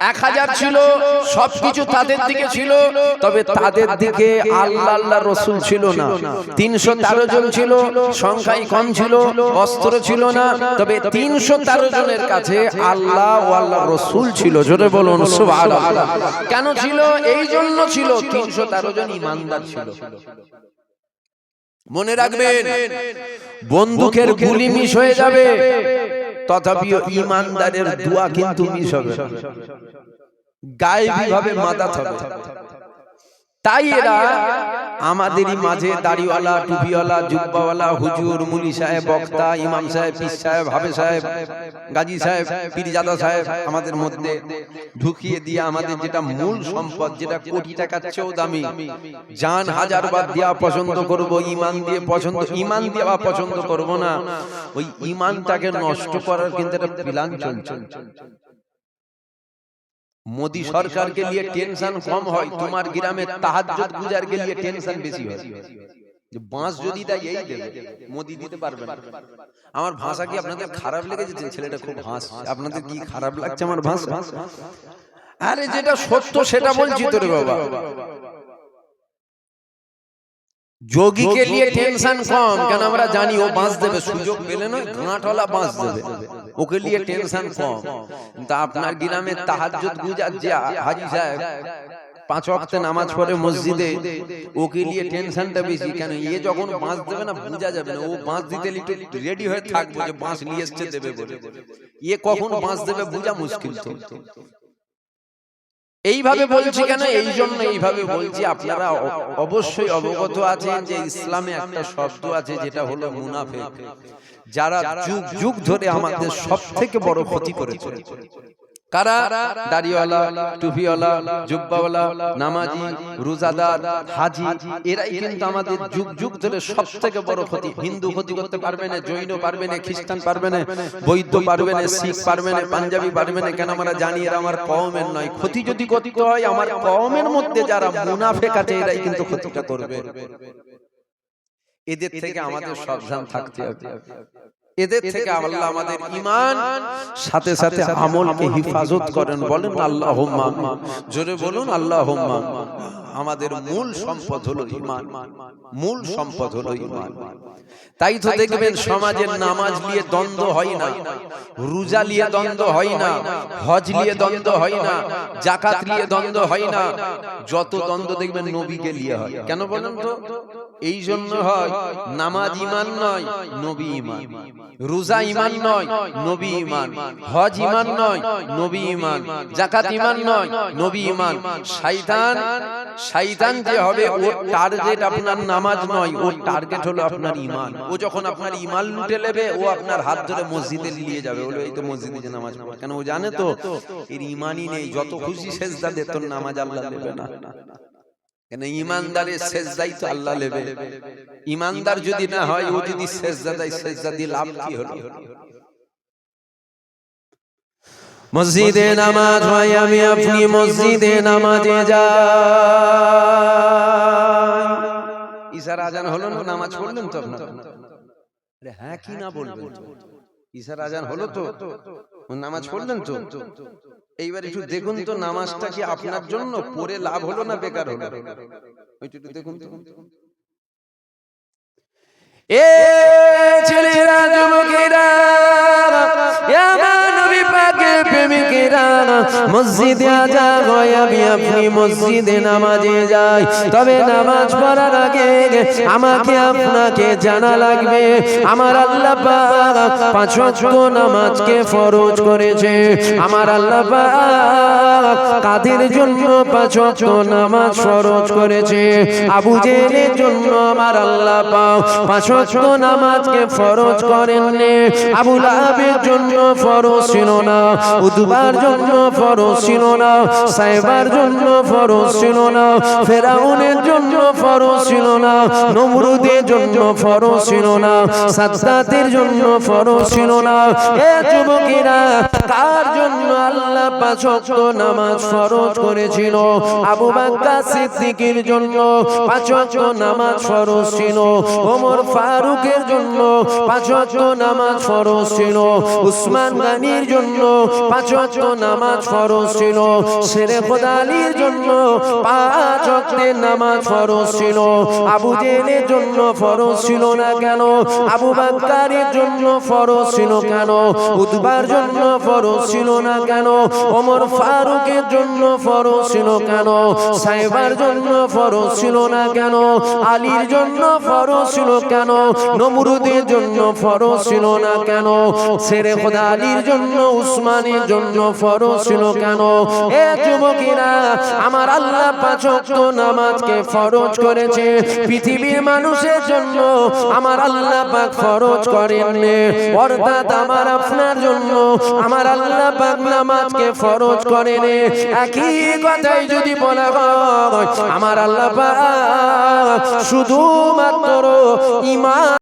Speaker 1: 1000 ছিল, সবকিছু তাদের দিকে ছিল, তবে তাদের দিকে আল্লাহ আল্লাহ রসুল ছিল না। 313 জন ছিল, সংখ্যায় কম ছিল, অস্ত্র ছিল না, তবে 313 জনের কাছে আল্লাহ ও আল্লাহ রসুল ছিল। জোরে বলুন সুবহানাল্লাহ। কেন ছিল? এই জন্য ছিল 313 জন ইমানদার ছিল। মনে রাখবেন, বন্দুকের গুলি মিস হয়ে যাবে, তথাপিও ইমানদারের দোয়া কিন্তু মিস হবে না, গায়েবী ভাবে মাদত হবে। তাই এরা আমাদেরই মাঝে দাড়িওয়ালা, টুপিওয়ালা, জুব্বাওয়ালা, হুজুর, মুলি সাহেব, বক্তা, ইমাম সাহেব, পীর সাহেব, হাফেজ সাহেব, গাজী সাহেব, পীরজাদা সাহেব আমাদের মধ্যে ঢুকিয়ে দিয়ে আমাদের যেটা মূল সম্পদ, যেটা কোটি টাকার চেয়েও দামি, জান 1000 বার দেওয়া পছন্দ করব, ইমান দিয়ে পছন্দ, ইমান দেওয়া পছন্দ করব না, ওই ইমানটাকে নষ্ট করার কিন্তু একটা প্ল্যান চলছে। মোদি সরকার के लिए টেনশন কম হয়, তোমার গ্রামে তাহাজ্জুদ গুজার के लिए টেনশন বেশি হয়। যে বাঁশ যদি দেয় এই দেবে, মোদি দিতে পারবে না। আমার ভাষা কি আপনাদের খারাপ লেগেছে? ছেলেটা খুব হাসছে, আপনাদের কি খারাপ লাগছে আমার ভাষা? আরে যেটা সত্য সেটা বলছি তো রে বাবা। যোগী के लिए টেনশন কম, কেন আমরা জানি ও বাঁশ দেবে, সুযোগ পেলে না ঘাটওয়ালা বাঁশ দেবে, ওকে लिए টেনশন কম। কিন্তু আপনার গ্রামে তাহাজ্জুদ গুজার যে হাজী সাহেব 5 ওয়াক্ত নামাজ পড়ে মসজিদে, ওকে लिए টেনশনটা বেশি। কেন? এ যখন বাঁশ দেবে না বুঝা যাবে না, ও বাঁশ দিতে একটু রেডি হয়ে থাকবে যে বাঁশ নিয়ে এসে দেবে বলে। এ কখন বাঁশ দেবে বুঝা মুশকিল। তো এইভাবে বলছি কেন? এই জন্য এইভাবে বলছি, আপনারা অবশ্যই অবগত আছেন যে ইসলামে একটা শব্দ আছে যেটা হলো মুনাফিক, যারা যুগ যুগ ধরে আমাদের সবথেকে বড় ক্ষতি করেছে। কারা? দাড়িওয়ালা, টুপিওয়ালা, জুব্বাওয়ালা, নামাজি, রোজাদার, হাজি, এরাই কিন্তু আমাদের যুগ যুগ ধরে সবথেকে বড় ক্ষতি। হিন্দু ক্ষতি করতে পারবে না, জৈন পারবে না, খ্রিস্টান পারবে না, বৌদ্ধ পারবে না, শিখ পারবে না, পাঞ্জাবি পারবে না। কেন? আমরা জানি এরা আমার কওমের নয়। ক্ষতি যদি করতে হয়, আমার কওমের মধ্যে যারা মুনাফিক আছে এরাই কিন্তু ক্ষতিটা করবে। এদের থেকে আমাদের সাবধান থাকতে হবে। এদের থেকে আল্লাহ আমাদের ঈমান সাথে সাথে আমলকে হিফাজত করেন। বলেন আল্লাহুম্মা, জোরে বলুন আল্লাহুম্মা। আমাদের মূল সম্পদ হলো ঈমান, মূল সম্পদ হলো ঈমান। তাই তো দেখবেন সমাজের নামাজ নিয়ে দ্বন্দ্ব হয় না, রোজা নিয়ে দ্বন্দ্ব হয় না, হজ নিয়ে দ্বন্দ্ব হয় না, যাকাত নিয়ে দ্বন্দ্ব হয় না। যত দ্বন্দ্ব দেখবেন নবীকে নিয়ে হয়। কেন বলেন তো? এই জন্য হয়, নামাজ ঈমান নয়, নবী ঈমান। রোজা ঈমান নয়, নবী ঈমান। হজ ঈমান নয়, নবী ঈমান। যাকাত ঈমান নয়, নবী ঈমান। শয়তান যে হবে, ওর টার্গেট আপনার নামাজ নয়, ওর টার্গেট হলো আপনার ঈমান। ও যখন আপনার ঈমান লুটে নেবে, ও আপনার হাত ধরে মসজিদে নিয়ে যাবে, বলে এই তো মসজিদে যে নামাজ পড়ে। কেন? ও জানে তো এর ঈমানই নেই, যত খুশি সেজদা দে, তোর নামাজ আল্লাহ নেবে না। কেন? ঈমানদারের সেজদাই তো আল্লাহ নেবে। ঈমানদার যদি না হয়, ও যদি সেজদা দেয়, সেজদা দিয়ে লাভ কি হলো? মসজিদে নামাজ হয়, আমি আপনি মসজিদে নামাজে যাই। ইশার আজান হলো না, নামাজ পড়লেন তো আপনারা? আরে হ্যাঁ কি না বলবেন? ইশার আজান হলো তো, নামাজ পড়লেন তো? এইবার একটু দেখুন তো, নামাজটা কি আপনার জন্য পড়ে লাভ হলো না বেকার হলো? একটু দেখুন তো। এ ছেলেরা, যুবকেরা, আমার নবী পাকের প্রেমিকেরা, মসজিদে আজা হয় আমি আপনি মসজিদে নামাজে যাই, তবে নামাজ পড়ার আগে আমাকে আপনাকে জানা লাগবে আমার আল্লাহ পাক 5 ওয়াক্ত নামাজকে ফরজ করেছে। আমার আল্লাহ পাক কাদের জন্য 5 ওয়াক্ত নামাজ ফরজ করেছে? আবু জেহেলের জন্য আমার আল্লাহ পাক 5 ওয়াক্ত নামাজকে ফরজ করেননি। আবু লাহাবের জন্য ফরজ ছিল না, উতবার জন্য ফরজ ছিল না, সাইবার জন্য ফরজ ছিল না, ফেরাউনের জন্য ফরজ ছিল না, নমরুদের জন্য ফরজ ছিল না, সাদ্দাতের জন্য ফরজ ছিল না। এ যুবকেরা, কার জন্য আল্লাহ 5 ওয়াক্ত নামাজ ফরজ করেছিল? আবু বকর সিদ্দিকের জন্য 5 ওয়াক্ত নামাজ ফরজ ছিল, ওমর ফারুকের জন্য 5 ওয়াক্ত নামাজ ফরজ ছিল, উসমান গনির জন্য 5 ওয়াক্ত নামাজ ফরজ ছিল, শেরে খোদা আলীর জন্য 5 ওয়াক্তের নামাজ ফরজ ছিল। আবু জেহেলের জন্য ফরজ ছিল না কেন? আবু বকরের জন্য ফরজ ছিল কেন? উতবার জন্য ফরজ ছিল না কেন? ওমর ফারুকের জন্য ফরজ ছিল কেন? সাইবার জন্য ফরজ ছিল না কেন? আলীর জন্য ফরজ ছিল কেন? নমরুদের জন্য ফরজ ছিল না কেন? শেরে খোদা আলীর জন্য, উসমানের জন্য ফরজ ছিল কেন? এ যুবকেরা, আমার আল্লাহ 5 ওয়াক্ত নামাজকে ফরজ করেছে, পৃথিবীর মানুষের জন্য আমার আল্লাহ পাক ফরজ করেননি। অর্থাৎ আমার আপনার জন্য আমার আল্লাহ পাক নামাজকে ফরজ করেনি। একই কথাই যদি বলা হয়, আমার আল্লাহ পাক শুধুমাত্র ঈমান